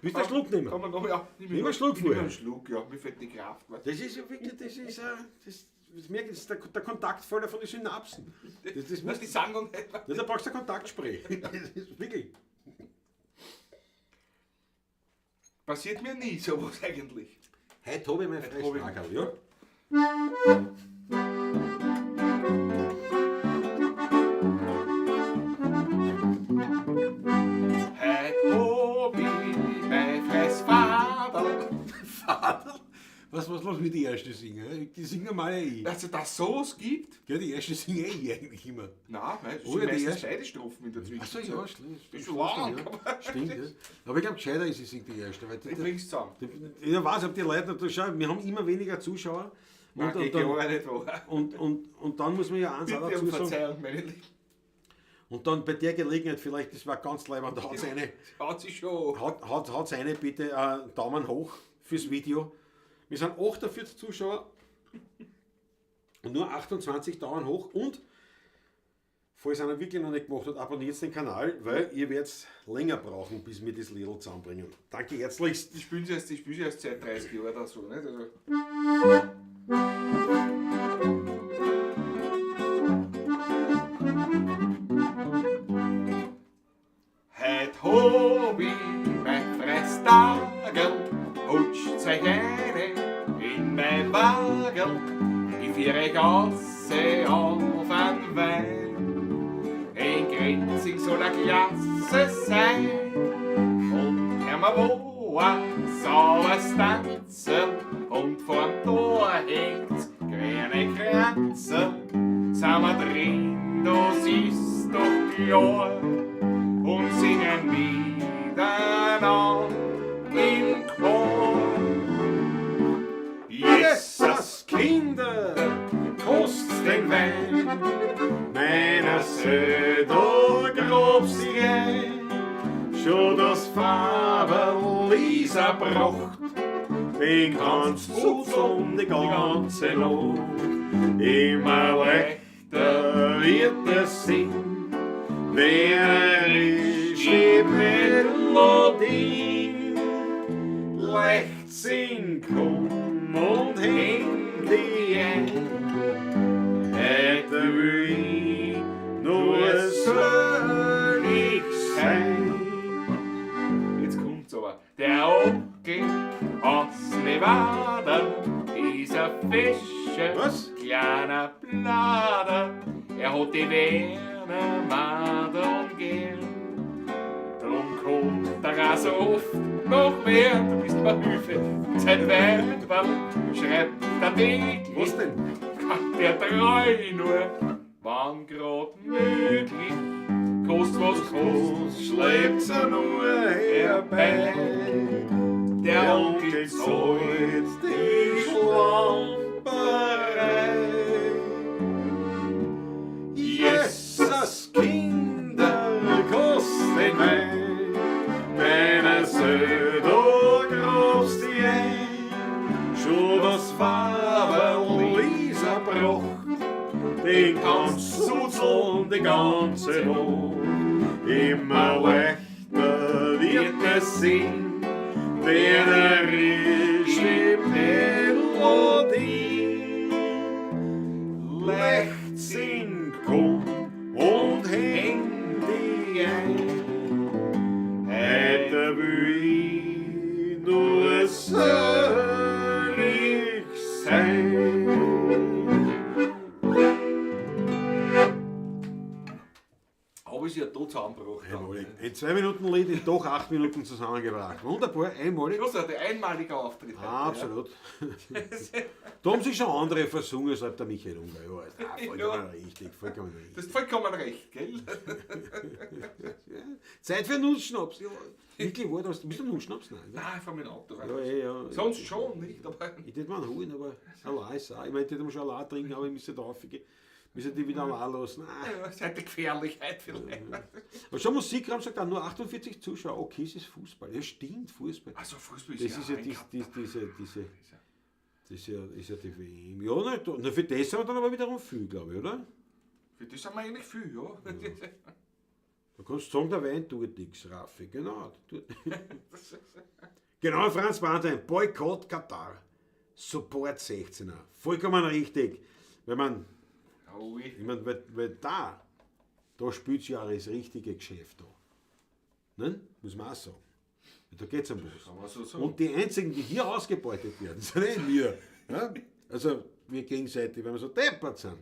A: Willst du einen Schluck nehmen?
D: Kann man noch, ja.
A: Nimm einen Schluck
D: Nimm
A: vorher.
D: einen Schluck, ja. Mir fällt die Kraft. Weißt du.
A: Das ist ja wirklich, das merke ich, das ist der Kontaktfalter von den Synapsen. Das muss,
D: Die sagen noch nicht.
A: ja, da brauchst du ein Kontaktspray. Das ist wirklich.
D: Passiert mir nie sowas eigentlich.
A: Heute habe ich mein
D: Heute
A: freies
D: hab ich-
A: Tagerl, ja?
D: Heute hab ich mein Fressvater.
A: Vater, was los mit die erste singen? Die singen mal ich.
D: Dass es das so gibt?
A: Ja, die erste singe ich eigentlich immer.
D: Nein, es
A: Oh,
D: sind
A: ja, die
D: meistens
A: erste-
D: beide Strophen in der
A: Achso,
D: Zwischenzeit.
A: ja, stimmt.
D: Ist schon lang,
A: Ja.
D: aber-
A: Stimmt, ja. Aber ich glaube, gescheiter ist, ich singe die erste. Weil
D: Ich bring's zusammen.
A: ich weiß, ob die Leute natürlich schauen, wir haben immer weniger Zuschauer.
D: Nein,
A: Und,
D: ich
A: und,
D: gehe auch nicht wahr.
A: und dann muss man ja eins auch
D: Bitte
A: dazu
D: um
A: sagen.
D: Verzeihung, meine Lieben.
A: Und dann bei der Gelegenheit, vielleicht, das war ganz leibend, haut
D: Schaut sich schon.
A: Haut's eine bitte Daumen hoch fürs Video. Wir sind 48 Zuschauer und nur 28 Daumen hoch. Und, falls einer wirklich noch nicht gemacht hat, abonniert den Kanal, weil ihr werdet länger brauchen, bis wir das Lidl zusammenbringen. Danke herzlichst.
D: Ich spiele erst seit 30 Jahren oder so, nicht? Also, heut hab ich mein Fresstage, hutscht euch eine in mein Wagel. Ich führ euch aus auf einen Wein. In Grenzing soll eine Klasse sein. Und Herr Mavoa sauberes Tanzen. Und vorm Tor hängt's grüne Kränze. Sind wir drin, das ist doch klar. Und singen miteinander im Chor.
A: Jesus, Kinder, kost den Wein, meiner Söder grobst die ein. Schon das Fabel ist erbracht, den ganzen Zutz und die ganze Not. Immer leichter wird der Sinn, wer ist die Melodie. Leichtsinn, komm und häng die ein. Heute will ich nur selig sein.
D: Jetzt kommt's aber. Der Onkel aus Nevada ist ein Fischer,
A: Was?
D: kleiner Blader. Er hat die Werner Madern gern. Drum kommt er auch so oft noch mehr. Du bist mir Hilfe, sein Weiber schreibt der täglich.
A: Was denn?
D: Kann der treu nur, wann grad möglich. Kost was kost,
A: Schleibt's nur herbei.
D: der Onkel zahlt
A: die Schlamperei. Jesus, Kinder, kosten Wein, meine Söder grobst die ein. Schon das Fabel ist erbracht, den ganzen Zutz und die ganze Not. Immer leichter wird es Sinn, wer der richtige Melodie. Leichtsinn, komm und häng die ein. Heute will ich nur selig sein.
D: Aber ist ja tot zusammengebrochen.
A: Einmalig. In 2 Minuten Lied ist doch 8 Minuten zusammengebracht. Wunderbar, einmalig.
D: Großartig, einmaliger Auftritt. heute,
A: Absolut. Da haben sich schon andere versungen, als der Michael Unger. Ja, vollkommen
D: Ja.
A: richtig, vollkommen
D: Ja.
A: richtig.
D: Das ist vollkommen recht, gell?
A: Zeit für Nussschnaps. Ja, wirklich, war das? Bist du Nussschnaps? Nein.
D: Nein, ich fahr mit dem Auto rein.
A: Ja, ja.
D: Sonst schon, nicht? Aber
A: Ich hätte mir einen holen, aber allein ist auch. Ich meine, ich hätte mir schon allein trinken, aber ich müsste da raufgehen. Müsste die wieder allein lassen. Nein.
D: ja, seit der Gefährlichkeit vielleicht.
A: Aber schon Musikraum sagt auch nur 48 Zuschauer. Okay, es ist Fußball. Ja, stimmt, Fußball.
D: Also Fußball
A: Das ist ja ist ja die WM. Ja, na, für das haben wir dann aber wiederum viel, glaube ich, oder?
D: Für das haben wir eigentlich viel, ja.
A: Du kannst sagen, der Wein tut nichts, Raffi. Genau. Genau, Franz Brandwein. Boykott Katar. Support 16er. Vollkommen richtig. Wenn man,
D: Ui.
A: ich meine, weil da spielt ja auch das richtige Geschäft an. Ne? Muss man auch sagen. Da geht es um was.
D: Kann man so sagen.
A: Und die einzigen, die hier ausgebeutet werden, sind nicht wir. Ja? Also wir gegenseitig, wenn wir so deppert sind.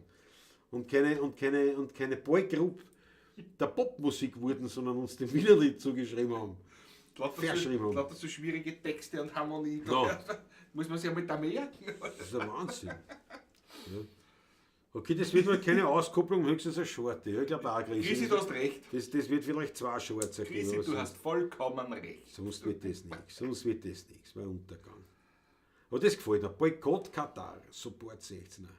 A: Und keine Boygroup der Popmusik wurden, sondern uns den Wienerlied zugeschrieben haben. verschrieben haben.
D: Lauter so schwierige Texte und Harmonie.
A: Ja.
D: Muss man sich einmal da merken.
A: Das ist der Wahnsinn. Ja. Okay, das wird wohl keine Auskopplung, höchstens eine Schorte. Ja, ich glaube auch,
D: Chrissy, du hast recht.
A: Das wird vielleicht 2 Shorts ergeben.
D: Chrissy,
A: oder
D: du
A: so.
D: hast vollkommen recht.
A: Sonst wird das nichts, war Untergang. Aber das gefällt mir. Boykott Katar, Support 16er.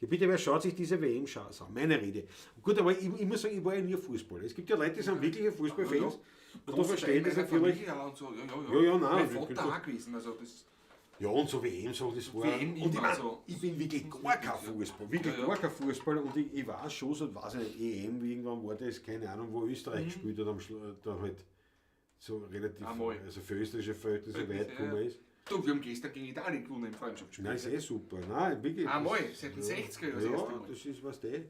A: Bitte, wer schaut sich diese WM-Chance an? Meine Rede. Gut, aber ich muss sagen, ich war ja nie Fußballer. Es gibt ja Leute, die sind wirkliche Fußballfans. Und da verstehen das natürlich.
D: Und so.
A: Ja, nein.
D: Mein Vater auch gewesen. Also das
A: Ja, und so WM, so, das war.
D: WM
A: und
D: immer so.
A: ich bin wirklich gar kein Fußballer. Wirklich gar kein Fußballer. Und ich weiß schon, so, weiß ich nicht, EM, irgendwann war das, keine Ahnung, wo Österreich gespielt hat, da halt so relativ, also für österreichische Verhältnisse weit gekommen ist.
D: Du, wir haben gestern gegen Italien gewonnen im Freundschaftsspiel.
A: Nein, ist eh super. Nein, wirklich.
D: Einmal, seit den 60er Jahren das
A: Ja,
D: erste Mal.
A: das ist was der.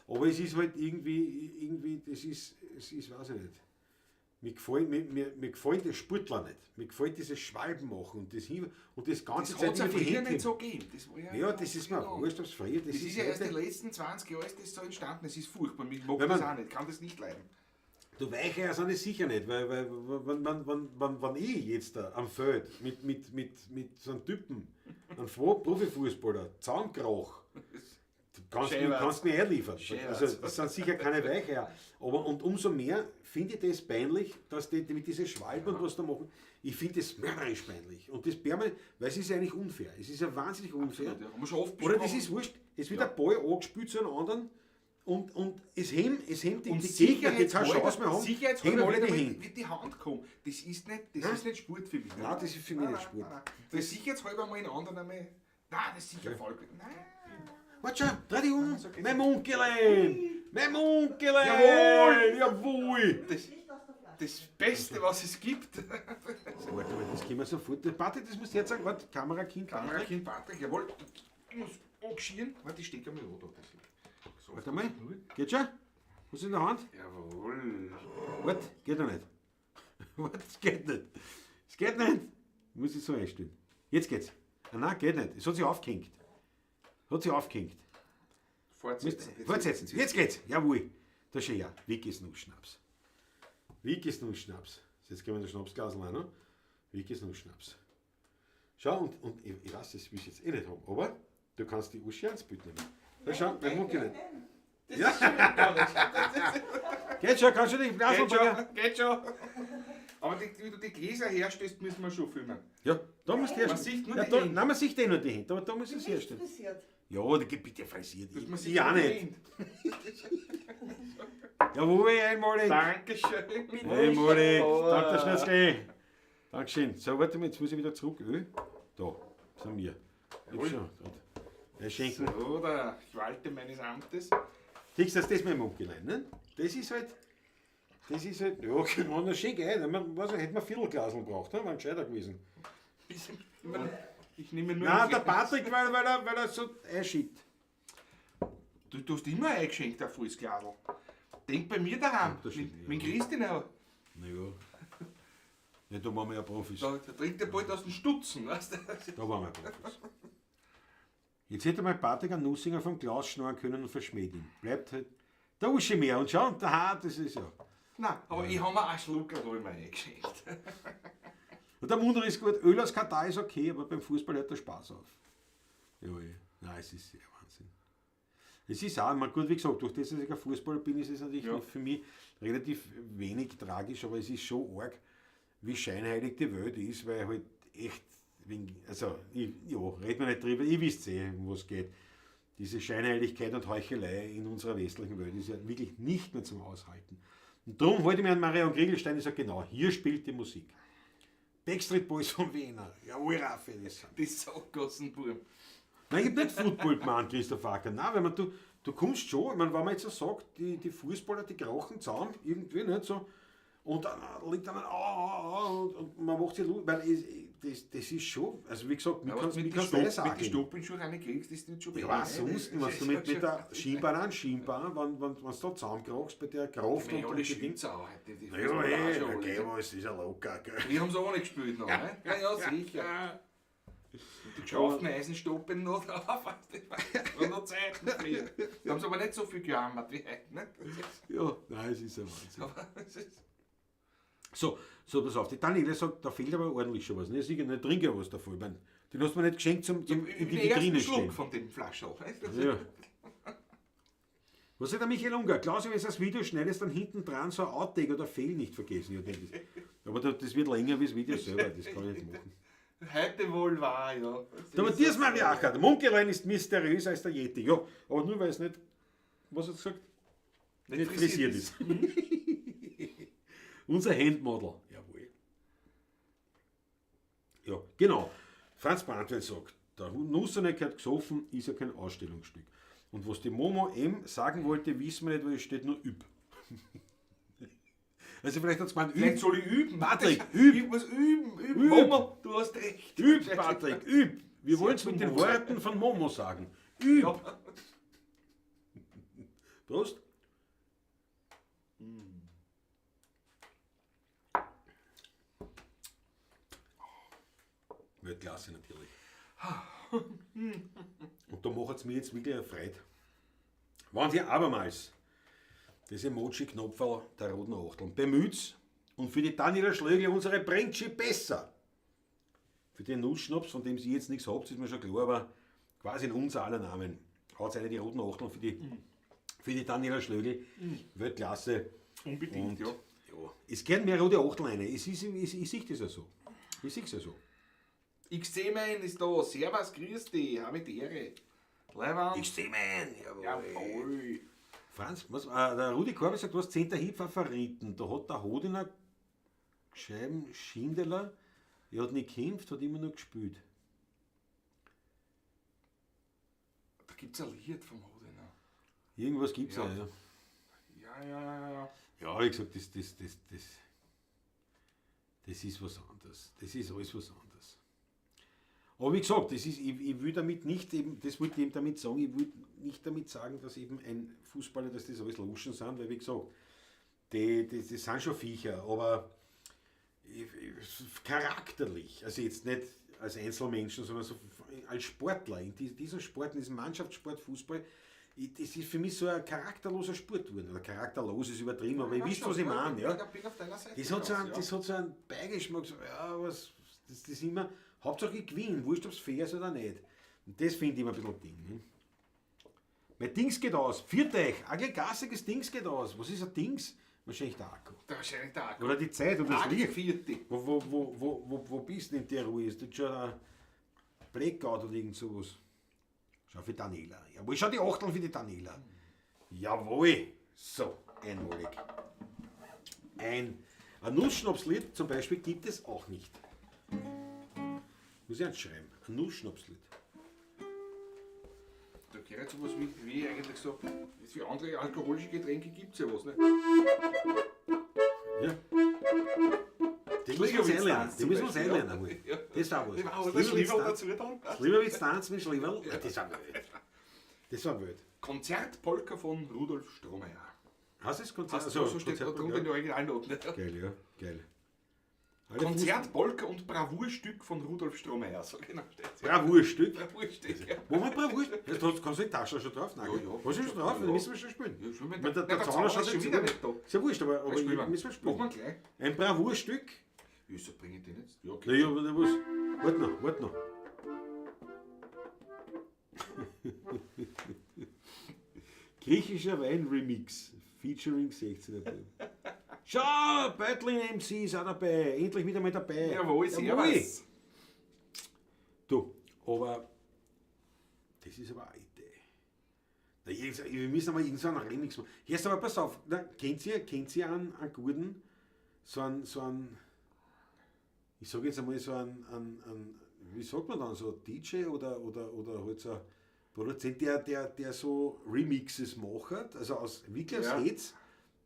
A: Aber es ist halt irgendwie, das ist, weiß ich nicht. Mir gefällt der Sportler nicht. Mir gefällt dieses Schwalben machen und das ganze
D: Das
A: Zeit
D: hat es ja
A: über die
D: früher
A: Hände.
D: nicht so gegeben. Das war
A: Ja, das ist mir wurscht, ob es früher
D: Das ist ja erst in den letzten 20 Jahren ist das so entstanden. Das ist furchtbar. Ich mag
A: Wenn
D: das
A: man-
D: auch nicht. Kann das nicht leiden.
A: Du Weicher sind es sicher nicht, weil wenn ich jetzt da am Feld mit so einem Typen, einem Profifußballer, zusammenkrach, kannst mir liefern. Also das sind sicher keine Weicher. Aber und umso mehr finde ich das peinlich, dass die mit diesen Schwalben und was da machen. Ich finde das mörderisch peinlich. Und das weil es ist ja eigentlich unfair. Es ist ja wahnsinnig unfair.
D: Ja, haben wir schon oft
A: Oder
D: besprochen.
A: das ist wurscht. Es wird der Ball angespielt zu einem anderen und es hemmt die
D: Und
A: Gegner, die keine Chance mehr haben, heben
D: Sicherheitshalber
A: alle die
D: wird
A: Hände.
D: die Hand kommen. Das ist nicht Sport für mich.
A: Nein, das ist für mich nicht Sport.
D: Das sicherheitshalber mal in anderen einmal. Nein, das ist sicher voll gut. Nein.
A: Warte schon, dreh dich um! Mein Munkelein! Mein Munkelein!
D: Jawohl!
A: Jawohl!
D: Das Beste, was es gibt.
A: Warte mal, das können wir sofort. Warte, das musst du jetzt sagen. Warte, Kamerakind.
D: Kamerakind Patrick, jawohl. Ich muss angeschieren. Warte, ich stecke einmal an da. So,
A: Warte mal, geht schon? Was ist in der Hand?
D: Jawohl.
A: Warte, geht noch nicht. Warte, es geht nicht. Es geht nicht. Muss ich so einstellen. Jetzt geht's. Ah, nein, geht nicht. Es hat sich aufgehängt.
D: Fortsetzen.
A: Fortsetzen. Jetzt geht's. Jawohl. Da schon ja. Vickys Nussschnaps. Jetzt gehen wir das Schnapsglas rein. Ne? Vickys Nussschnaps. Schau, und ich weiß, das will ich jetzt eh nicht haben, aber du kannst die Uschi ans Bild nehmen. Da schau, mein Mund geht nicht. Ja. Geht schon, kannst du die Glas bringen?
D: Geht schon. Aber wie du die Gläser herstellst, müssen wir schon filmen.
A: Ja, da musst du
D: Man
A: herstellen.
D: sieht nur
A: Ja,
D: die
A: da,
D: Hände.
A: nein, man sieht eh nur die Hände, aber da muss es herstellen. Ja, die bitte frisiert.
D: Dass man
A: Ich
D: sieht
A: auch
D: nur die
A: nicht.
D: Hände.
A: Jawohl, einmalig.
D: Dankeschön.
A: Einmalig. Danke, Schnetzli. Dankeschön. So, warte mal, jetzt muss ich wieder zurück. Da, sind wir. Jetzt schon. Ein Schenken.
D: So, der Schwalte meines Amtes.
A: Siehst du, das ist mein Mundgelein, ne? Das ist halt, ja, genau, das schenk ein. Was, hätten wir Viertelglasel gebraucht, ne? War ein gescheiter gewesen.
D: Ich nehme nur.
A: Nein, der Patrick, weil er so einschiebt.
D: Du hast immer eingeschenkt, ein volles Glasl. Denk bei mir daheim.
A: Das stimmt,
D: Mit
A: ja.
D: Christin auch.
A: Naja. Ja, da waren wir ja Profis.
D: Da trinkt der bald aus dem Stutzen, weißt du?
A: Da waren wir Profis. Jetzt hätte mal Patrick einen Nussinger vom Glas schnorren können und verschmäht ihn. Bleibt halt der Uschi mehr. Und schau, und der Haar, das ist ja.
D: Nein, aber ich habe mir einen Schluckerl mal eingeschenkt.
A: Und der Mundel ist gut. Öl aus Katar ist okay, aber beim Fußball hört der Spaß auf. Ja, nein, es ist sehr Wahnsinn. Es ist auch, man, gut, wie gesagt, durch das, dass ich ein Fußballer bin, ist es natürlich für mich relativ wenig tragisch, aber es ist schon arg, wie scheinheilig die Welt ist, weil halt echt, also, reden wir nicht drüber, ihr wisst eh, um was geht. Diese Scheinheiligkeit und Heuchelei in unserer westlichen Welt ist ja wirklich nicht mehr zum Aushalten. Und darum halte ich mir an Marion Kriegelstein und sage, genau, hier spielt die Musik. Backstreet Boys von Wiener. Jawohl, Raffi, das sind.
D: Die Sackgassenburm.
A: Nein, ich habe nicht Football gemeint, Christoph Acker. Nein, weil du kommst schon, ich meine, wenn man jetzt so sagt, die Fußballer, die krauchen zusammen, irgendwie nicht so, und dann liegt dann und man macht sich lustig, weil das ist schon, also wie gesagt,
D: Ja,
A: wie
D: mit
A: kannst
D: den
A: du das sagen?
D: Stoppelschuhen eine kriegst, ist nicht schon
A: Ja, was sonst, was du mit der Schienbahn, wenn du da zusammenkrachst, bei der Kraft
D: Wir haben alle
A: die Dinge.
D: Schweizer auch heute. Die
A: Ja,
D: Fußballer auch schon alle.
A: okay, aber es ist ja locker, gell.
D: Wir haben es auch nicht gespielt noch, ne? Ja, sicher. Und die geschafften Eisenstoppen noch drauf, und noch Zeiten früher. Da haben sie aber nicht so viel gejammert wie heute, ne?
A: Ja, nein, es ist ein Wahnsinn.
D: Aber es ist
A: So, pass auf, die Daniela sagt, da fehlt aber ordentlich schon was. Ne? Ich trinke ja was davon. Ich mein, den hast du mir nicht geschenkt zum in die
D: den
A: Vitrine
D: ersten Schluck
A: stellen.
D: von dem Flaschel. Weißt du?
A: Ja. Was sagt der Michael Unger? Klaus, wenn du das Video schneidest, dann hinten dran so ein Outtake oder Fail nicht vergessen. Ja, aber das wird länger wie das Video selber, das kann ich nicht machen.
D: Heute wohl wahr, ja.
A: Der Matthias Mariacher, der Munkelein ist mysteriöser als der Yeti. Ja, aber nur weil es nicht, was hat er gesagt? Nicht frisiert ist. Unser Handmodel. Jawohl. Ja, genau. Franz Brandwein sagt, der Nusseneck hat gesoffen, ist ja kein Ausstellungsstück. Und was die Momo M sagen wollte, wissen wir nicht, weil es steht nur üb. Also vielleicht hat es gemeint,
D: Vielleicht soll ich üben.
A: Patrick,
D: Ich muss üben. Mama, du hast recht.
A: Üb, Patrick, üb. Wir wollen es mit den Worten von Momo sagen. Üb.
D: Ja.
A: Prost. Weltklasse natürlich. Und da macht es mir jetzt wirklich eine Freude. Wenn Sie abermals das Emoji-Knopferl der roten Achteln bemüht und für die Daniela Schlögl unsere Brentschi besser. Für den Nussschnaps, von dem Sie jetzt nichts habt, ist mir schon klar, aber quasi in unser aller Namen haut eine die roten Achteln für die Daniela Schlögl. Weltklasse.
D: Unbedingt,
A: Und,
D: ja.
A: ja. Es gehen mehr rote Achteln rein. Ich sehe das ja so. Ich sehe es ja so.
D: XC-Man ist da. Servus, grüß dich. Habe die Ehre. Leibwand.
A: XC-Man.
D: Jawohl.
A: Franz, der Rudi Korbe sagt, du hast 10. Hit Favoriten. Da hat der Hodiner Scheiben Schindeler, er hat nicht gekämpft, hat immer nur gespielt.
D: Da gibt es ein Lied vom Hodiner.
A: Irgendwas gibt es
D: Ja.
A: ja.
D: Ja.
A: Ja, ich gesagt, das ist was anderes. Das ist alles was anderes. Aber wie gesagt, ich will damit nicht eben, das wollte ich eben damit sagen, ich will nicht damit sagen, dass eben ein Fußballer, dass das alles Luschen sind, weil wie gesagt, die sind schon Viecher, aber charakterlich, also jetzt nicht als Einzelmenschen, sondern so als Sportler, in diesem Sport, in diesem Mannschaftssport, Fußball, das ist für mich so ein charakterloser Sport geworden. Oder charakterlos ist übertrieben, aber ihr wisst, was ich meine. Ja?
D: Ich bin auf deiner Seite.
A: Das hat so einen Beigeschmack, so, ja, das ist immer, Hauptsache ich gewinne, wurscht ob es fair ist oder nicht. Und das finde ich immer ein bisschen Ding. Ne? Mein Dings geht aus, viert euch, ein gassiges Dings geht aus. Was ist ein Dings? Wahrscheinlich der Akku.
D: Wahrscheinlich der Akku.
A: Oder die Zeit oder das Licht.
D: Vierte.
A: Wo bist du in der Ruhe? Ist das schon ein Blackout oder irgend sowas? Schau für Daniela. Jawohl, schau die Achteln für die Daniela. Jawohl. So, einmalig. Ein Nussschnapslied zum Beispiel gibt es auch nicht. Muss ich eins schreiben. Ein Nussschnapslied.
D: Da gehört sowas wie eigentlich so, für andere alkoholische Getränke gibt es ja was, ne?
A: Ja. Die müssen wir uns einlernen. Die müssen wir uns einlernen. einmal.
D: Ja.
A: Das war was.
D: Das Schlieferl dazu dann.
A: Lieberwitz tanzen mit Schlieferl. Ja, das war wild. Das war wild.
D: Konzertpolka von Rudolf Strohmeier.
A: Hast du das Konzert?
D: So steht da drunter in der Originalnoten.
A: Geil, ja. Geil. Alle
D: Konzertpolka und Bravourstück von Rudolf Strohmeier. So genau steht es.
A: Bravourstück.
D: Bravourstück, ja.
A: Wo war Bravourstück? Jetzt kannst du die Tasche schon drauf nageln.
D: Ja, ja.
A: Was ist schon drauf?
D: Ja.
A: Dann müssen wir schon spielen.
D: Ja, schon
A: Wenn
D: mit
A: der Zauner schaut
D: schon
A: jetzt
D: wieder
A: zu.
D: nicht da.
A: Ist ja wurscht, aber
D: Spielen wir.
A: müssen wir spielen.
D: Machen wir gleich.
A: Ein Bravourstück.
D: Wieso bringe ich den jetzt? Ja,
A: Na ja, aber was? Warte noch. Griechischer Wein-Remix. Featuring 16er Blumen. Schau, Beutlin MC ist auch dabei. Endlich wieder mal dabei.
D: Jawohl, servus.
A: Du, aber das ist aber eine Idee. Wir müssen aber irgendeinen Remix machen. Jetzt aber pass auf, kennt ihr einen guten, so einen, ich sage jetzt einmal so einen, wie sagt man dann, so ein DJ oder halt so ein Produzent, der so Remixes macht, also wirklich aus Hits,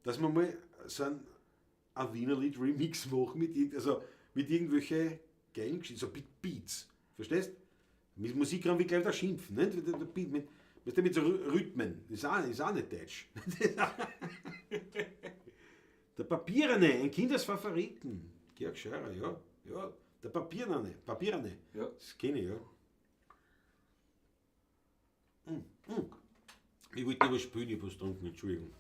A: dass man mal so ein Wiener Lied Remix macht mit irgendwelchen geilen Geschichten, so Beats. Verstehst? Mit Musik kann wir gleich da schimpfen, nicht? Mit so Rhythmen. Ist auch nicht deutsch. Der Papierene, ein Kindesfavoriten. Georg Scheurer, ja. Der Papierene.
D: Ja.
A: Das kenne ich, ja. Ich wollte nicht was spielen, ich habe was getrunken, Entschuldigung.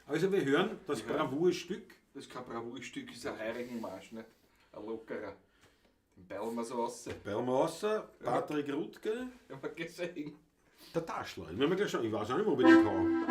A: Also wir hören das Bravourstück.
D: Das ist kein Bravourstück, das ist ein Heirigenmarsch, nicht? Ein lockerer. Den beilen wir so raus.
A: Belmauser, Patrick Rutke,
D: Haben wir gesehen.
A: der Taschler. Ich weiß auch nicht, ob ich den kann.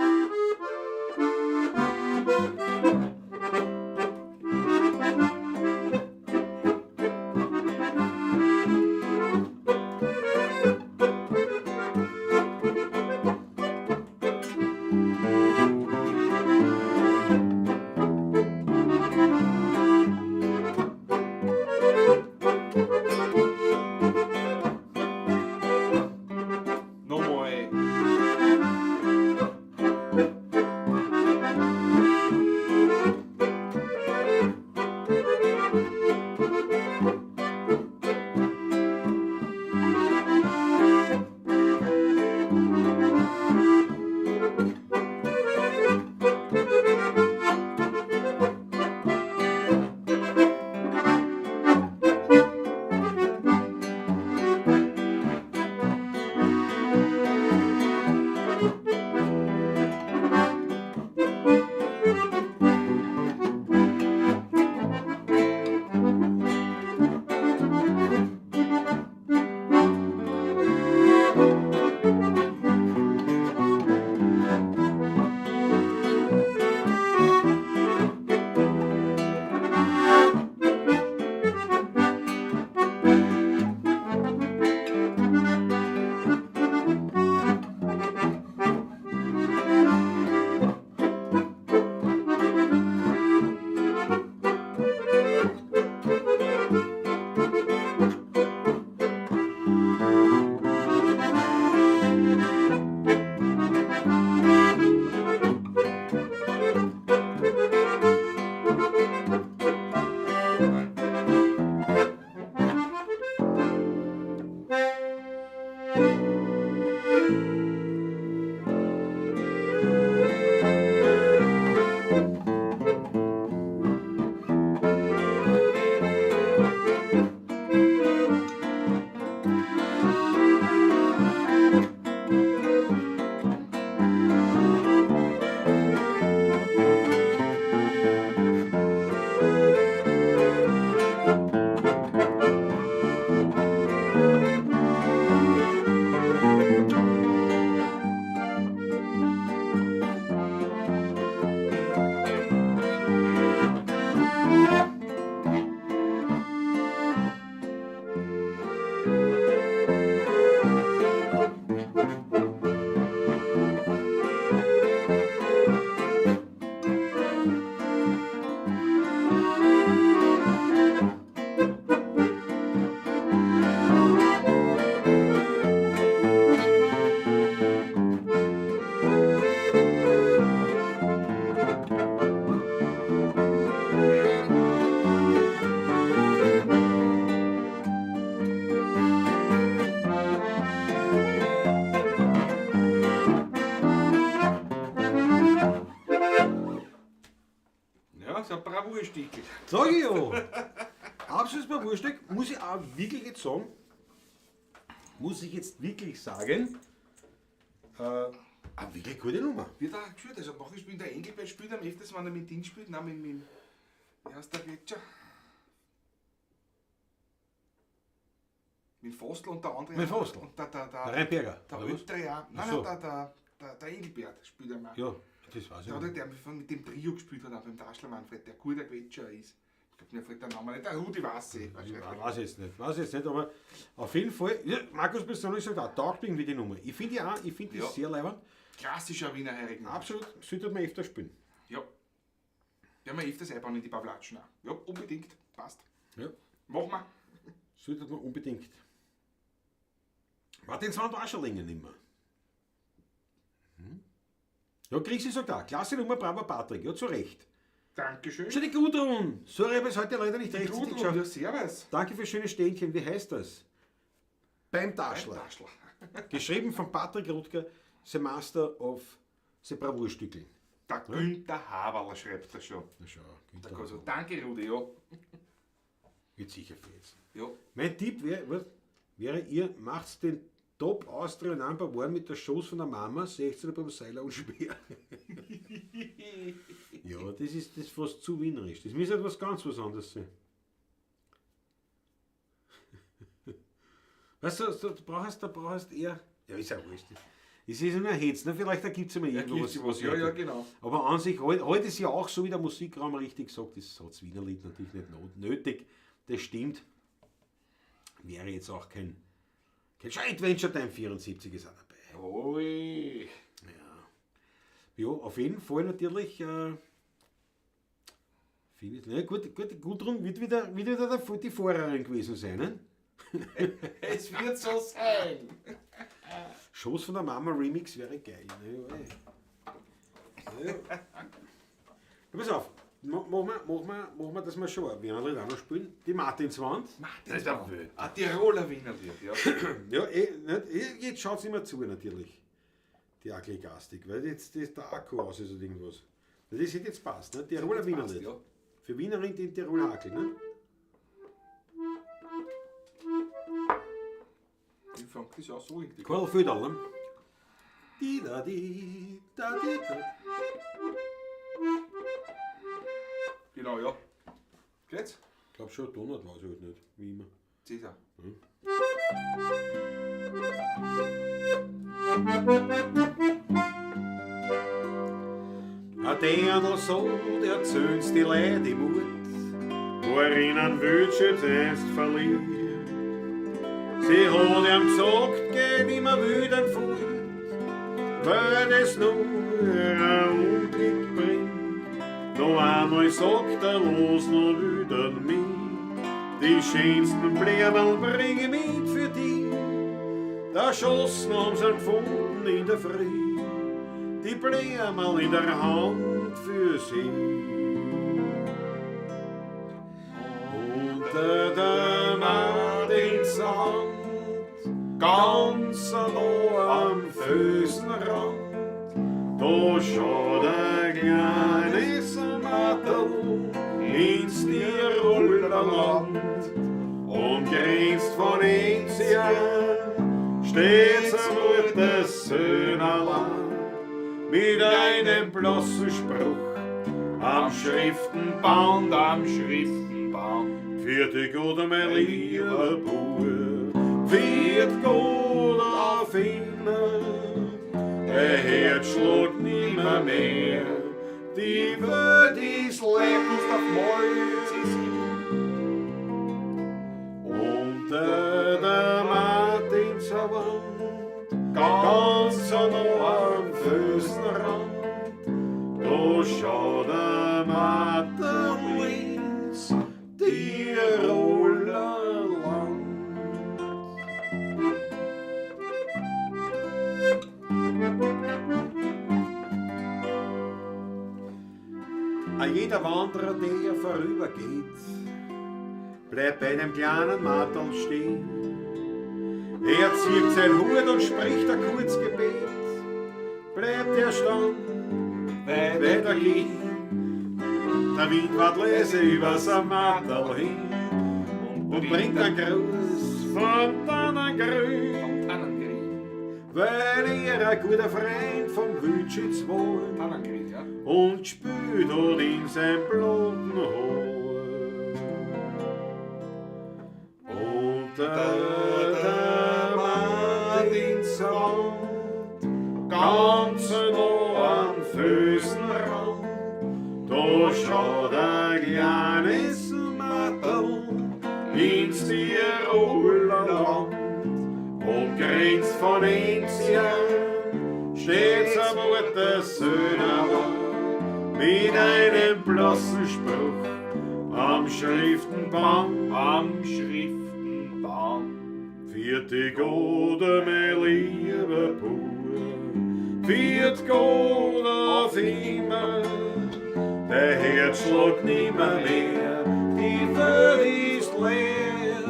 B: Ja, so ein Bravourstückel.
A: Sag ich ja. Absolutes Bravourstück, muss ich auch wirklich jetzt sagen, eine wirklich gute Nummer.
B: Wird auch gespielt. Also mache ich spielen, der Engelbert spielt am öfters, wenn er mit Ding spielt, nein, mit erster Gletscher. Mit Fostl und der andere.
A: Mit Fostl?
B: Und der
A: Der Reinberger.
B: Der
A: oder was?
B: Ältere auch. Nein,
A: Ach so.
B: nein, der Engelbert spielt einmal.
A: Ja, das weiß ich
B: Der hat
A: nicht.
B: der mit dem Trio gespielt hat, auch beim Taschler Manfred, der guter Quetscher ist. Ich glaube, mir fällt der Name nicht. Der Rudi Wasser.
A: Weiß ich jetzt nicht, aber auf jeden Fall, ja, Markus persönlich sagt auch, taugt irgendwie die Nummer. Ich finde die
B: Ja.
A: sehr leibend.
B: Klassischer Wiener Heirigen.
A: Absolut, sollte man öfter spielen.
B: Ja. Werden wir öfters einbauen in die Pavlatschen auch. Ja, unbedingt. Passt.
A: Ja.
B: Machen wir.
A: Sollte man unbedingt. Warte, jetzt waren da auch schon länger nicht mehr. Ja, Chrissy sagt auch, klasse Nummer, braver Patrick, ja, zu Recht.
B: Dankeschön.
A: Schon die Gudrun, sorry, ich habe es heute leider nicht rechtzeitig
B: Gudrun, ja,
A: geschafft.
B: servus.
A: Danke für schöne Ständchen, wie heißt das? Beim Taschler.
B: Taschler.
A: Geschrieben von Patrick Rutger, The Master of the Bravourstückel.
B: Der Günther Haberler schreibt das schon.
A: Na schau,
B: Der kann so, danke Rudi, ja.
A: wird sicher fetzen.
B: Ja.
A: Mein Tipp wäre, ihr macht den Top Austria Number One mit der Shows von der Mama, 16 beim Seiler und Speer. Ja, das ist fast zu wienerisch. Das muss etwas ganz was anderes sein. Weißt du, du brauchst eher. Ja, ist ja wurscht. Es ist nur ein Hetz, ne? Vielleicht ergibt es mir irgendwo was.
B: Ja, ja, genau.
A: Aber an sich, heute ist ja auch so, wie der Musikraum richtig sagt, das hat das Wienerlied natürlich nicht nötig. Das stimmt. Wäre jetzt auch kein Adventure Time 74 ist auch dabei.
B: Ui.
A: Ja, auf jeden Fall natürlich. Gut drum wird wieder die Vorreiterin gewesen sein. Ne?
B: Es wird so sein.
A: Shows von der Mama Remix wäre geil. Ne? Ja. Pass auf, machen wir das mal schon. Wir werden auch noch spielen. Die Martinswand.
B: Das ist ein Tiroler Wiener wird, ja.
A: Ja, jetzt schaut es immer zu natürlich. Die Agli Gastig, weil jetzt der Akku aus ist oder irgendwas. Das hätte jetzt passt, ne? Tiroler Wiener
B: passt,
A: nicht.
B: ja.
A: Für Wienerin den Tiroler Akli, ne?
B: Ich fand das auch so irgendwie.
A: Karl Föderl, ne? Di da di da di da.
B: Genau, ja. Geht's?
A: Ich glaube schon, Donut war es halt nicht, wie immer.
B: Cäsar.
A: A der noch so, der zöhnst die Leute Mut, worin ein Wünsche zuerst verliert. Sie hat ihm gesagt, geht immer wieder fort, weil es nur ein Unglück bringt. Noch einmal sagt er, los noch wieder mit, die schönsten Blumen bring ich mit für dich. Da schossen haben sie gefunden in der Früh, die Blumen in der Hand für sie. Unter der Martinswand
B: ganz nah am Felsenrand. Da schaut ein kleines Matterl ins Tiroler Land. Und grenzt von Enzien steht's am Muttersöhnerland mit einem bloßen Spruch am Schriftenband, Für die Gute, mein lieber Bub, wird gut auf immer, der Herzschlag nimmer mehr, die Welt ist leckst auf Malz ist unter der Martinswand, ganz nah am Felsenrand, da schaut der Martin ins Tiroler Land. Jeder Wanderer, der vorübergeht, bleibt bei dem kleinen Martel stehen. Er zieht sein Hut und spricht ein Kurzgebet, bleibt er stehen, weiter gehen. Der Wind ward leise übers Martel hin und bringt einen Gruß von Tannengrün, weil er ein guter Freund vom Wildschütz war und spült dort in sein blonden Haar. Unter der Martinswand, ganz nah am Felsenrand, da schaut ein kleines Matterl ins Tiroler Land. Und grenzt von Enzien steht's am Muttersöhnerland mit einem bloßen Spruch am Schriftenband, Für die Gute, mein lieber Bub, wird gut auf immer, der Herzschlag nimmer mehr, die Welt ist leer.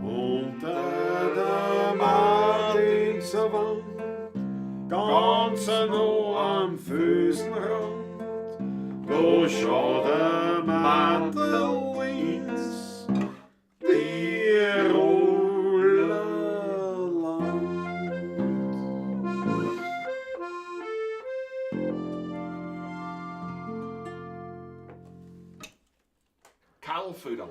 B: Unter der Martinswand, ganz nah am Felsenrand, da schaut der Martel ins Tiroler Land.
D: Karl Föderl.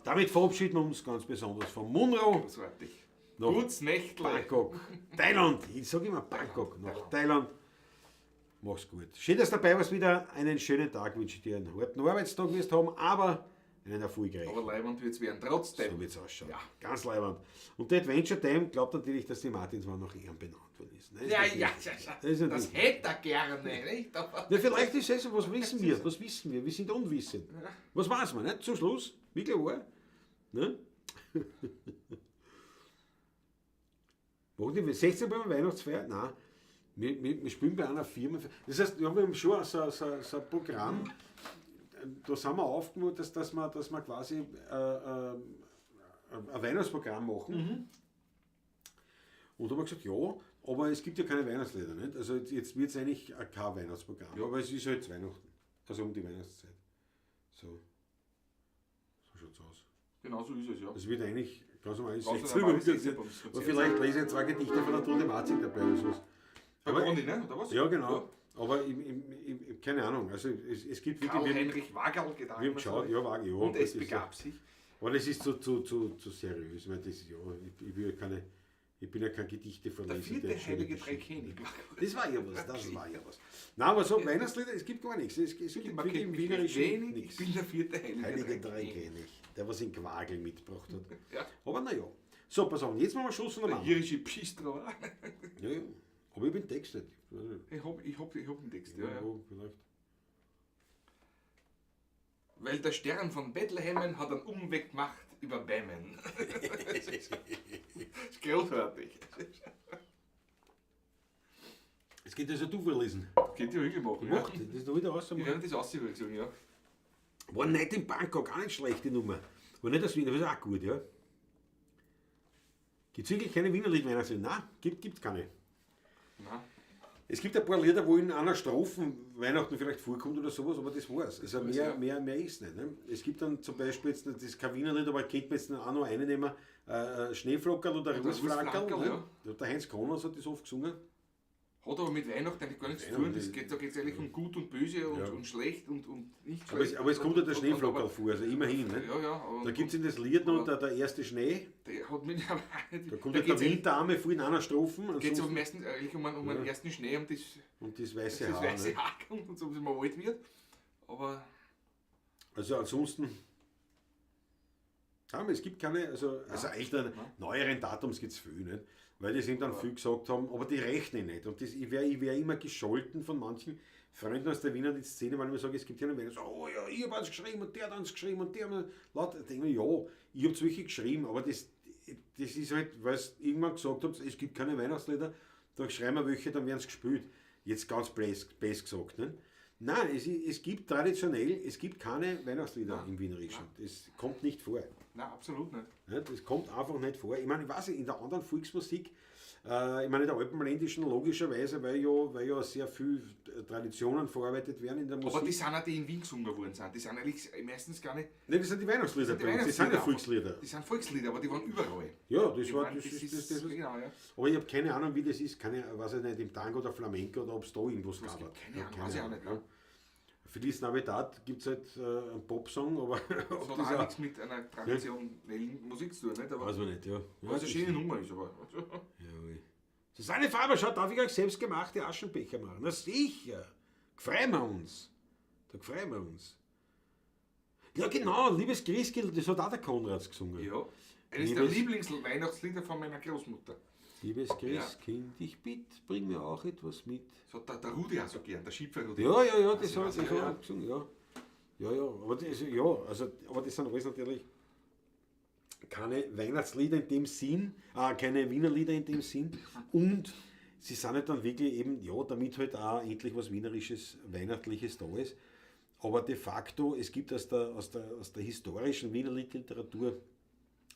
A: Damit verabschieden wir uns ganz besonders von Munro
D: Großartig.
A: nach
D: Gutes Nächtle.
A: Bangkok, Thailand. Ich sage immer Bangkok, nach Thailand. Mach's gut. Schön, dass du dabei warst. Wieder einen schönen Tag. Wünsche ich dir einen harten Arbeitstag wirst haben, aber einen erfolgreichen.
D: Aber leibend wird es werden, trotzdem.
A: So wird's ausschauen.
D: Ja.
A: Ganz leibend. Und der Adventure Time glaubt natürlich, dass die Martinswand nach ihm benannt worden ist. Ne?
D: Das hätte er gerne, nicht? Aber
A: Ja, vielleicht ist es so, was wissen wir? Was wissen wir? Wir sind unwissend. Was weiß man, nicht? Zum Schluss, wirklich wahr. Ne? Machen die 16 beim Weihnachtsfeier? Nein. Wir spielen bei einer Firma. Das heißt, wir haben schon so ein Programm, da sind wir aufgenommen, dass wir quasi ein Weihnachtsprogramm machen. Und da haben wir gesagt, ja, aber es gibt ja keine Weihnachtslieder. Nicht? Also jetzt wird es eigentlich kein Weihnachtsprogramm, aber es ist halt Weihnachten. Also um die Weihnachtszeit. So schaut es aus.
D: genau so ist es, ja.
A: Es wird eigentlich ganz normal
D: Ganz
A: 16
D: normal
A: Uhr.
D: 16 Uhr.
A: Aber vielleicht lese ich 2 Gedichte von der Tote Marzig dabei oder sowas.
D: Aber Andi, ne? Oder was?
A: Ja, genau. Aber keine Ahnung. Also es gibt wirklich.
D: Karl-Heinrich Wagel
A: Wir haben geschaut, ja, Wagel, ja.
D: Und
A: das
D: es
A: ist
D: begab sich.
A: Aber das ist zu seriös. Ich meine, das ist, ja, ich bin ja kein Gedichteverleser.
D: Der vierte heilige Dreikönig.
A: Das war ja was, das war ja was. Nein, aber so Weihnachtslieder, es gibt gar nichts. Es gibt wirklich im Wienerischen
D: Ich
A: nichts.
D: bin der vierte heilige
A: Heilige
D: Dreikönig.
A: Dreikönig, der was in Quagel mitgebracht hat.
D: Ja.
A: Aber naja. So, pass auf, jetzt machen wir Schluss von der
D: Der
A: Mann.
D: irische Pistro.
A: Ja, ja. Aber ich bin textet.
D: Ich hab den Text, ja.
A: Vielleicht.
D: Weil der Stern von Bethlehem hat einen Umweg gemacht über Bämen. Das ist großartig.
A: Es geht also du vorlesen.
D: Könnt ihr wirklich machen,
A: Macht, das ist noch wieder
D: Wir
A: rausmachen.
D: werden das ausüben, ja.
A: War nicht in Bangkok, auch nicht schlechte Nummer. Aber nicht das Wiener, das ist auch gut, ja. Gibt es wirklich keine Wiener Weihnachtslieder? Nein, gibt's keine.
D: Nein.
A: Es gibt ein paar Lieder, wo in einer Strophen Weihnachten vielleicht vorkommt oder sowas, aber das war's. Also mehr ist nicht. Ne? Es gibt dann zum Beispiel jetzt, das ist kein Wiener Lied, aber kennt man jetzt auch noch einen nehmen, Schneeflockerl oder Rußflackerl.
D: Rußflackerl,
A: Ne? Der Heinz Kronos hat das oft gesungen.
D: Hat aber mit Weihnachten eigentlich gar nichts zu tun. Da geht es eigentlich um Gut und Böse und schlecht und nicht schlecht.
A: Aber es kommt ja der Schneeflockerl vor, also immerhin. Ne?
D: Ja.
A: Da gibt es in das Lied noch der erste Schnee.
D: Der hat mit,
A: Da kommt der Winterarme vor in einer Strophe.
D: Geht es meistens eigentlich um einen ersten Schnee und
A: das weiße
D: das
A: Haar.
D: weiße Haar und so, bis man alt wird. Aber
A: also ansonsten. Ja, es gibt keine, also echt an neueren Datums gibt es viel, nicht? Weil die sind dann viel gesagt haben, aber die rechnen nicht. Und ich wär immer gescholten von manchen Freunden aus der Wiener die Szene, weil ich mir sage, es gibt ja noch so, oh ja, ich habe eins geschrieben und der hat eins geschrieben und der hat laut. Ich denke mir, ja, ich habe welche geschrieben, aber das ist halt, weil es irgendwann gesagt habt, es gibt keine Weihnachtslieder, da schreiben wir welche, dann werden sie gespielt. Jetzt ganz bläs gesagt. Ne? Nein, es gibt traditionell, es gibt keine Weihnachtslieder im Wienerischen. Das kommt nicht vor.
D: nein, absolut nicht.
A: Ja, das kommt einfach nicht vor. Ich meine, ich weiß nicht, in der anderen Volksmusik, ich meine, in der alpenländischen logischerweise, weil ja sehr viel Traditionen verarbeitet werden in der Musik.
D: Aber die sind auch die in Wien gesungen worden sind. Die sind eigentlich meistens gar nicht.
A: Nein, das sind die Weihnachtslieder bei uns. Das sind ja Volkslieder.
D: Die sind Volkslieder, aber die waren überall.
A: Ja, das
D: Die
A: war
D: waren-
A: das ist.
D: genau, ja.
A: Aber ich habe keine Ahnung, wie das ist. Weiß ich nicht, im Tango oder Flamenco oder ob es da irgendwas gab.
D: keine Ahnung, weiß ich auch nicht, ja.
A: Feliz Navidad gibt es halt einen Popsong, aber
D: Das
A: ob
D: hat
A: das
D: auch
A: auch,
D: nichts mit einer traditionellen Musik zu tun, nicht? Aber
A: weiß man nicht, ja.
D: was eine schöne Nummer ist, aber.
A: Jawohl. Susanne Faber, schaut, darf ich euch selbstgemachte Aschenbecher machen? Na sicher. Freuen wir uns. Da freuen wir uns. Ja genau, liebes Christkind, das hat auch der Konrads gesungen.
D: Ja. Eines der Lieblingsweihnachtslieder von meiner Großmutter.
A: Liebes Christkind, ich bitte, bring mir auch etwas mit.
D: Das hat der Rudi auch so gern, der Schipfer Rudi.
A: Ja, das
D: Also,
A: hat er gesungen, ja. Aber das sind alles natürlich keine Weihnachtslieder in dem Sinn, keine Wiener Lieder in dem Sinn. Und sie sind halt dann wirklich eben, ja, damit halt auch endlich was Wienerisches, Weihnachtliches da ist. Aber de facto, es gibt aus der historischen Wiener Literatur,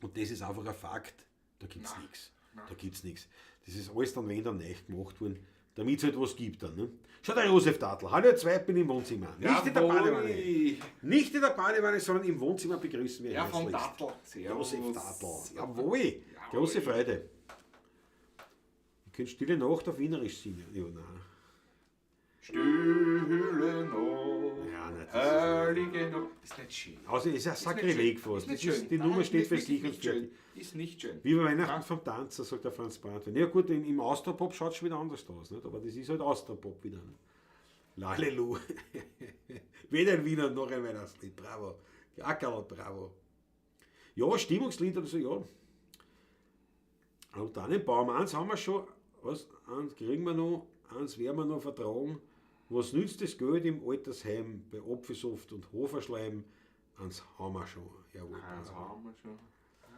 A: und das ist einfach ein Fakt, da gibt es nichts. Da gibt es nichts. Das ist alles dann, wenn dann neu gemacht worden, damit es halt was gibt dann. Ne? Schau, der Josef Tadl, hallo, zwei bin im Wohnzimmer. Nicht in der Badewanne. Nicht in der Badewanne, sondern im Wohnzimmer begrüßen wir
D: Ja, von
A: herzlichst.
D: Tadl. Servus.
A: Josef Tadl. Jawohl. Große Freude. Ihr könnt Stille Nacht auf Wienerisch singen. Ja, nein.
D: Stille Nacht,
A: Ja, nicht.
D: heilige Nacht. Das ist nicht schön.
A: Also, es ist ein Sakrileg fast.
D: Ist nicht
A: Das ist,
D: schön.
A: die Nummer
D: Nein,
A: steht
D: ist
A: für
D: wirklich
A: sich und
D: nicht schön.
A: fertig.
D: Ist nicht schön.
A: Wie bei Weihnachten vom Tanzer, sagt der Franz Brandwein. Ja gut, im Austropop schaut es schon wieder anders aus, nicht? Aber das ist halt Austropop wieder. Ne? Lalelu. Weder ein Wiener noch ein Weihnachtslied. Bravo. Ackerl, bravo. Ja, Stimmungslied oder so, ja. Und dann im Baum 1 haben wir schon, was? Eins kriegen wir noch, eins werden wir noch vertragen. Was nützt das Geld im Altersheim bei Apfelsaft und Hoferschleim? Eins haben wir schon. Jawohl.
D: Das haben wir schon.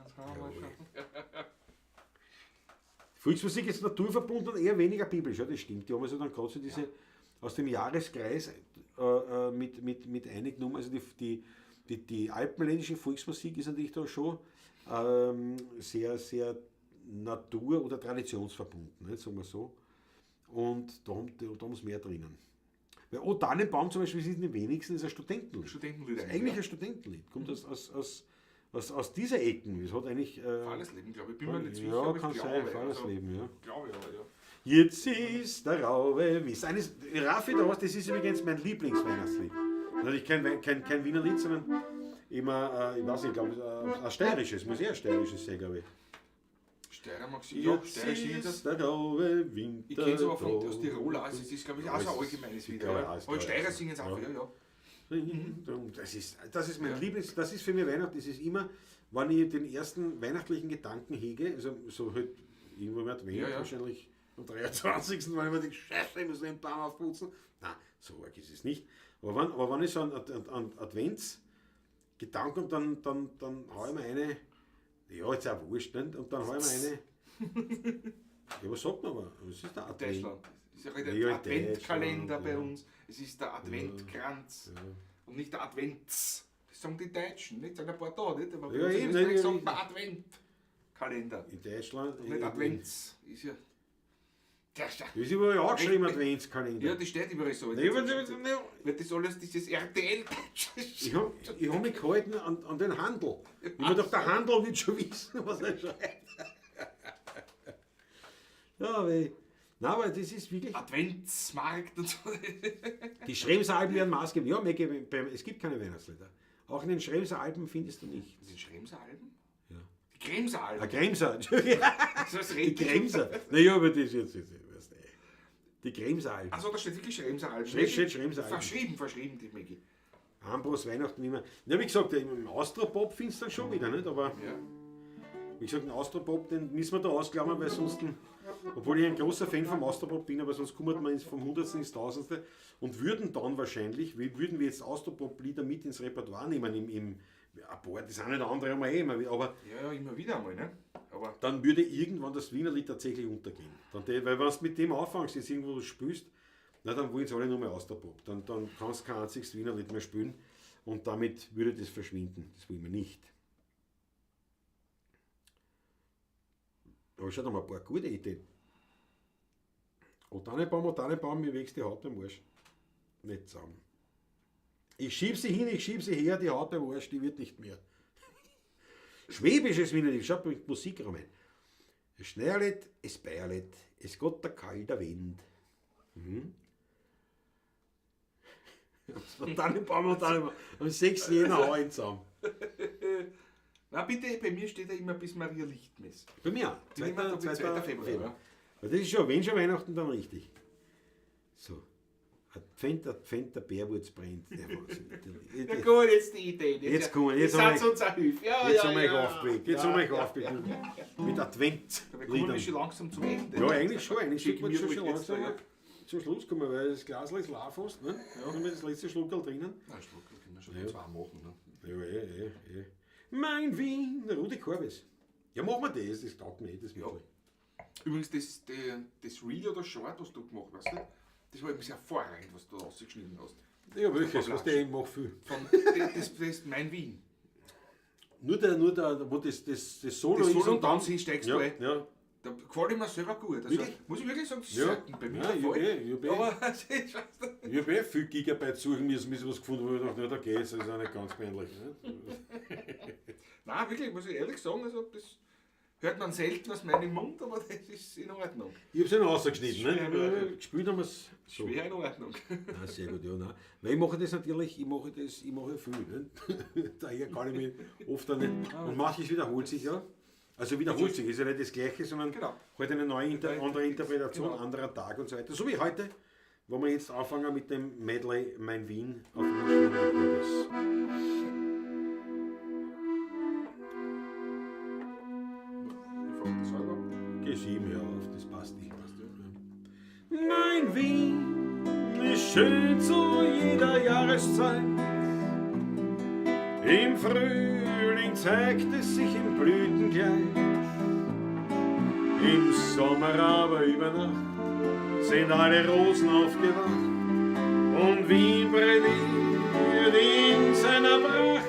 D: Das haben wir schon.
A: Volksmusik ist naturverbunden und eher weniger biblisch, ja, das stimmt. Die haben also dann gerade so diese aus dem Jahreskreis mit eingenommen. Also die alpenländische Volksmusik ist natürlich da schon sehr, sehr natur- oder traditionsverbunden, nicht, sagen wir so. Und da haben sie mehr drinnen. Weil O Tannenbaum zum Beispiel ist in den wenigsten ist ein Studentenlied.
D: Studentenlied
A: Das ist eigentlich ein Studentenlied. Kommt aus dieser Ecken. Es hat eigentlich.
D: Volles Leben, glaube ich. Bin mir nicht sicher.
A: Ja,
D: aber ich
A: kann sein,
D: glaube,
A: volles
D: also,
A: Leben, ja.
D: Glaube ich aber, ja.
A: Jetzt ist der raue Wiss. Raffi da das ist übrigens mein Lieblingsweihnachtslied. Natürlich kein Wiener Lied, sondern immer, ich weiß nicht, ich glaube, ein steirisches, muss eher ein steirisches sein, glaube ich.
D: Steirer mag sie, ja, Steirer singen das.
A: der raue Winter.
D: Ich kenne es aber aus Tirol, also es ist, glaube ich, auch so ein allgemeines
A: Ja,
D: Video.
A: ja, ist
D: Aber
A: klar.
D: Steirer singen es einfach, ja.
A: Das ist mein Lieblings, das ist für mich Weihnachten, das ist immer, wenn ich den ersten weihnachtlichen Gedanken hege, also so halt irgendwo im Advent, wahrscheinlich am 23. weil ich mir die Scheiße, ich muss den Baum aufputzen. Nein, so arg ist es nicht. Aber wenn ich so einen Adventsgedanken und dann hau ich mir eine, ja, jetzt auch wurscht, nicht? Und dann hau ich mir eine, ja, was sagt man aber? Was ist der Advent?
D: Deutschland. Das ist ja
A: Ja,
D: der Adventkalender
A: Deutschland,
D: bei
A: ja.
D: uns. Es ist der Adventkranz und nicht der Advents. Das sagen die Deutschen, nicht? Sagen ein paar da, nicht? Aber
A: Ja,
D: bei uns in
A: eben,
D: Österreich
A: nicht,
D: sagt man Adventkalender.
A: In Deutschland.
D: Nicht Advents. Ist ja.
A: Das ist überall angeschrieben, Adventskalender.
D: Ja, das steht überall so.
A: Nee, aber-
D: Wird das alles dieses RTL?
A: Ich hab mich gehalten an den Handel. Ich mir doch der Handel wird schon wissen, was er schreibt. Ja, weh. Nein, aber das ist wirklich.
D: Adventsmarkt und so.
A: Die Schremser Alpen werden maßgeblich. Ja, es gibt keine Weihnachtslieder. Auch in den Schremser Alpen findest du nicht.
D: Das sind Schremser Alben?
A: Ja.
D: Die Kremser Alben.
A: Ah, Kremser.
D: Das
A: Die Kremser. Naja, aber das ist jetzt. Weißt du, die Kremser Alpen.
D: Achso, da steht wirklich Schremser Alben.
A: Steht Schremser Alpen.
D: Verschrieben, die Maggie.
A: Ambros, Weihnachten immer. Ja, wie gesagt, im Austropop findest du dann schon wieder, nicht? Aber
D: Ja.
A: wie gesagt, den Austropop, den müssen wir da ausklammern, weil sonst, obwohl ich ein großer Fan vom Austropop bin, aber sonst kommen wir vom Hundertsten ins Tausendste und würden dann wahrscheinlich, würden wir jetzt Austropop-Lieder mit ins Repertoire nehmen, ein paar, das eine oder andere mal aber
D: Ja, immer wieder einmal, ne? Aber
A: dann würde irgendwann das Wienerlied tatsächlich untergehen. Weil wenn du mit dem anfängst, jetzt irgendwo spielst, na, dann wollen sie alle nur mehr Austropop. Dann kannst du kein einziges Wienerlied mehr spielen und damit würde das verschwinden. Das wollen wir nicht. Aber schau doch mal ein paar gute Ideen. O Tannenbaum, mir wächst die Haut beim Arsch. Nicht zusammen. Ich schieb sie hin, ich schieb sie her, die Haut beim Arsch, die wird nicht mehr. Schwäbisches Wienerlied, schaut mit Musik rein. Es schneerlet, es beierlet, es geht der kalter Wind. Tannenbaum, am 6. Jänner hau ich zusammen.
D: na bitte, bei mir steht ja immer bis Maria Lichtmess.
A: Bei mir,
D: Die nehmen wir da 2. Februar. Ja.
A: Das ist schon, wenn schon Weihnachten, dann richtig. So. Advent, der Bärwurz brennt. Der Wahnsinn.
D: Ja gut, jetzt die Idee.
A: Jetzt kommen wir, jetzt
D: das
A: haben
D: ist
A: wir-
D: uns eine Hilfe. Ja,
A: Jetzt
D: ja,
A: haben wir euch
D: ja.
A: aufgeweckt. Jetzt haben wir euch aufgeweckt. Mit
D: Da kommen wir schon
A: Adventliedern.
D: langsam zum Ende.
A: Ja, eigentlich schon. Eigentlich
D: Schicken
A: sollte man
D: wir
A: schon
D: euch jetzt
A: langsam
D: da, ja.
A: zum Schluss kommen, weil das Glas ist leer fast. Ne? Dann haben wir das letzte Schluckerl drinnen.
D: Na, Schluck, da können wir schon
A: Ja.
D: 2 machen. Ne?
A: Ja. Mein Wien, der Rudi Korbes. Ja, machen wir das taugt mir das
D: Ja.
A: wirklich.
D: Übrigens, das Reel oder Short, was du gemacht hast, ne? Das war übrigens hervorragend, was du rausgeschnitten hast.
A: Ja, welches, was der ich mache viel.
D: Das ist mein Wien.
A: Nur wo das Solo
D: Das
A: ist.
D: Solo und
A: dann-
D: dann steigst
A: ja,
D: du ein.
A: ja.
D: Da gefällt mir selber gut. Also,
A: Wirklich?
D: muss ich wirklich sagen, das ist
A: Ja.
D: selten bei mir
A: Ja,
D: der Fall.
A: ich hab
D: Aber das ist, weißt du,
A: Ich habe viel Gigabyte suchen müssen, bis ich was gefunden habe, wo ich dachte, da geht's, das ist auch nicht ganz peinlich. Ne?
D: nein, wirklich, muss ich ehrlich sagen, also das hört man selten aus meinem Mund, aber das ist in Ordnung.
A: Ich habe es ja noch rausgeschnitten.
D: Schwer,
A: Ne?
D: ja.
A: Gespielt haben wir es so.
D: Schwer in Ordnung.
A: Ah, sehr gut, ja. Nein. Weil ich mache das natürlich, ich mache viel. Ne? Daher kann ich mich oft auch nicht. Und manches wiederholt sich ja. Also wiederholt sich, ist ja nicht das Gleiche, sondern
D: Genau.
A: halt eine neue andere Interpretation,
D: Genau.
A: anderer Tag und so weiter. So wie heute, wo wir jetzt anfangen mit dem Medley Mein Wien auf dem Schulkurs.
D: Ich frage das selber.
A: G7, ja, auf das passt nicht. Mein Wien ist schön zu jeder Jahreszeit. Im Frühling zeigt es sich im Blütenkleid. Im Sommer aber über Nacht sind alle Rosen aufgewacht und Wien brilliert in seiner Pracht.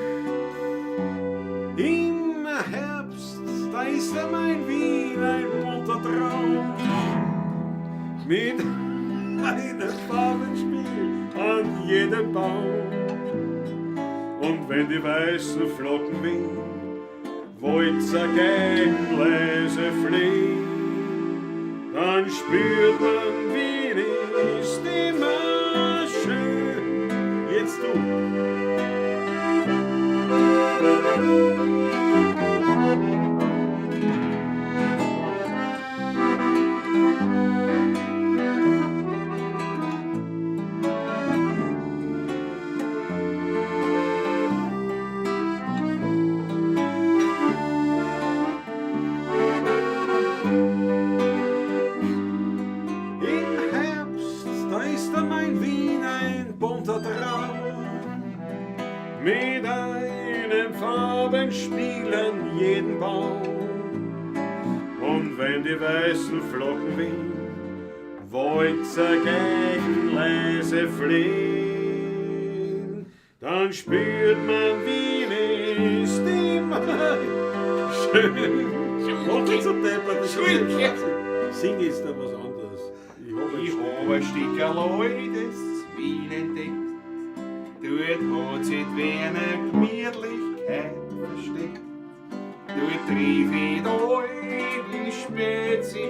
A: Im Herbst, da ist mein Wien ein bunter Traum mit einem Farbenspiel an jedem Baum. Und wenn die weißen Flocken wehen, Walzer gegen leise fliehen, dann spürt man, Wien ist immer schön. Jetzt du. Im Herbst, da ist mein Wien ein bunter Traum. Mit einem Farbenspiel an jedem Baum. Und wenn die weißen Flocken wehen, Walzer gegen leise fliehen, dann spürt man wie eine Stimme. Schön. Mach so deppert, das ist Sing ist da was anderes.
D: Ich habe ein Stickerlei, das Wien entdeckt. Dort hat sich wie eine Gemütlichkeit versteckt. Dort triff ich da die Spezi,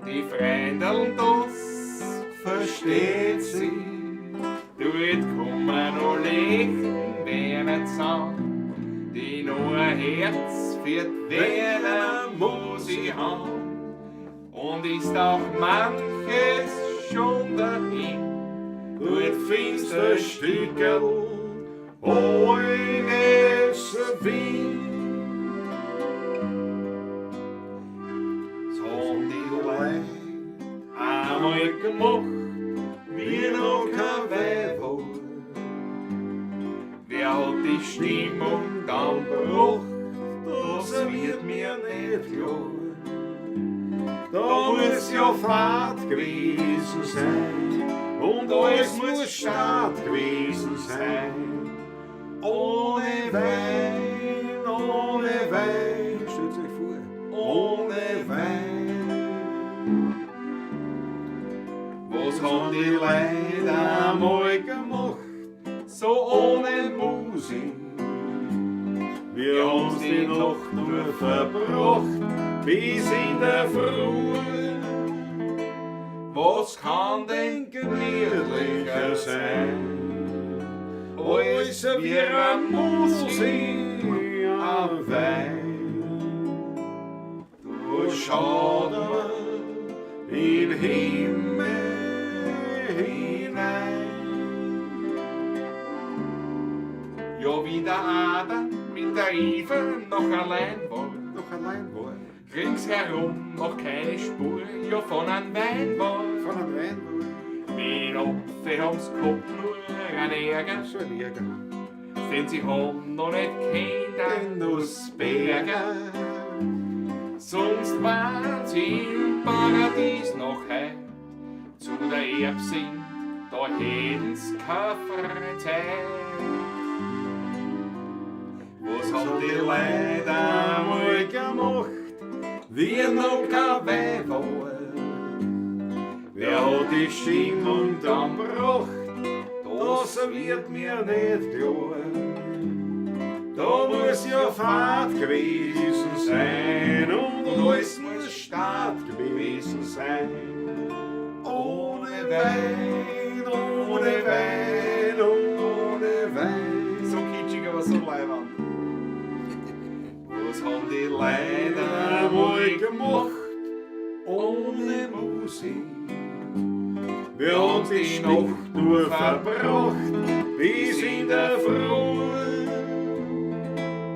D: die Freundl, das versteht sie. Dort kann man noch lächeln, wer nicht zusammen, die noch ein Herz für die Wiener muss ich haben. Und ist auch manches schon dahin, dort findest du ein Stückerl eures Wien. So haben die Leute einmal gemacht, wie noch kein Weihwasser. Wer hat die Stimmung dann gebracht, das wird mir nicht klar. Da muss ja Fahrt gewesen sein und alles muss Start gewesen sein. Ohne Wein, stellt euch vor, ohne Wein. Was haben die Leute einmal gemacht, so ohne Musik? Wir haben's die Nacht nur verbracht, bis in der Früh. Was kann denn gemütlicher sein, als wir am Musik am Wein? Du schau da in den Himmel hinein. Ja, wie der Adam mit der Iva noch allein war. Ringsherum noch keine Spur, ja von einem Wein war. Mein Opfer haben's gehabt, nur ein Ärger. Denn sie haben noch nicht kennt den Nussberger. Sonst waren sie im Paradies noch heim. Zu der Erbsinn, da hätten's keine Zeit. Was haben die Leute einmal gemacht, wie noch kein Wein war? Wer hat die Stimmung dann gebracht, das wird mir nicht klar. Da muss ja Fahrt gewesen sein und alles muss Start gewesen sein. Ohne Wein, ohne Wein, ohne Wein. So kitschig, aber so leibend. Was haben die Leute einmal gemacht, ohne Musik? Wir haben die Nacht nur verbracht, bis in der Früh.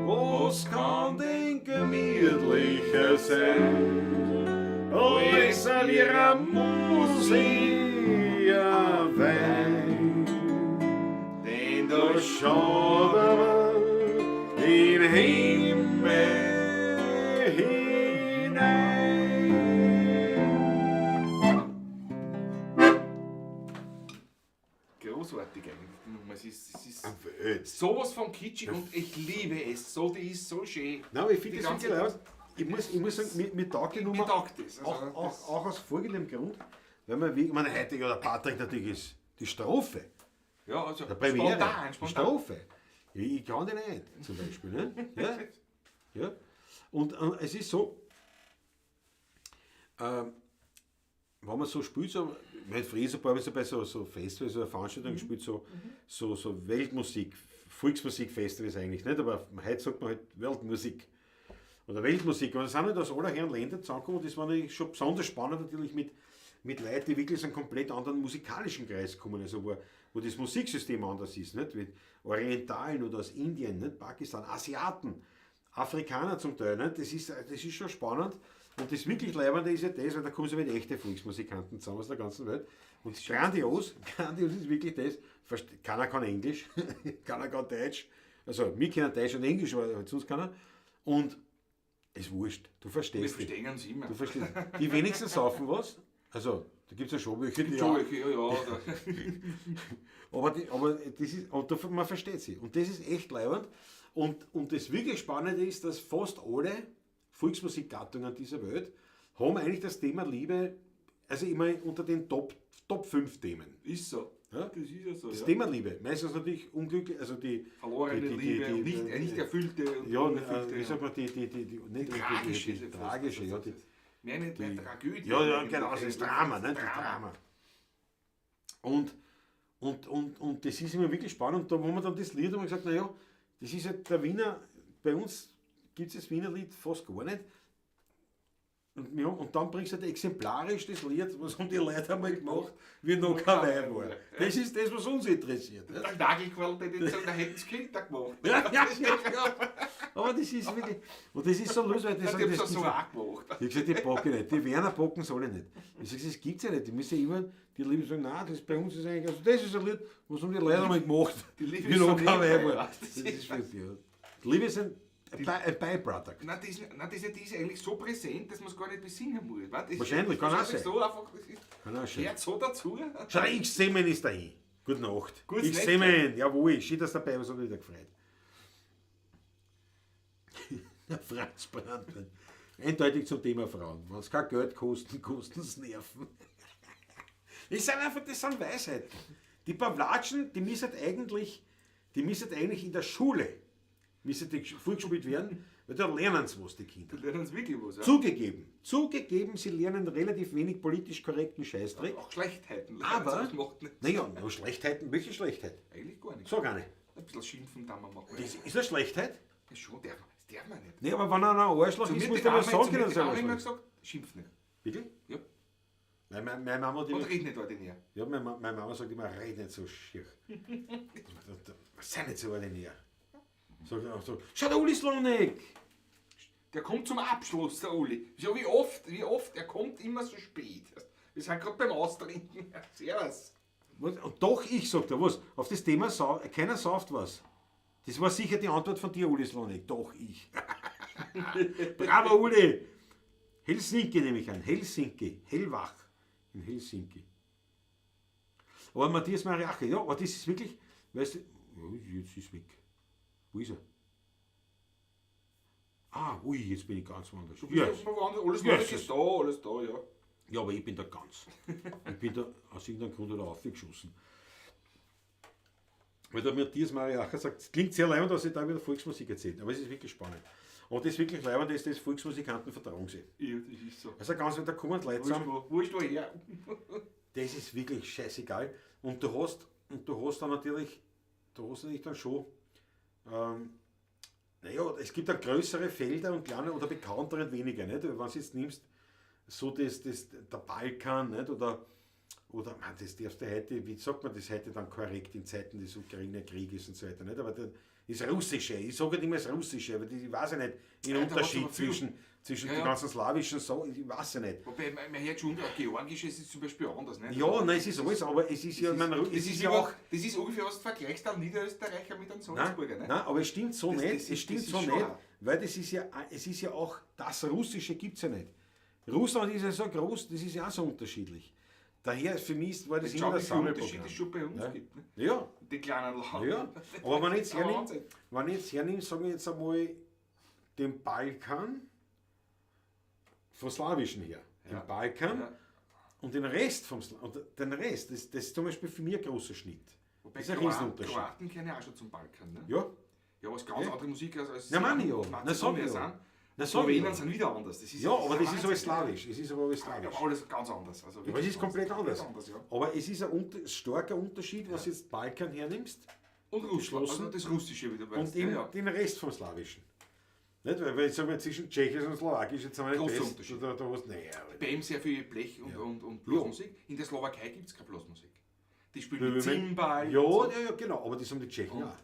D: Was kann denn gemütlicher sein, als an ihrer Musik ein Wein? Denn da schaut man in den Himmel hinein. Großartig eigentlich. Es ist sowas von kitschig und ich liebe es. So, die ist so schön.
A: Nein, aber ich finde das wirklich aus. Ich muss sagen, mir taugt die Nummer
D: das.
A: auch aus folgendem Grund, weil man, wie man heute oder Patrick natürlich ist, die Strophe.
D: Ja, also
A: Der Premiere,
D: spontan.
A: die Strophe. Ich kann die nicht, zum Beispiel. Ne? Ja? Ja? Und es ist so, wenn man so spielt, so, früher so bei so Festivals oder Veranstaltungen gespielt, so Weltmusik, Volksmusikfestivals eigentlich nicht, aber heute sagt man halt Weltmusik oder Weltmusik. Und da sind halt aus aller Herren Länder zusammengekommen und das war natürlich schon besonders spannend natürlich mit Leuten, die wirklich aus einem komplett anderen musikalischen Kreis kommen, also wo das Musiksystem anders ist, nicht? Wie Orientalen oder aus Indien, nicht? Pakistan, Asiaten, Afrikaner zum Teil, nicht? Das ist schon spannend. Und das wirklich Leibende ist ja das, weil da kommen so mit echte Volksmusikanten zusammen aus der ganzen Welt. Und grandios ist wirklich das. Keiner kann Englisch, keiner kann Deutsch. Also, wir kennen Deutsch und Englisch, aber sonst keiner. Und es ist wurscht, du verstehst.
D: Wir verstehen uns immer.
A: Du verstehst. Die wenigsten saufen was Also, da gibt es ja schon welche, die aber das ist, und man versteht sie. Und das ist echt leibend. Und das wirklich Spannende ist, dass fast alle Volksmusikgattungen dieser Welt haben eigentlich das Thema Liebe, also immer unter den Top 5 Themen.
D: Ist so.
A: Ja?
D: Das ist ja so.
A: Das
D: Ja.
A: Thema Liebe. Meistens natürlich unglücklich, also die
D: Verlorene Liebe, und nicht erfüllte und
A: ja,
D: unerfüllte.
A: wie sagt man, die nicht
D: tragische.
A: die tragische, ja, die,
D: Mehr nicht mehr Tragödie.
A: ja, genau, das ist Drama, ne? Das Drama. Und das ist immer wirklich spannend. Und da, wo man dann das Lied, haben wir gesagt, naja, das ist halt der Wiener, bei uns gibt es das Wiener Lied fast gar nicht. Und dann bringst du halt exemplarisch das Lied, was haben die Leute einmal gemacht, wie noch kein Weib war. Das ist das, was uns interessiert. Ja.
D: Der Nagelquell, den sagen, da hätten es Kinder gemacht.
A: Ja. Aber das ist wirklich, und das ist so lustig, weil die
D: Die
A: sagen,
D: haben
A: das
D: es so auch gemacht.
A: ich habe gesagt, die packe ich nicht. Die Werner packen soll ich nicht. Ich sage, das gibt es ja nicht. Die müssen immer, die Lieben sagen, nein, das bei uns ist eigentlich, also das ist ein Lied, was haben die Leute einmal gemacht.
D: Die Liebe
A: wie
D: ist
A: noch
D: so
A: kein Weib
D: nebenbei,
A: war.
D: was?
A: Das ist für die, ja. Die Liebe ist ein Byproduct.
D: Nein, die ist eigentlich so präsent, dass man es gar nicht besingen muss. Das
A: Wahrscheinlich, kann auch
D: ist
A: sein.
D: so einfach, das ist,
A: Kann auch sein.
D: gehört so dazu.
A: Schau, ich sehe mich ist dahin. Gute Nacht.
D: Gutes
A: Ich sehe mich, jawohl, schön, dass dabei was hat wieder gefreut. Der Franz Brandmann. Eindeutig zum Thema Frauen. Wenn es kein Geld kosten, kosten es Nerven. Das sind einfach, das sind Weisheiten. Die Pawlatschen, die müssen eigentlich in der Schule vorgespielt werden, weil da lernen sie was, die Kinder.
D: Da lernen sie wirklich was. Ja?
A: Zugegeben, sie lernen relativ wenig politisch korrekten Scheißdreck.
D: Auch Schlechtheiten.
A: Aber,
D: das macht nicht.
A: naja, nur Schlechtheiten, welche Schlechtheit?
D: Eigentlich gar nicht.
A: Sag eine.
D: Ein bisschen schimpfen kann man machen.
A: Das ist eine Schlechtheit?
D: Das schon, das darf man nicht.
A: Nee, aber wenn einer ein Arschloch ist, muss der was sagen können, dass er
D: habe ich immer
A: Arschloch ist.
D: gesagt, schimpf nicht.
A: Wirklich?
D: Ja.
A: Nein, meine Mama, die
D: Und red nicht ordinär.
A: ja, meine Mama sagt immer, red nicht so schier. Sei nicht so ordinär. Sag ich auch so, schau, der Uli Slonek!
D: Der kommt zum Abschluss, der Uli. Ja, wie oft, er kommt immer so spät. Wir sind gerade beim Austrinken. Servus.
A: Und doch, ich sag dir was, auf das Thema, keiner sauft was. Das war sicher die Antwort von dir, Uli Slonek. Doch, ich. Bravo, Uli! Helsinki nehme ich an. Helsinki. Hellwach. In Helsinki. Aber Matthias Mariache, ja, aber das ist wirklich, weißt du, ja, jetzt ist weg. Wo ist er? Ah, ui, jetzt bin ich ganz woanders.
D: Du bist
A: Yes.
D: alles
A: Yes.
D: ist da, alles da, ja.
A: Ja, aber ich bin da ganz. Ich bin da aus irgendeinem Grund da aufgeschossen. Weil der Matthias Mariacher sagt, es klingt sehr leibend, dass ich da wieder Volksmusik erzählt, aber es ist wirklich spannend. Und das wirklich leibend ist, dass Volksmusikanten vertrauen sie.
D: Ja, das ist so.
A: Also ganz, da kommen Leute zusammen.
D: Wurscht woher.
A: Das ist wirklich scheißegal. Und du hast dann natürlich dann schon, naja, es gibt ja größere Felder und kleine oder bekanntere weniger, nicht? Wenn du jetzt nimmst, so der Balkan, nicht? Oder man, das darfst du heute, wie sagt man das heute dann korrekt in Zeiten des Ukraine-Krieges und so weiter, nicht? Aber das Russische, ich sage nicht immer das Russische, weil ich weiß ja nicht, den
D: Ja,
A: Unterschied zwischen den ganzen slawischen Sachen, ich weiß ja nicht.
D: Wobei, man hört schon, Georgisches ist zum Beispiel anders, nicht?
A: Ja, nein, es ist alles, aber es ist ja,
D: Das ist ungefähr, was du vergleichst, ein Niederösterreicher mit einem Salzburger,
A: Nein,
D: ne?
A: aber es stimmt so
D: Das-
A: nicht,
D: das
A: es
D: ist-
A: stimmt
D: das
A: so
D: ist
A: nicht,
D: schon-
A: weil es ist ja auch, das Russische gibt es ja nicht. Russland ist ja so groß, das ist ja auch so unterschiedlich. Daher für mich war das immer das
D: Schau, wie viel Unterschied
A: Sammelprogramm.
D: es schon bei uns
A: Ja.
D: gibt. Ne?
A: Ja,
D: Die kleinen Lagen.
A: ja, aber wenn ich jetzt hernehme,
D: Wahnsinn.
A: sagen wir jetzt einmal den Balkan, vom Slawischen her,
D: Ja.
A: den Balkan
D: Ja.
A: und den Rest den Rest, das ist zum Beispiel für mich ein großer Schnitt.
D: Wobei
A: Das ist ein Riesenunterschied.
D: Kroaten kennen ja auch schon zum Balkan, ne?
A: Ja,
D: Ja, was ganz
A: Ja.
D: andere Musik als
A: Ja, meine ich ja.
D: Mazedonier
A: Na, sag ich ja.
D: sind.
A: Na, sag ich
D: Slowenen
A: ja.
D: sind wieder anders. Das ist,
A: ja, aber das ist
D: Wahnsinn.
A: alles slawisch. Es ist aber alles slawisch.
D: Aber alles ganz anders. Also
A: Ja, aber es
D: wirklich
A: ist komplett anders.
D: ja.
A: Aber es ist ein starker Unterschied, was jetzt Balkan hernimmst
D: Und Russland,
A: geschlossen.
D: also das Russische wieder.
A: und
D: weißt du,
A: eben
D: ja.
A: den Rest vom Slawischen. Nicht? Weil ich sage mal, zwischen Tschechisch und Slowakisch jetzt haben wir
D: Großer
A: nicht best.
D: Unterschied.
A: Da hast du, naja,
D: Bei ihm sehr viel Blech und,
A: Ja.
D: und Blasmusik. In der Slowakei gibt es keine Blasmusik. Die spielen mit
A: ja,
D: Zimbal.
A: ja,
D: und so.
A: ja, genau, aber das haben die Tschechen
D: Und
A: auch.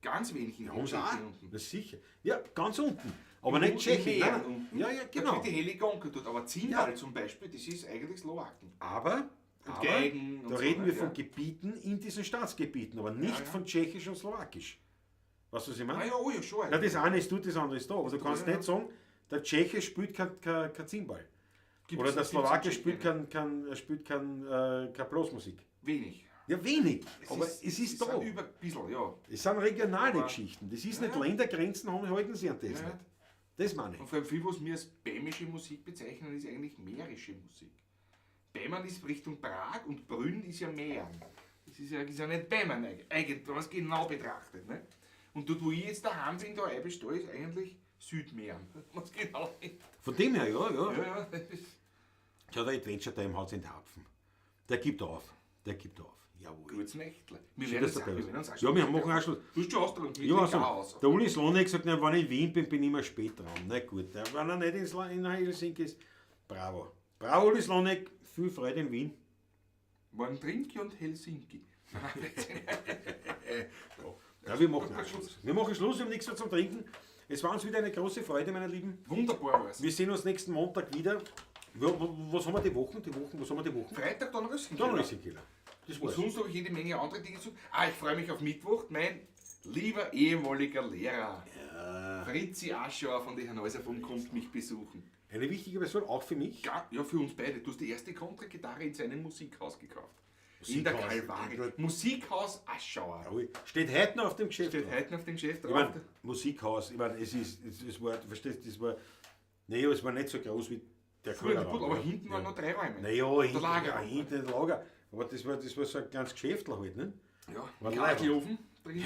D: ganz wenig in
A: Ja, haben sie auch.
D: unten.
A: Das sicher. Ja, ganz unten. Aber
D: Im
A: nicht
D: Im
A: Tschechen.
D: Meer
A: Nein, nein.
D: unten.
A: Ja, ja,
D: Da
A: genau.
D: kriegt die Heligonke dort. Aber Zimbal zum Beispiel, das ist eigentlich Slowaken.
A: Aber,
D: Und Geigen und
A: da
D: so,
A: reden wir
D: ja.
A: von Gebieten in diesen Staatsgebieten, aber nicht
D: Ja, ja.
A: von Tschechisch und Slowakisch. Weißt du, was ich meine?
D: Ah ja, oh ja, schon.
A: Ja, das eine ist tut, das andere ist da. Aber du kannst
D: Ja, ja.
A: nicht sagen, der Tscheche spielt kein Zimbal. Oder der Slowake spielt kein Blasmusik.
B: Wenig.
A: Ja, wenig, aber es ist da.
B: sind über ein bisschen, ja.
A: Es sind regionale
B: Aber-
A: Geschichten. Das ist nicht Ländergrenzen, halten sie an das
B: Ja.
A: nicht. Das meine ich.
B: Und vor allem viel, was wir als bämische Musik bezeichnen, ist eigentlich mährische Musik. Bämern ist Richtung Prag und Brünn ist ja Mähren. Das ist ja nicht Bämern eigentlich, wenn man es genau betrachtet. Ne? Und dort, wo ich jetzt daheim bin, da Eibestall, ist eigentlich Südmähren. Wenn man es genau nimmt.
A: Von dem her, ja.
B: Ja, das ist
A: Schau, der Adventure Time haut in den Hapfen. Der gibt auf. Jawohl.
B: gutes Nächtle. Wir
A: Schön,
B: werden
A: dass
B: uns
A: du
B: auch-
A: dabei
B: wir werden uns
A: bist. Ja, wir machen auch Schluss.
B: Du hast schon Ausdruck mit
A: Ja,
B: dem
A: also,
B: Chaos.
A: der Uli Slonek sagt, wenn ich in Wien bin, bin ich immer spät dran. Na gut, wenn er nicht in Helsinki ist, bravo. Bravo, Uli Slonek, viel Freude in Wien.
B: Waren Trinki und Helsinki.
A: Ja, wir machen auch Schluss. Wir machen Schluss, wir haben nichts mehr zum Trinken. Es war uns wieder eine große Freude, meine Lieben.
B: Wunderbar war's.
A: Wir sehen uns nächsten Montag wieder. Was haben wir die Wochen? Was haben wir die Wochen?
B: Freitag dann Röschen.
A: Dann Rössenkiller. Das
B: Und
A: war's.
B: sonst habe ich jede Menge andere Dinge zu. Ich freue mich auf Mittwoch. Mein lieber ehemaliger Lehrer, Fritzi Aschauer von den Hanäuserfunk, kommt mich besuchen.
A: Eine wichtige Person, auch für mich.
B: Ja, für uns beide. Du hast die erste Kontragitarre in seinem Musikhaus gekauft. In der
A: Musikhaus.
B: Kalvari. Musikhaus Aschauer.
A: Jawohl. Steht heute noch auf dem Geschäft.
B: Steht
A: drauf.
B: heute auf dem Chef
A: Ich
B: drauf.
A: meine, Musikhaus, ich meine, es war, verstehst du, es war nicht so groß wie der
B: Früher der
A: Kellerraum,
B: Pudel, aber
A: ja.
B: hinten waren noch 3 Räume.
A: Naja, hinten,
B: Lager.
A: ja, hinten das Lager. Aber das war so ein kleines Geschäftl halt, ne?
B: Ja,
A: War
B: Kakelofen drin.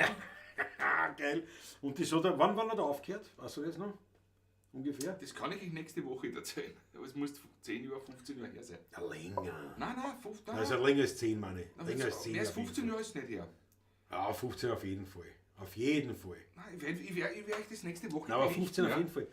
A: Geil. Und das hat er, wann war er da aufgehört? Weißt du das noch? Ungefähr?
B: Das kann ich euch nächste Woche erzählen. Aber es muss 10 Jahre, 15 Jahre her sein.
A: Ja, länger.
B: Nein, 15
A: Also länger als 10, meine ich.
B: Nein,
A: Länger als 10.
B: mehr als
A: auf jeden
B: 15
A: Fall.
B: Jahre ist nicht her.
A: Ja, 15 auf jeden Fall. Auf jeden Fall.
B: Nein, ich werde euch das nächste Woche
A: Nein, aber
B: berichten,
A: 15
B: ja.
A: auf jeden Fall.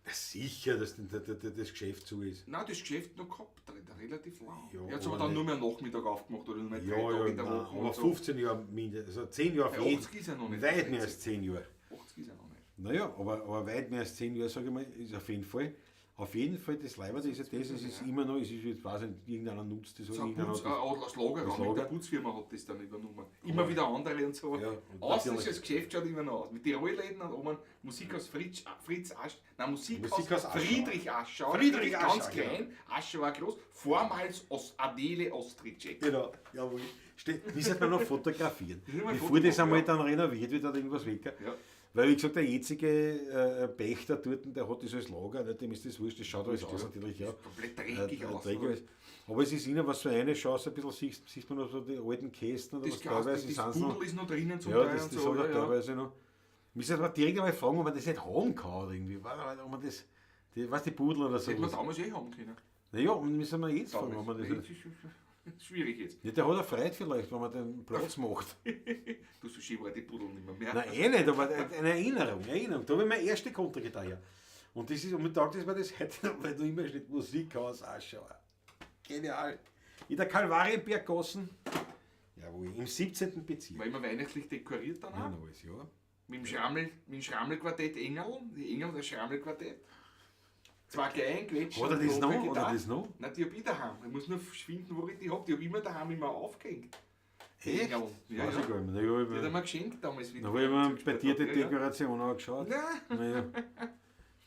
A: Ja, sicher, dass das Geschäft zu ist.
B: Nein, das Geschäft noch gehabt, relativ lang.
A: Ja,
B: Er hat
A: aber
B: aber dann
A: nicht-
B: nur mehr Nachmittag aufgemacht oder nur mehr 3
A: Ja,
B: Tage
A: ja,
B: in der
A: nein,
B: Woche.
A: aber
B: und so.
A: 15 Jahre mindestens. Also 10 Jahre auf
B: Ja,
A: jeden
B: 80 ist ja noch nicht.
A: Weit mehr als 10 Jahre.
B: 80 ist ja noch nicht.
A: Naja, aber weit mehr als 10 Jahre, sage ich mal, ist auf jeden Fall. Auf jeden Fall, das Leiberte ist ja das, es ist immer noch, es ist jetzt, weiß nicht, irgendeiner nutzt das oder
B: So ein
A: irgendeiner
B: Putz,
A: hat das.
B: das Lager,
A: das
B: auch mit der
A: Lager.
B: Putzfirma hat das dann übernommen. Immer wieder andere und so.
A: Ja, und
B: Außen
A: natürlich-
B: ist das Geschäft schaut immer noch aus. Mit den Rollläden und oben Musikhaus Musikhaus
A: Musikhaus Aschauer.
B: Friedrich Aschauer.
A: Friedrich
B: ganz
A: Aschauer,
B: klein, Aschauer groß, vormals Adele Ostricek.
A: Genau, jawohl. Wie sollte man noch fotografieren?
B: Das ist immer ein
A: Bevor das
B: Foto,
A: einmal
B: ja.
A: dann renoviert wird, hat irgendwas weg.
B: Ja.
A: Weil, wie gesagt, der jetzige Pächter dort, der hat das als Lager, nicht? Dem ist das wurscht, das schaut alles aus natürlich, ja.
B: Komplett dreckig aus.
A: Dreckig
B: oder?
A: ist. Aber es ist innen, was so eine schaust, ein bisschen siehst man noch so die alten Kästen oder
B: Das
A: was teilweise
B: Glas, das
A: sind noch.
B: Pudel ist noch drinnen zum
A: Ja,
B: Teil
A: das
B: und
A: hat
B: so.
A: er
B: Ja, ja.
A: teilweise noch. Müssen wir direkt einmal fragen, ob man das nicht haben kann oder irgendwie. Ob man das, die Pudel oder so.
B: Hätten wir damals haben können.
A: Naja, und müssen wir jetzt fragen, ob man das
B: Nee,
A: nicht.
B: ist schwierig jetzt.
A: Ja, der hat er Freude vielleicht, wenn man den Platz macht.
B: Du, so schön war die Pudel nicht mehr.
A: Nein, eh nicht, aber eine Erinnerung. Da habe ich meine erste Kontergitarre her. Und das ist, und mir taugt das, weil das heute noch, weil du immer steht Musikhaus Aschauer. Genial. In der Kalvarienberggassen, jawohl, im 17. Bezirk.
B: War immer weihnachtlich dekoriert dann
A: Ja,
B: auch.
A: noch alles, ja.
B: Mit dem Schrammelquartett Engel, die Engel das Schrammelquartett. Zwei klein, Quetschen.
A: Hat er das noch? Hat er das noch?
B: Nein, die hab ich daheim. Ich muss nur finden, wo ich die hab. Die hab ich immer daheim immer aufgehängt.
A: Echt?
B: Engel. Ja,
A: Weiß
B: ja.
A: ich gar nicht mehr.
B: Die hat er
A: Da
B: mir geschenkt damals wieder.
A: habe ich mir bei dir die
B: Ja, ja.
A: Dekoration angeschaut.
B: Nein.
A: Naja.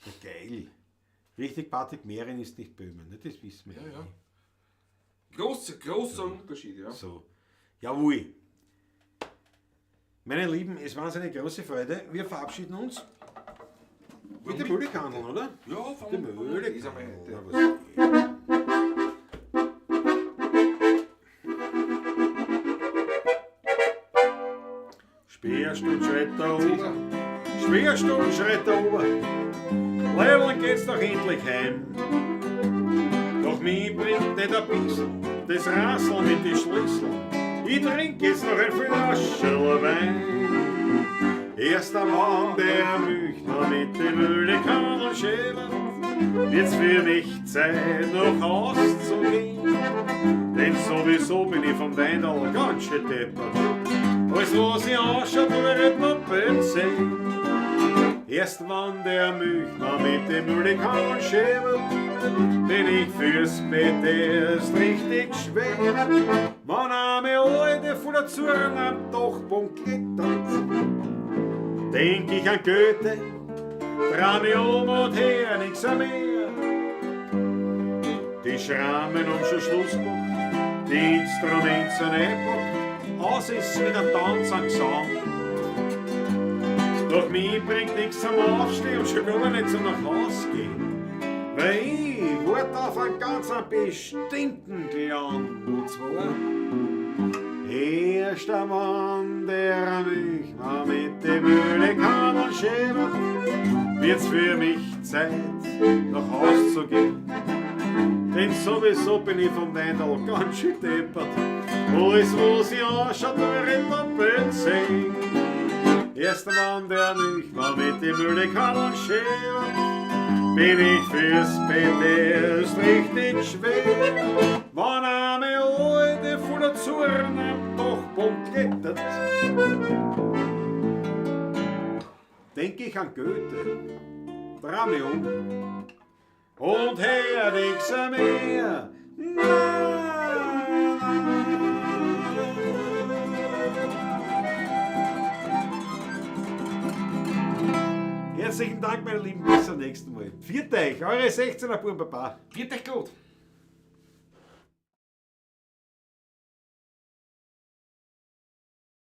A: Ja, geil. Richtig Patrick Mehren ist nicht Böhmen, ne? Das wissen wir.
B: Ja, ja. Großer Unterschied, ja.
A: So. Jawohl. Meine Lieben, es war uns eine große Freude. Wir verabschieden uns mit dem Müllekandel, oder?
B: Ja, von
A: Dem
B: lesen wir
A: Müllekandel.
B: heute.
A: Speerstund schreit da oben, Speerstund schreit da oben. Leibeln geht's doch endlich heim. Doch mich bringt nicht ein bisschen das Rasseln mit den Schlüsseln. Ich trink jetzt noch ein Flascherl Wein. Erst am Abend der Müchner mit dem Müllekandel schälen, wird's für mich Zeit, nach Haus zu gehen. Denn sowieso bin ich vom Weinl ganz schön deppert. Alles was ich anschaut, wird man bald sehen. Erst wann der Müchner mit dem Müllekandel schäbelt, bin ich fürs Bett erst richtig schwer. Wenn eine Alte von der Zürn am Dachboden klettert, denk ich an Goethe, dreh mich um und her nix mehr. Die Schrammen um schon Schluss gemacht, die Instrumente sind eingepackt, aus ist mit einem Tanz an Gesang. Doch mich bringt nichts zum Aufstehen und schon gar nicht zum nach Haus gehen. Weil ich warte auf einen ganz bestimmten Klang. Und zwar erst der Mann, der mich mal mit der Mühle kann und schämen, wird's für mich Zeit, nach Haus zu gehen. Denn sowieso bin ich vom Wendel ganz schön deppert. Alles, was ich anschaut, wird doppelt sehen. Erst der Mann, der mich mal mit der Mühle kann und schämen, bin ich fürs Bett erst richtig schwer. Wenn eine alte voller Zorn am Dachboden klettert, denk ich an Goethe, dreh mich um und hör nix mehr. Herzlichen Dank, meine Lieben, bis zum nächsten Mal. Viert euch, eure 16er Buben Papa.
D: Wird euch gut.